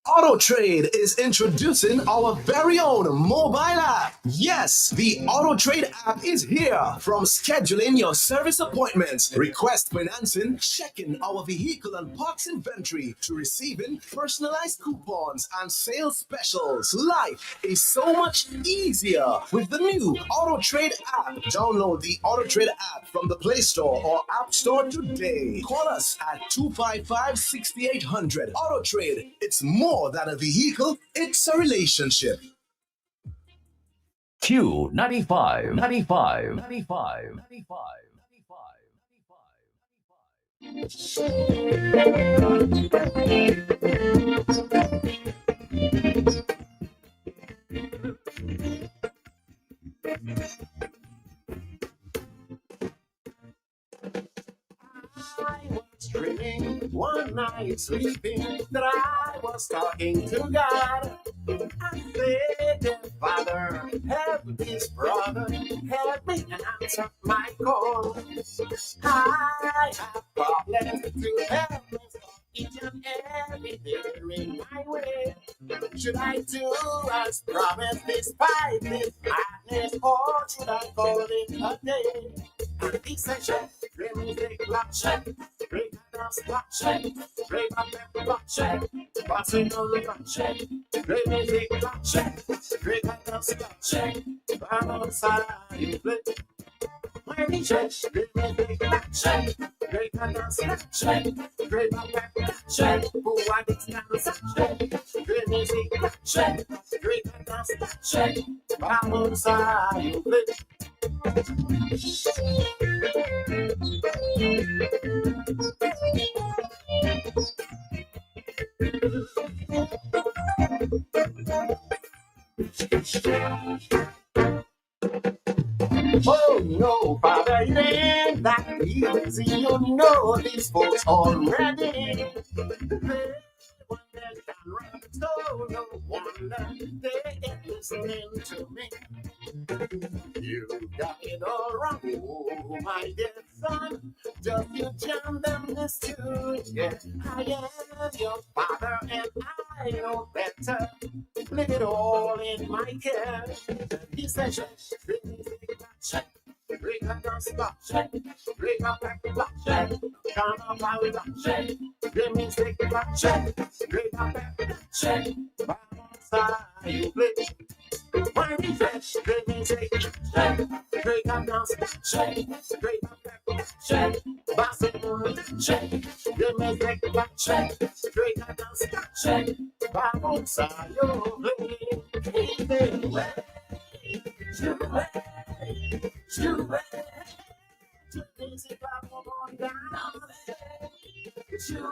Auto Trade is introducing our very own mobile app. Yes, the Auto Trade app is here. From scheduling your service appointments, request financing, checking our vehicle and parts inventory, to receiving personalized coupons and sales specials. Life is so much easier with the new Auto Trade app. Download the Auto Trade app from the Play Store or App Store today. Call us at 255-6800. Auto Trade, it's more than a vehicle, it's a relationship. Q95. I was dreaming one night sleeping that I was talking to God. I said, Father, help this brother, help me answer my call. I have problems to help me each and every day in my way. Should I do as promised despite this madness, or should I call it a day? And he said, check, let me take a block check, break a dance block check, break a pepper block check, passing on the block check, let me take a block check, break a dance block check, I'm outside you play. When he check, let me take a block check, break a dance block check, break a pepper block check, who I did stand the check, let me take a block check, break a dance block check, I'm outside you play. Oh no, Father, it ain't that easy. You know these folks already. When they can run, so no wonder they ain't listening to me. You got it all wrong, oh my dear son. Just you jam them this tune. Yeah, I am your father and I know better. Leave it all in my care. He said, check, break a dance block check, break a pack block check, come on, my block check, give me stick block check, break a pack block check, by one side you play. When he said, give me stick check, break a dance block check, break a pack block check, Barcelona check, give me stick block check, break a dance block check, by one side you play. He said, well, too busy clapping on down. Too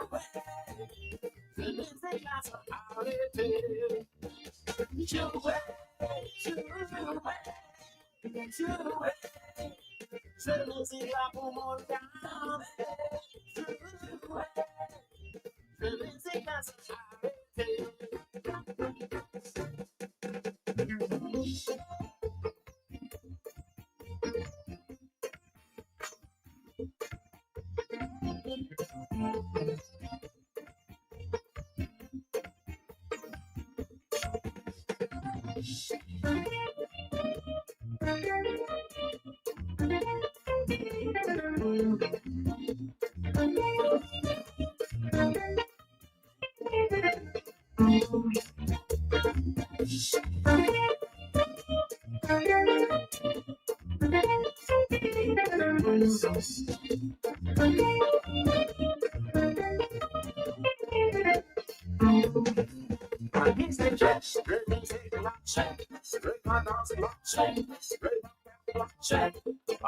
busy clapping out it.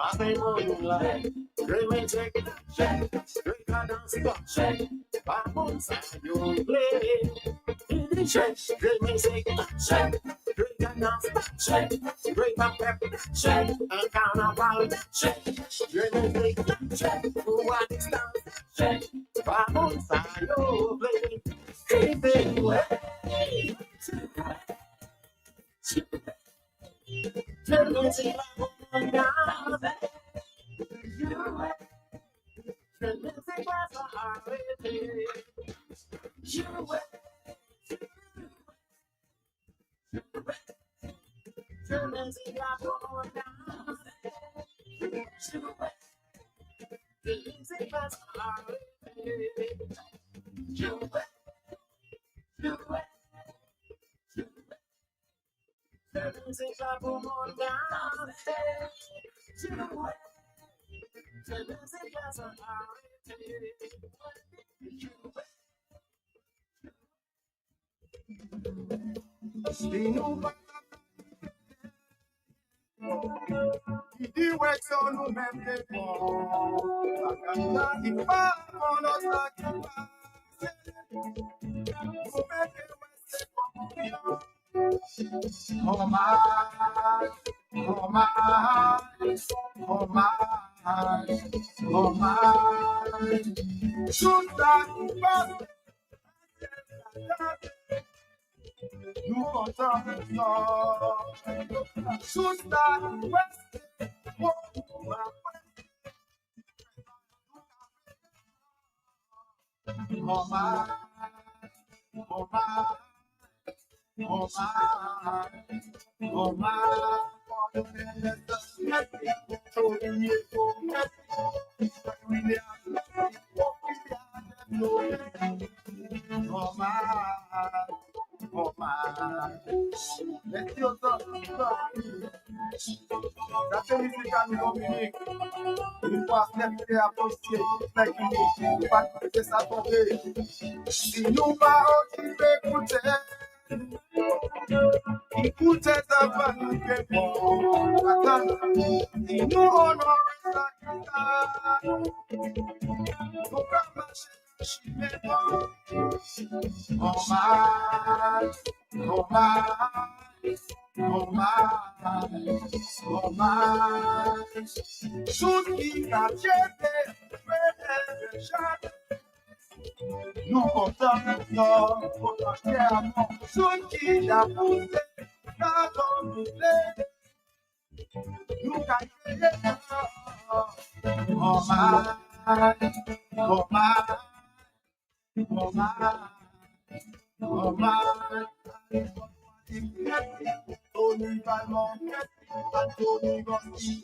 Passing moonlight, dreaming take check, drink and dance got check, Babonsa you play. In the church, dreaming take check, drink and dance check, drink and pep check, and carnival check, dreaming take check, who are the stars check, Babonsa you play. Anything way. Tell me see my woman down. Tell me see what's a holiday. Tell me see my woman down. Tell me see what's a holiday. Music I put on down. Music as a Di wexo no membe po. Sakana ipa kono sakipa. Oh my, oh my, oh my, oh my. Shoot that bus. You gon' turn the floor. Shoot that west. Oh my, oh my. Oh my, oh my, oh my, let's go. That's the music I'm going une fois fait à poster, like you pas que ça tomber. Si nous pas écouter. Écoutez ta famille que bon, attends, si nous on aurait ça, faut pas marcher, chimer bon. Oh my, oh my, oh my, oh my. Shoot qui a jeté, mais jamais. Nous comptons maintenant pour marcher à mon son qui a poussé dans ton boulet. Nous gagnons. Oh my, oh my, oh my, oh my. Tony Valmont, Anthony Gossi,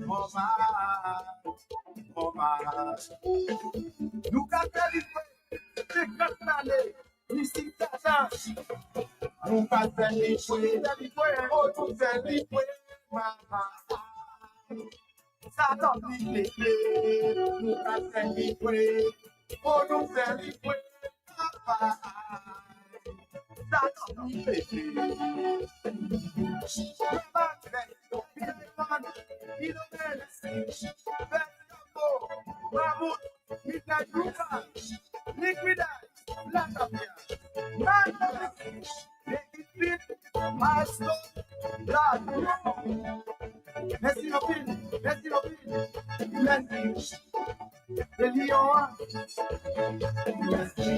oh my. Oh my, look at the take that money, we see that. Look at the way, oh, to the way, mama. Start up the play, look at the way, oh, to the way, papa. Start up the play. Mahmoud, Midnight Rufa, Liquid Eye, Black Affair, Man, make it fit, Master, Black, Messi Opin, Messi, the Leon, Messi.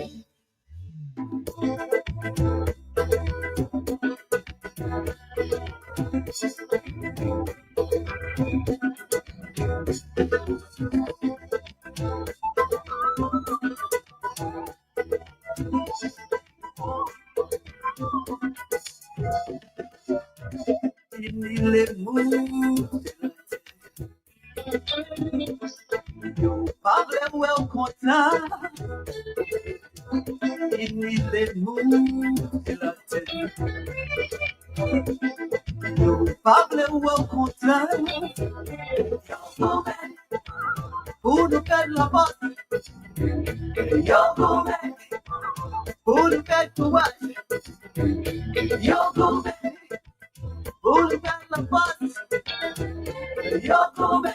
Who la paz. Yo come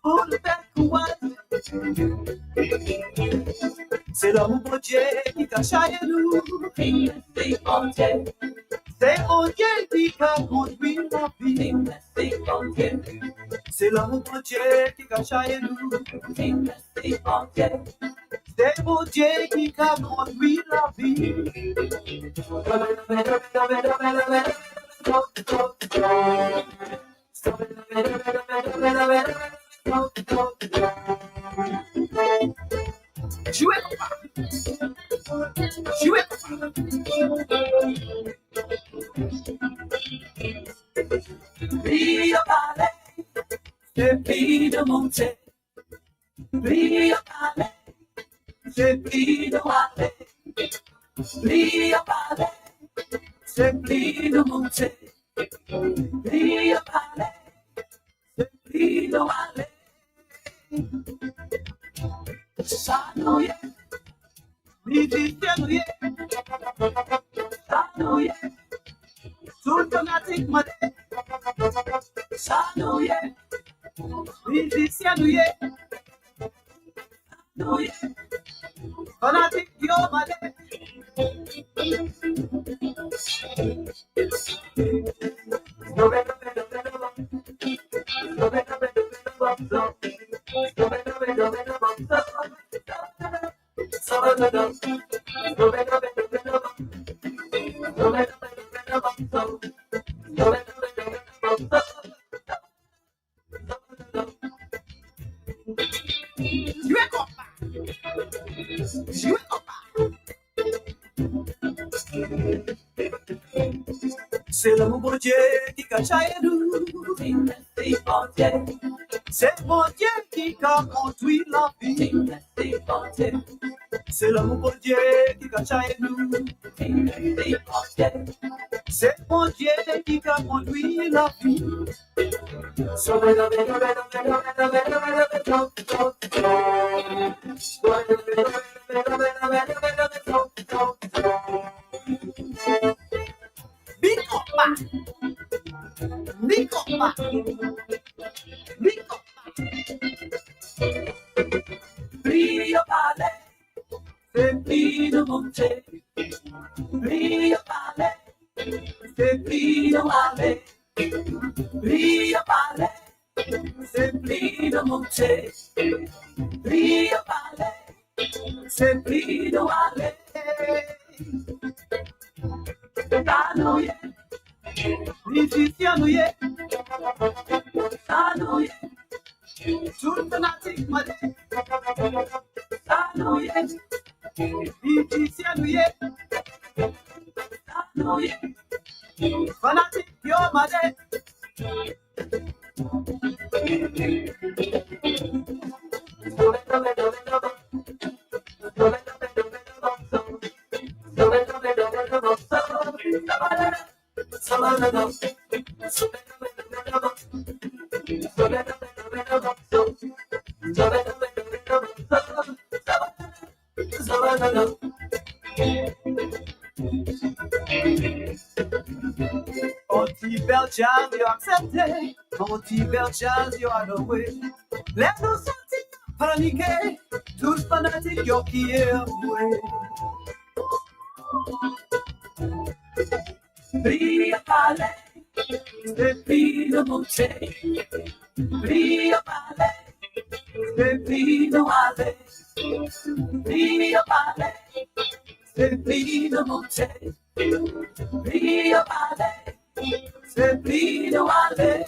pour le faire courage. C'est l'homme pour Dieu qui cache à nous. C'est mon Dieu. C'est mon Dieu qui a conduit la vie. C'est mon Dieu. C'est l'homme pour Dieu qui cache à nous. C'est mon Dieu. C'est mon Dieu qui a conduit la vie. Jouez, jouez. Rio Valley, c'est vie de monter. Rio Valley, c'est vie de aller. Rio Valley, c'est vie de monter. Rio Valley, c'est vie de aller. Sanoye, Midikenuye, Sanoye, Sultanatic Made, Sanoye, Midikenuye, Sanoye, Fanatic Yomade. C'est l'amour pour Dieu qui cache à nous. C'est mon Dieu qui a conduit la vie. C'est l'amour pour Dieu qui cache à nous. C'est mon Dieu qui a conduit la vie. Bikopa, Bikopa, Bikopa. Rio Valley, c'est vie de monter. Rio Valley, c'est vie de aller. Rio Valley, c'est vie de monter. Rio Valley, c'est vie de aller. Sanoye, Midikenuye, Sanoye, Sultanatic Made, Sanoye, Midikenuye, Sanoye, Fanatic Yomade. Anti-bel jazz, you accepted. Anti-bel jazz, you are the way. Let nous sentir paniquer. Tous fanatiques, yo qui est avoué. Rio Valley, c'est vie de monter. Rio Valley, c'est vie de aller. Rio Valley, c'est vie de monter. Rio Valley, c'est vie de aller.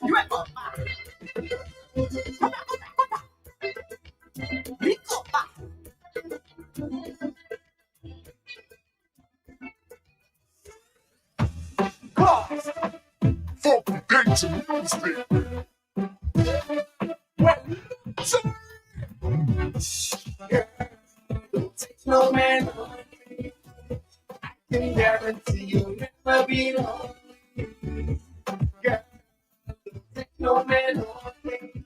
You ain't gonna Bikopa. Folk dance music. Well, so yeah. Don't take no man away. I can guarantee you'll never be lonely. Yeah. Don't take no man away.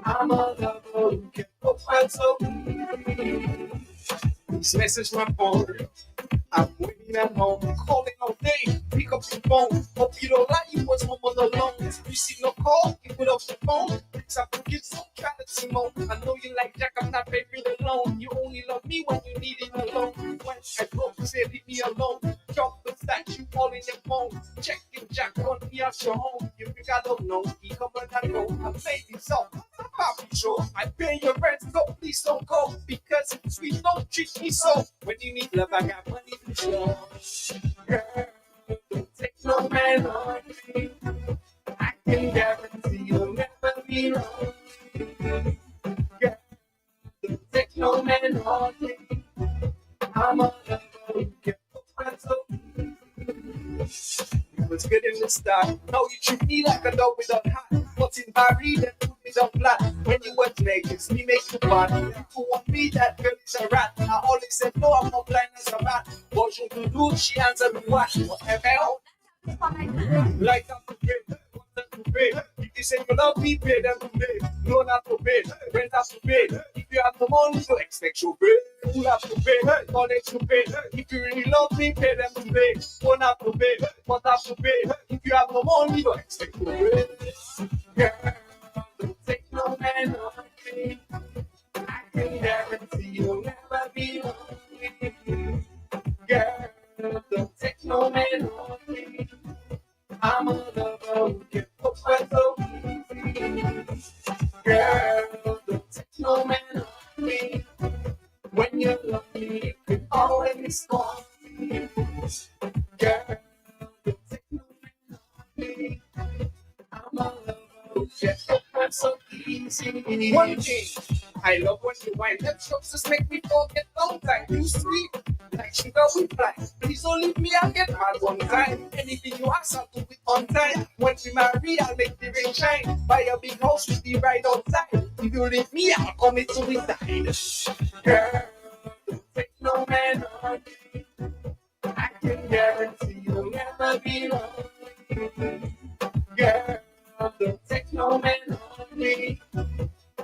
I'm a lover who can find so. This message, my boy. I'm waiting man home. Calling all day, pick up the phone. Hope you don't lie, you was home all alone. You see no call, you put up the phone. It's up to get some clarity mode. I know you like Jack, I'm not baby alone. You only love me when you need it alone. When I broke, you say leave me alone. Drop the statue all in your phone. Check if Jack want me at your home. You think I don't know, he come and go. I'm baby, so I'll be sure I pay your rent, so please don't go. Because it's sweet, don't treat me so. When you need love, I got money to show. Girl, don't take no man on me. I can guarantee you'll never be wrong. Girl, don't take no man on me. I'm a lover who can put my soul. You was good in the start. Now you treat me like a dog without hat. But in Barry, then put me down flat. When you was naked, me make you bad. Who want me, that girl is a rat. I always said, no, I'm not blind as a rat. What you do, she answered me, what? Whatever. Like I'm afraid. If you say you love me, pay them to pay. No, not to pay. Rent has to pay. If you have no money, you expect you pay. Who have to pay? College to pay. If you really love me, pay them to pay. Don't have to pay. But have to pay. If you have no money, you expect to pay. Girl, don't take no man on me. I can guarantee you'll never be lonely. Girl, don't take no man on me. I'm a lover who can put my so easy. Girl, don't take no man on me. When you love me, you can always call me. Girl, don't take no man on me. I'm a lover who can put my so easy. One thing, I love when you wind them strokes just make me forget long time. You sweet, like sugar with fly. Please don't leave me, I'll get mad one time. Anything you ask, I'll do it on time. When we marry, I'll make the rain shine. Buy a big house with the right outside. If you leave me, I'll commit suicide. Girl, don't take no man on me. I can guarantee you'll never be lonely. Girl, don't take no man on me.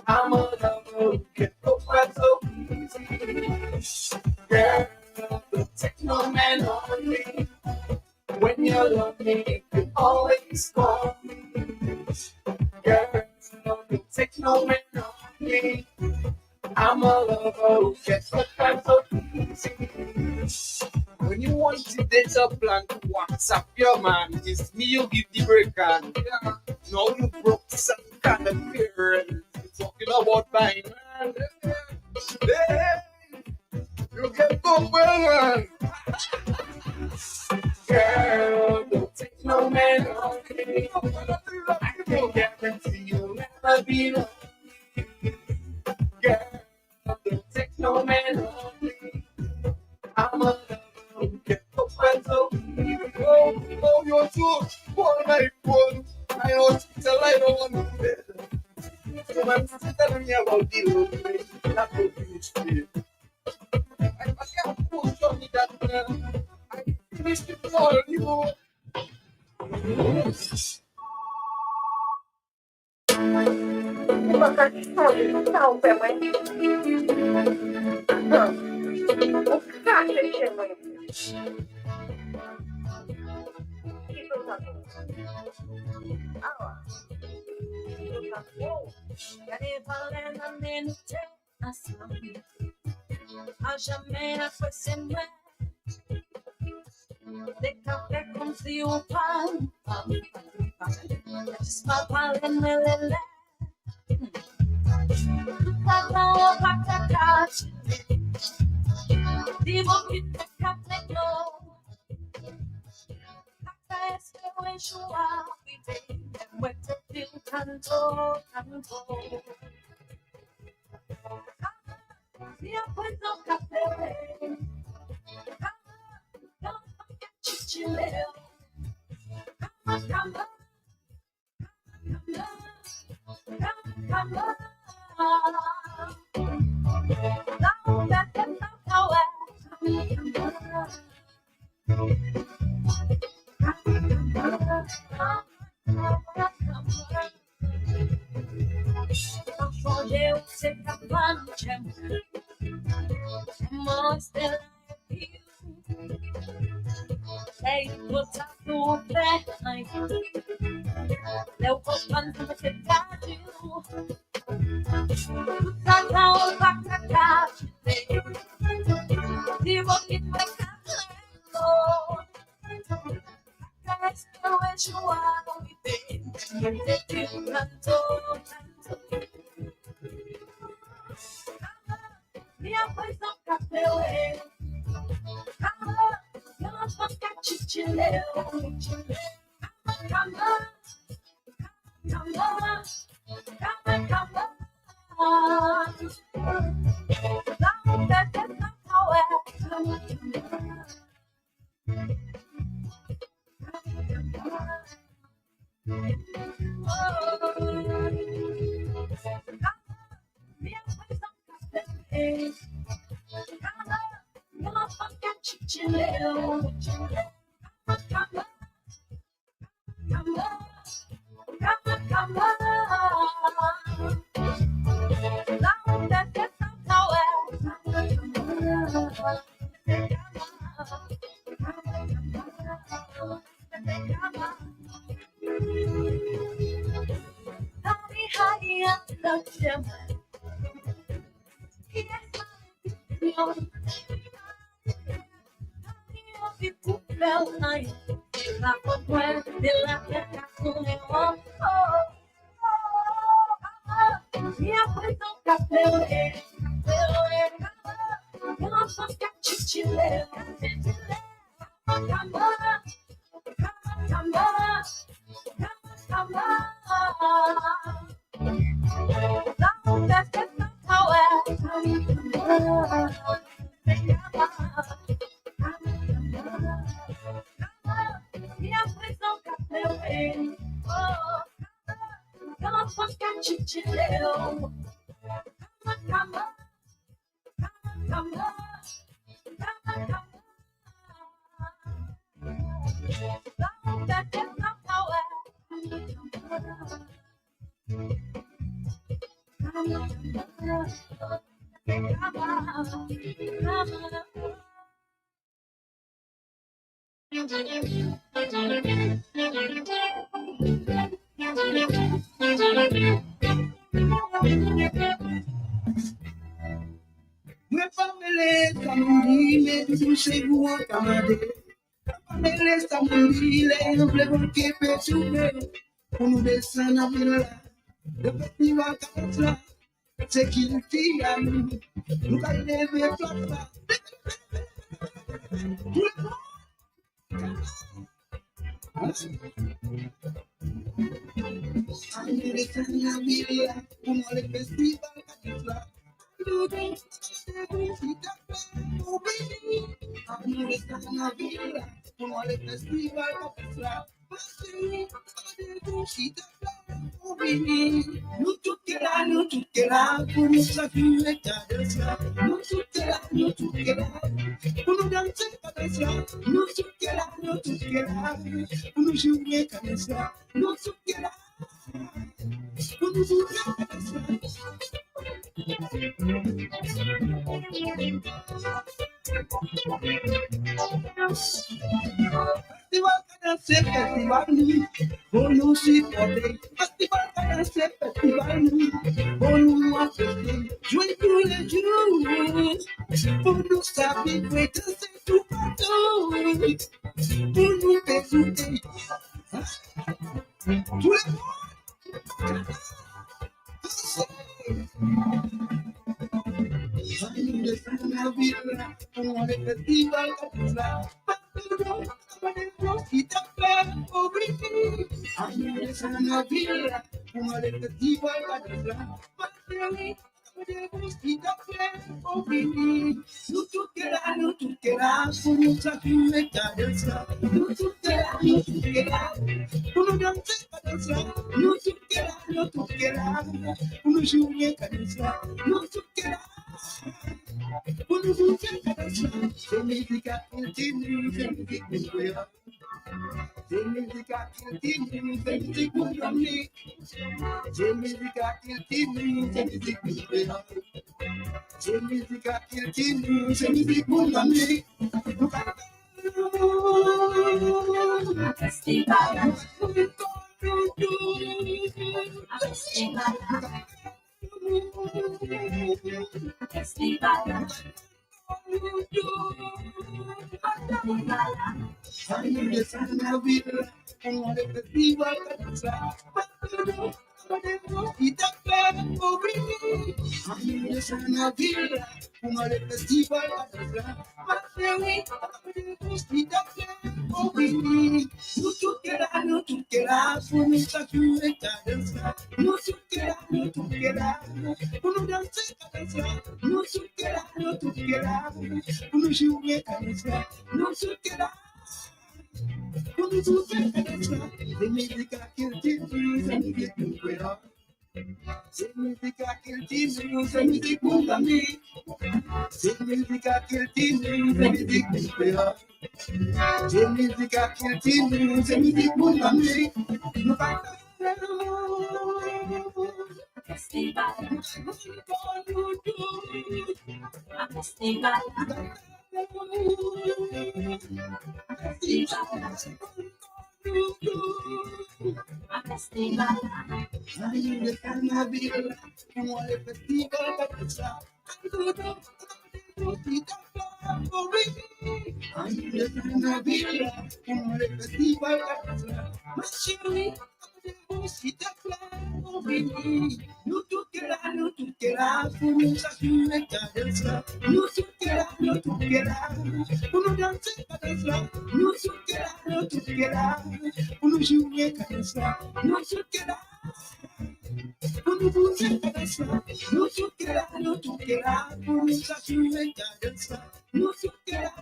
I'm a lover who can put my so easy. Girl, don't take no man on me. When you love me, you can always call me. Girl, don't take no man on me. I'm a lover who can put my so easy. When you want to date a plan to WhatsApp your man, it's me you give the break on. Yeah. Now you broke some kind of parent. Talking about buying land. Hey, you get so well, man. Girl, don't take no man on me. I can guarantee you'll never be lonely. Girl, don't take no man on me. I'm a lover who can put my so easy. Oh, you're too one night one. I know it's a light on the bed. So I'm telling me about the little thing, not the finished it. I can't push on me that I finished it for you. A jamais après c'est moi. Des cafés comme si on parle. Just my pal and my lele. Tout avant pas ta cache. Dis-moi qui te capte l'eau. Acá es que voy a jugar. And what to feel tanto, tanto. Si apuesto café. Chichileo. Come. Changer o ser capaz de amar. Mostra Hey, what's up, no bad night? They'll put one to the statue. Put down back the couch. He will get my Lord. That's the way you are with it. You me a voice of cafe. You're not supposed to chichile. Come on. Come on, come on, come on. Long that there's no power. Come on, come on. You're not supposed to chichile. Come on. Come on. Come on, long that there's no power. Honey, honey, I love them. Yes, honey, people felt nice. La pointe de la tête oh. Me a pris ton café, eu não sou chichile. Come on, come on, come on. Long as there's no power. Me a pris ton café, oh. Eu não sou chichile. Come on, come on. Long that there's no power. Me family kamundi me tu segu kamade. Family kamundi le no kepe chume. Unu besana bila. De festival kamatra. Security ami. Luka leve flapa. Ani besana bila. Unu le festival kamatra. Festival kada se festival ni, bonu si pote. Festival kada se festival ni, bonu a feste. Jouer tous les jours, pour nous savoir que c'est tout partout, pour nous écouter. Tous les jours. La villa, como el festival la significa il timbre, significa il cuore. Significa il timbre, significa un ami. Significa il timbre, significa il cuore. Significa il timbre, significa un ami. festival, festival, Significa que el título se me disputó a mí. Significa que el título se me disputó a mí. Significa que el título se me disputó a mí. No falta festival, festival, festival, ay, de Canavilla, como el festival para pasar. Ay, de Canavilla, como el festival para pasar. No tú quieras, comienza a subir cabeza. No tú quieras, uno danza cabeza. No tú quieras, uno sube cabeza. No tú quieras, uno sube cabeza. No tú quieras, comienza a subir cabeza. No tú quieras,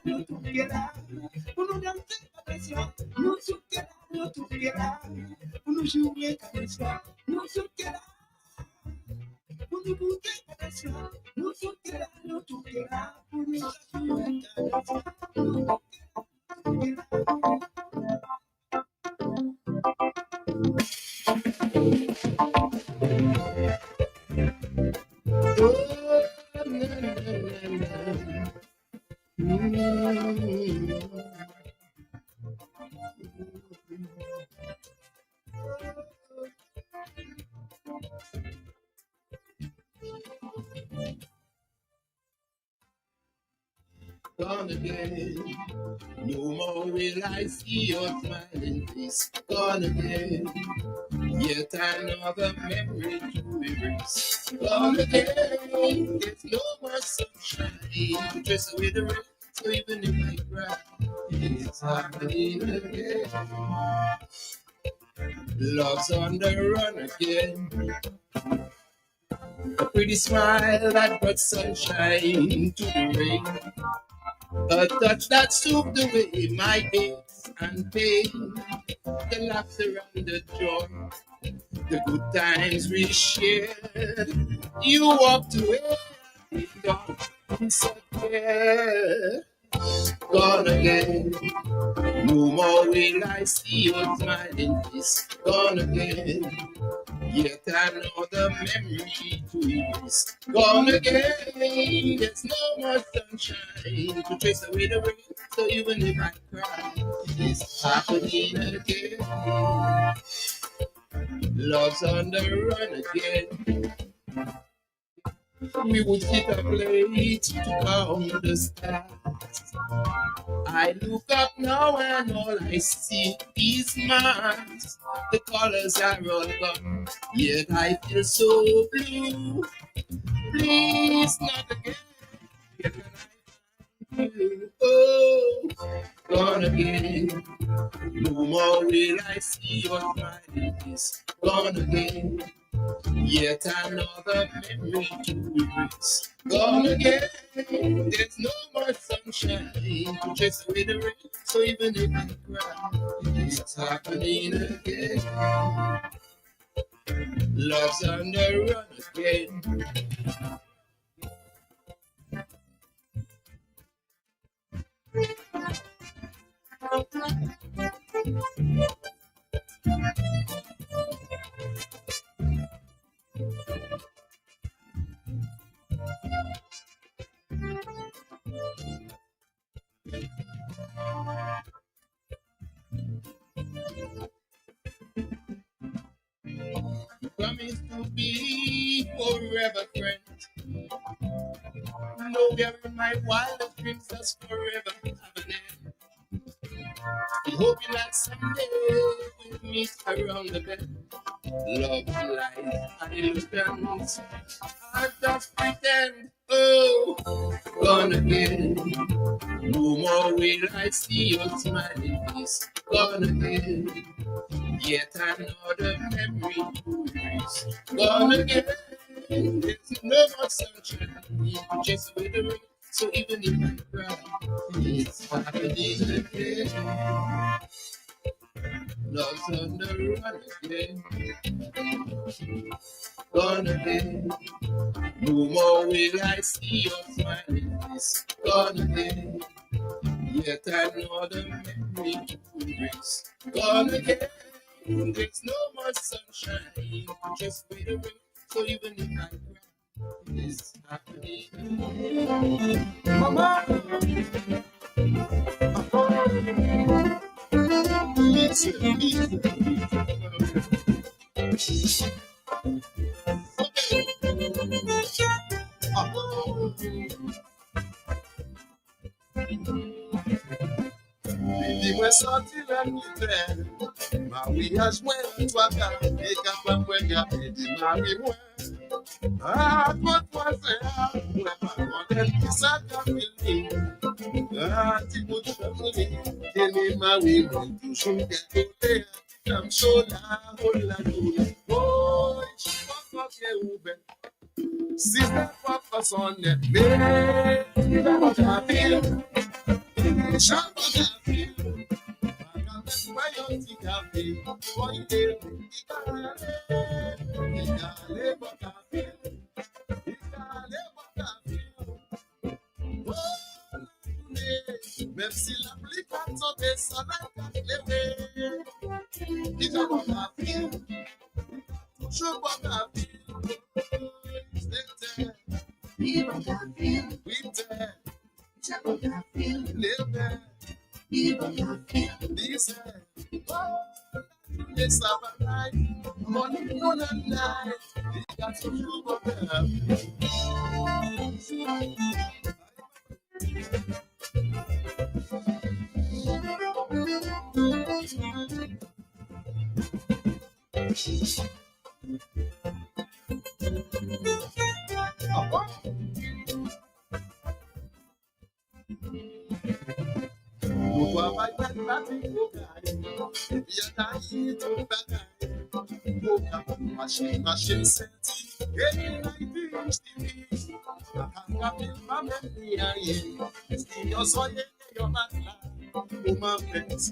uno danza cabeza. No tú quieras, uno sube cabeza. No tú quieras. Gone again. No more will I see your smiling face. Gone again. Yet another memory to erase. Gone again. There's no more sunshine. Just away the rain. So even if I cry, it's happening again. Love's on the run again. A pretty smile that brought sunshine to the rain. A touch that soothed away my aches and pain. The laughter and the joy, the good times we shared. You walked away, gone, so yeah. Gone again. No more will I see your smiling face. Gone again. Yet another memory to erase. Gone again. There's no more sunshine to chase away the rain. So even if I cry, it's happening again. Love's on the run again. We would sit up late to count the stars. I look up now and all I see is Mars. The colors are all gone, yet I feel so blue. Please not again, yet when I find you, oh, gone again. No more will I see your smiling face. Gone again. Yet another memory to erase. Gone again. There's no more sunshine to chase away the rain. So even if I cry, it's happening again. Love's on the run again. promise to be forever friends. No, there in my wildest dreams that's forever happening. Hoping that someday we'll meet around the bend. Love, life, and illusions. I just pretend, oh, gone again. No more will I see your smiling face. Gone again. Yet another memory to erase. Gone again. There's no more sunshine. Just with the rain. So even if I cry, it's happening again. Love's on the run again. Gone again. No more will I see your smiling face. Gone again. Yet another memory to erase. Gone again. There's no more sunshine. Just wait a minute. So even if I cry, it's happening again. Mama! Dis-moi sorti la misère, mariage moi, toi qu'à et capable de garder des maris moi. Ah, toi c'est moi pas connaître qui ça qu'a fini. Ah, tu peux te changer, et les maris moi toujours gâter, comme chola, oh la doula. Oh, je suis pas bien ouvert. Si c'est pas façon net, mais il va pas faire. Même si l'application des soleils a levé, il a bon à faire, toujours bon à faire. Il va à faire, oui, il a bon à faire, levé, il va à faire, listen, oh, it's a night, money on a night, il got toujours bon à faire. Machine senti, e não existe. A filma me se eu sonhei eu matla, uma vez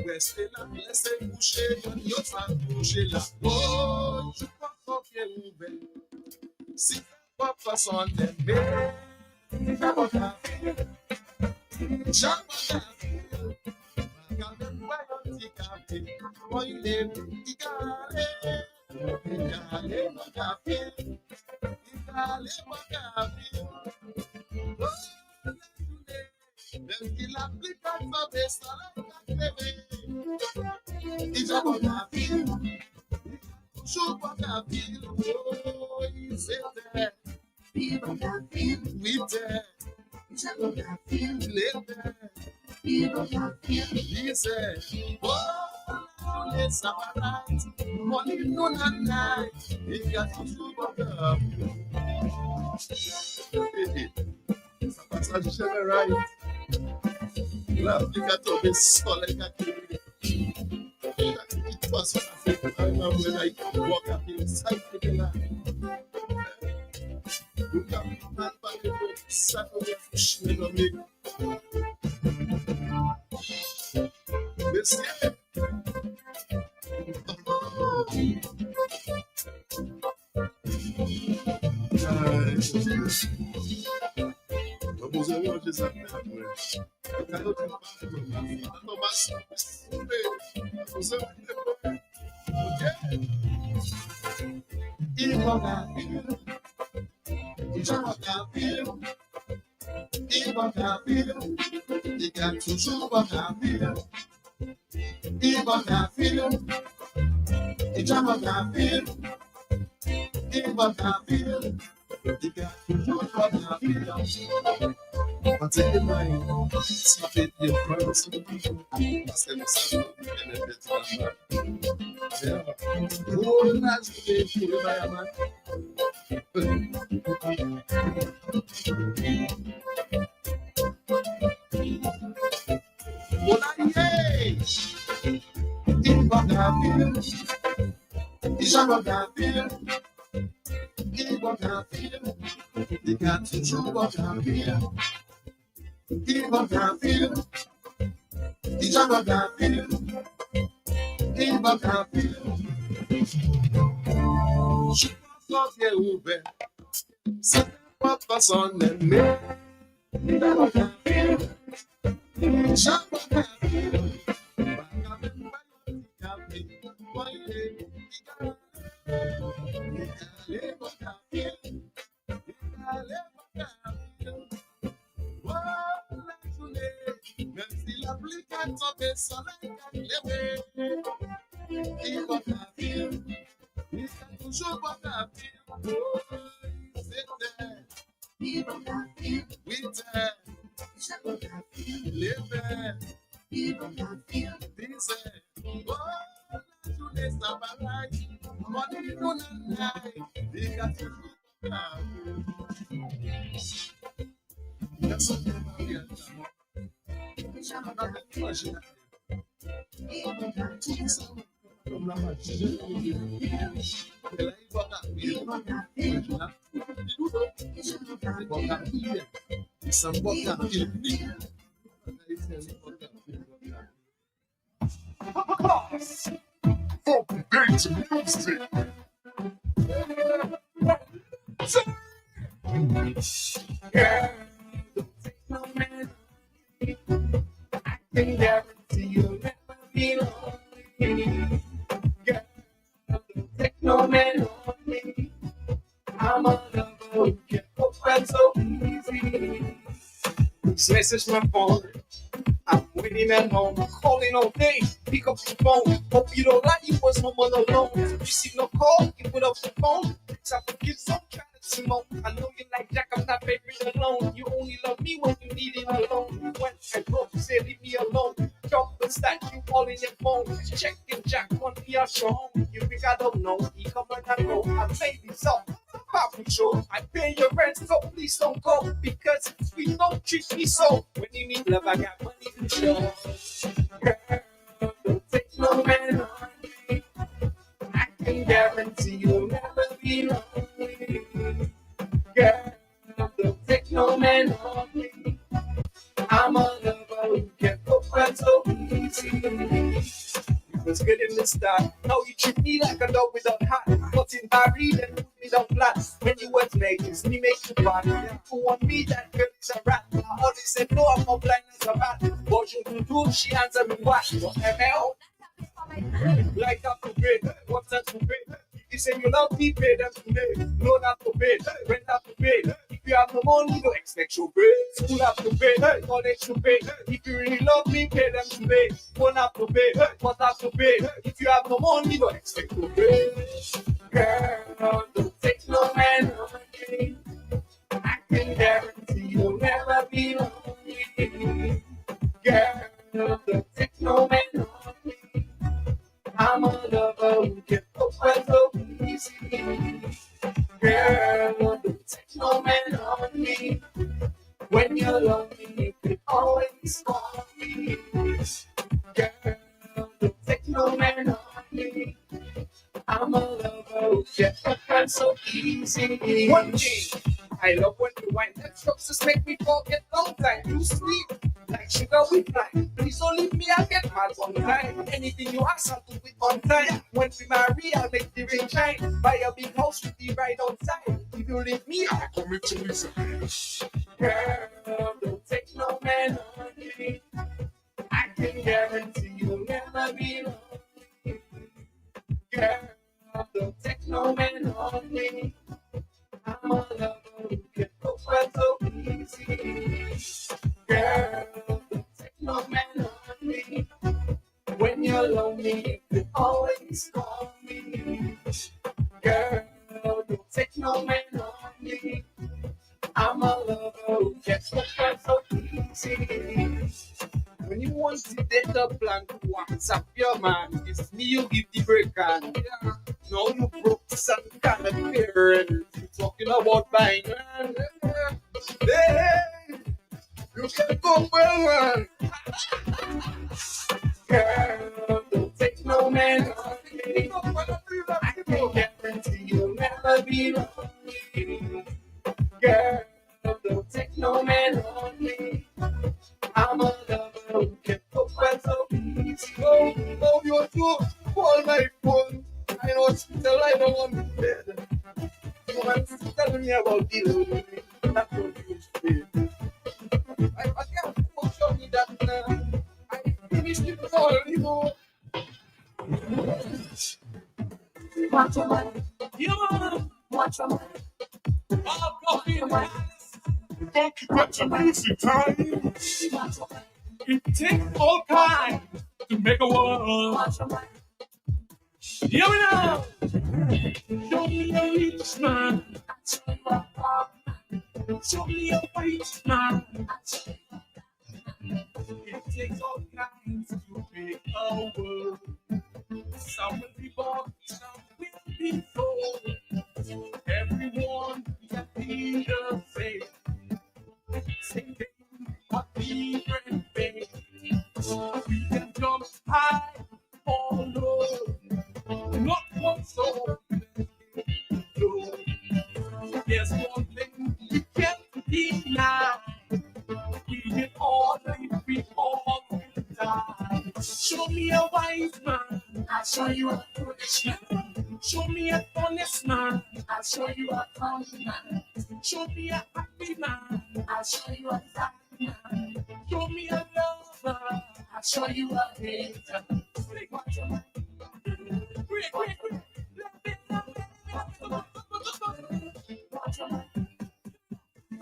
rester lá, laisser coucher, eu só coucher là. Oh, je pense que é bem. Si pas façon d'aimer, ça va faire. Já va faire. Regarde-moi un petit café, moi il est petit carré. Itale mon café, même si l'application des salades a levé, il a mon café, toujours mon café, oh, il s'était, il mon café, oui, il a mon café, il mon café, il s'est, oh, it's a night, money no night, it got to do up. Essa passagem chama right. Lá fica todo esse sol aí aqui. Que posso fazer para uma mulher aí que coloca aqui, sai de lá. O capitão para ele sabe o que é meu amigo. Descer. Vamos ver hoje essa terra, eu quero te falar, tomar você vai depois, ok? E jogar filho, e jogar filho, e jogar filho, e quero jogar filho, e jogar filho, e jogar filho. Give up that feel. You got to show what I feel. But take it mind, stop it, your person. That's the message. Yeah. Oh, that's the way my man. What I hear? Give up that feel. It's about that feel. Give up that feel. You got to show what I feel. Give up that feel. It's about that feel. Give up that feel. Je pense que ouvert. C'est pas façon d'aimer. Give up that feel. It's about that feel. Même si l'application fait soleil, il va ta vie, il va toujours pas ta vie. C'était, il va ta vie, oui, les verts, il va ta vie, disait, oh, la journée ça va là, on est dans la night, il va toujours ta vie. Personne ne va bien t'amour. Can guarantee you'll never be lonely. Girl, don't take no man on me. I'm a lover who can open so easy. This message my phone. I'm waiting at home, calling all day. Pick up the phone. Hope you don't like you was home all alone. You see no call, you put up the phone. So I forgive some kind of Simone. I know you like Jack, I'm not baby alone. You only love me when you need it alone. When I go, you say leave me alone. Drop the stack, you all in your phone. Checking Jack, want me out your home. You think I don't know, he come and I go. I play this up, Papa Show. I pay your rent, so please don't go. Because if we don't treat me so. When you need love, I got money to show. Girl, don't take no man on me. I can guarantee you'll never be lonely. Girl, don't take no man on me. I'm a lover who can open so easy. It was good in the start. Now you treat me like a dog without heart. But in Paris, then put me down flat. When you was making me make you bad. Who want me, that girl is a rat. I always said no, I'm not blind as a bat. But you do, she answered me what? What the hell? Like that to pay. What's that to pay? You say you love me, pay them today. No, not to pay. Rent have to pay. If you have no money, don't expect your pay. School have to pay. College to pay. If you really love me, pay them today. Phone have to pay. What have to pay. If you have no money, don't expect your pay. Girl, don't take no man on me. I can guarantee you'll never be lonely. Girl, don't take no man on me. I'm a lover who can open so easy. Girl, don't take no man on me. When you're lonely, you can always call me. Girl, don't take no man on me. I'm a lover who can open so easy. One thing, I love when you wine. That helps us make me forget long time. You sleep like sugar with wine. Please don't leave me, I'll get mad on time. Anything you ask, I'll do it on time. When we marry, I'll make the rain shine. Buy a big house with the right outside. If you leave me, I'll commit to this. Girl, don't take no man on me. I can guarantee you'll never be lonely. Girl, don't take no man on me. I'm a lover who can open so easy. Girl, don't take no man on me. When you're lonely, you can always call me. Girl, don't take no man on me. I'm a lover who gets hooked so easy. When you want to date the plan to WhatsApp your man, it's me you give the break and yeah. Now you broke some kind of parent. You talking about buying man. Hey, you can go well, girl, don't take no man on me. I can guarantee you'll never be lonely. Girl, don't take no man on me. I'm a lover who can cook well so easy. Oh, you're too call my phone. I know hospital, I don't want to bed. You want to tell me about the lady. That's what you say. I can't show me that I finished it all, you know. Watch your money. You watch your money. I'll go in the house. Watch your money. Time. It takes all kind to make a world. Hear me now. Show me a rich man. Show me a white man. It takes all kinds to make a world. Some will be bought, some will be sold. Everyone can be the same. Same thing, but different things. We can jump high or low. Not one soul. No. There's one thing we can't deny. We can all live, we all will die. Show me a wise man, I'll show you a foolish man. Show me a honest man, I'll show you a funny man. Show me a happy man, I'll show you a sad man. Show me a lover, I'll show you a hater. Watch your man.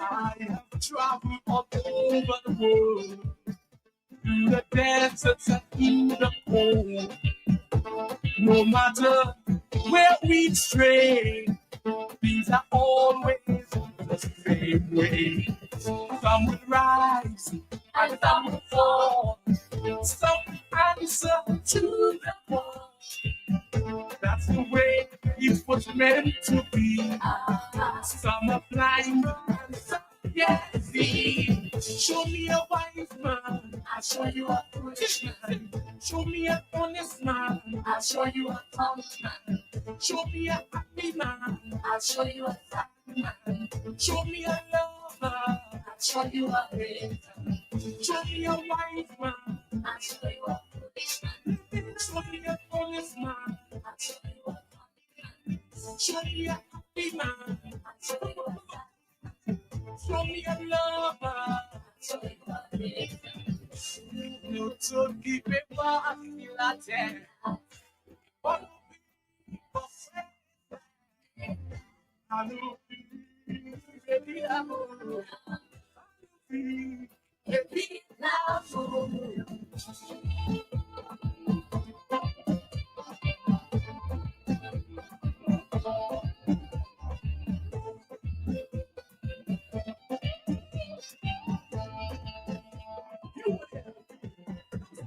I have traveled all over the world, through the deserts and in the cold. No matter where we stray, things are always the same way. Some will rise and some will fall. Some answer to the call. That's the way it was meant to be. Some are blind and some can't see. Show me a wise man, I'll show you a foolish man. Show me a honest man, I'll show you a honest man. Show me a happy man, I'll show you a sad man. Show me a lover, I'll show you a hater. Show me a wise man, I'll show you a foolish man. Show me a honest man, I'll show you a honest man. Show me a happy man, I'll show you a sad man. Show me a lover, I'll show you a hater. No to keep it back in la terre. But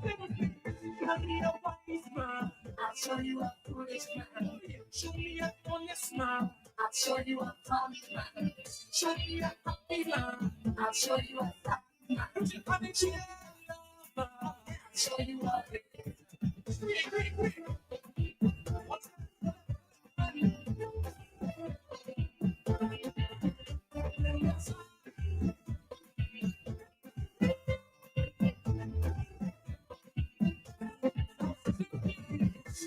baby, show me a wise man, I'll show you a foolish man. Show me a honest man, I'll show you a funny man. Show me a happy man, I'll show you a sad man. I'll show you a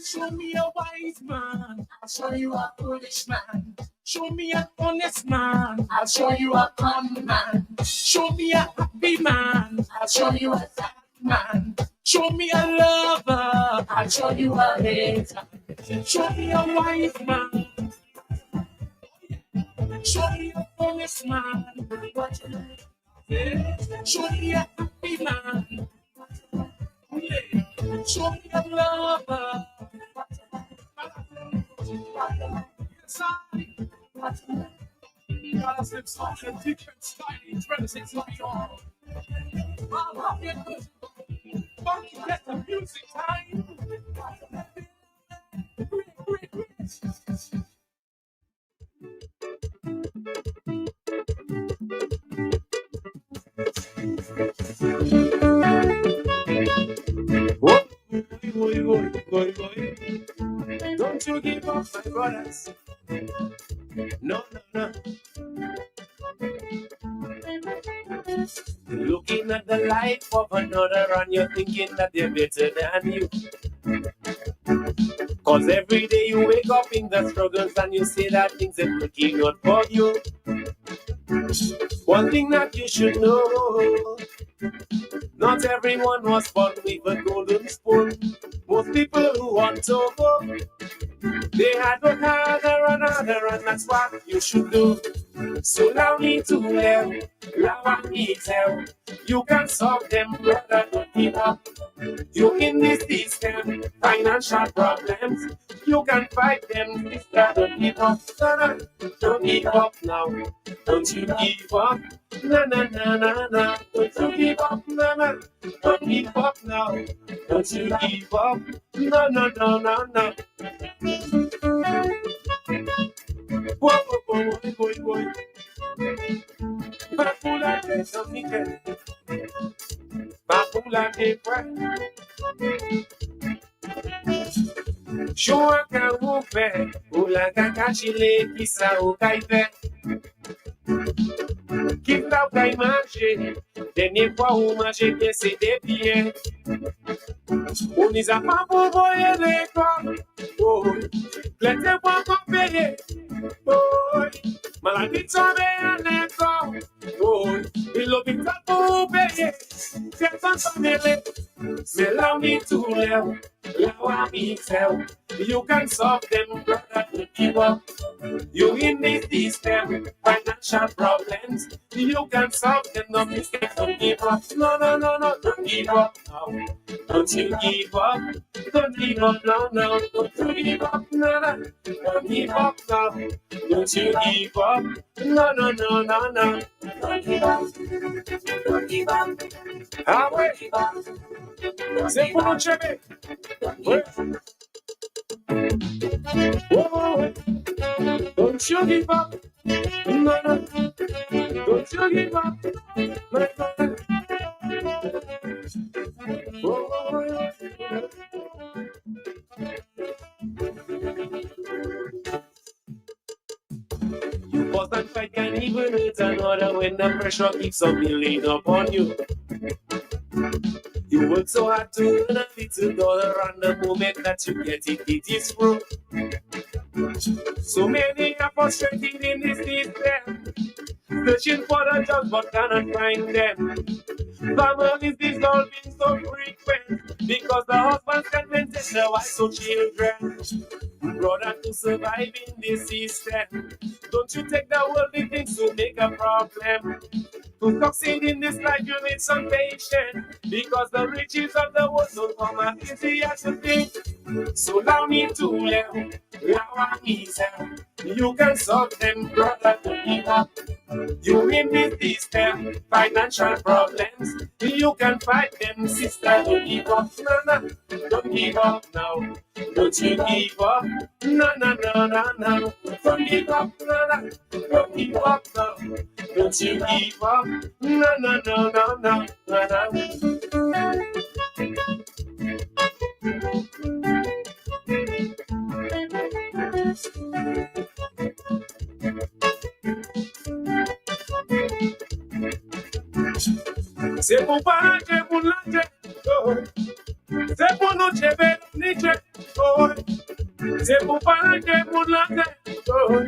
Show me a wise man, I'll show you a foolish man. Show me a honest man, I'll show you a con man. Show me a happy man, I'll show you a sad man. Show me a lover, I'll show you a hater. Show me a wise man, show me a honest man. Show me a happy man, show me a lover. Gotta slip soft and deep and stylish, renaissance of your. I love it. Funky, get the music time. Don't you give up, my brothers. No, no, no. You're looking at the life of another and you're thinking that they're better than you. Cause every day you wake up in the struggles and you say that things are working out for you. One thing that you should know, not everyone was born with a golden spoon. Most people who want to go, they had to harder and harder, and that's what you should do. So allow me to live, allow me tell. You can solve them, brother, don't give up. You in this system, financial problems, you can fight them, sister, don't give up. No, no, don't give up now. Don't you give up. No, no, no, no, no. Don't you give up. No, no. Don't give up now. Don't you give up. No, no, no, no, no. Boy, boy, boy, boy, boy. Papula de Dominique. Papula de Poix. Joua ka ou fe, ou la kaka chile ki sa ou kay fe. Kip la ou kay manje, denye fwa ou manje bien se depye. Ou ni za pa pou voye l'ekol, oh, plete pou kon peye, oh, maladi tombe an ekol, oh, il l'hôpital pou peye, ketan tomele, me la mi tou lew. Allow me tell you can solve them, brother, don't give up. You in this system, financial problems, you can solve them, no mistake, don't give up. No, no, no, no, don't give up now. Don't you give up, don't give up, no, no, don't you give up, no, no, don't give up now. Don't you give up, no, no, no, no, no, don't give up, don't give up. Ah, wait, c'est pour nous checker. Ouais. Oh, don't you give up. No, no. Don't you give up. My God. Oh, you pause and fight can even hurt another when the pressure keeps on building up on you. You work so hard to earn a little dollar, and the moment that you get it, it is through. So many are frustrated in this system, searching for the jobs but cannot find them. Families dissolving so frequent because the husbands can't maintain their wives so children. Brother, to survive in this system, don't you take the worldly things to make a problem. To succeed in this life, you need some patience, because the riches of the world don't come as easy as you think. So allow me to live, allow me tell. You can solve them, brother, don't give up. You in this system, financial problems, you can fight them, sister, don't give up. No, no, don't give up now. Don't you give up. No, no, no, no, no. Don't give up. No, no, don't give up now. Don't you give up. No, no, no, no, no, no, no. C'est pour pas que vous l'avez, oh. C'est pour nous chever, niche, oh. C'est pour pas que vous l'avez, oh.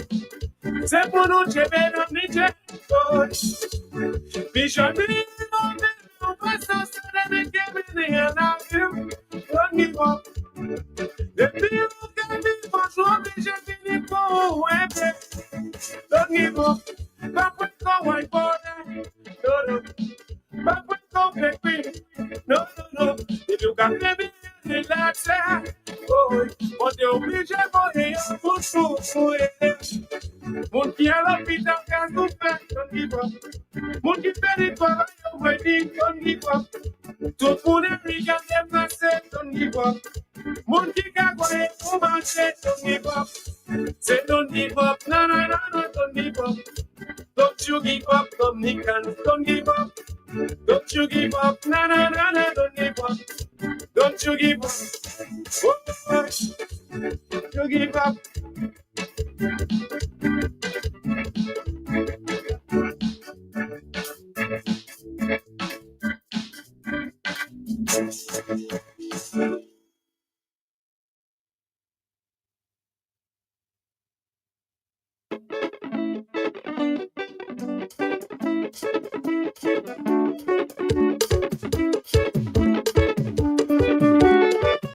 C'est pour nous chever, niche, oh. Vision, no person said they gave me the hand out him. Don't give up. The people can be for sure, vision, for whoever. Don't give up. Back with the white border. No, no. Back with the baby. No, no, no. If you can maybe relax, oh, but the vision for the foot, Monkey I love Peter Pan, don't give up. Monkey penny for your wedding, don't give up. To put every girl them not say, don't give up. Monkey can go ahead, woman say, don't give up. Say don't give up, no, don't give up. Don't you give up, Dominicans, don't give up. Don't you give up, no, don't give up. Don't you give up. Don't you give up.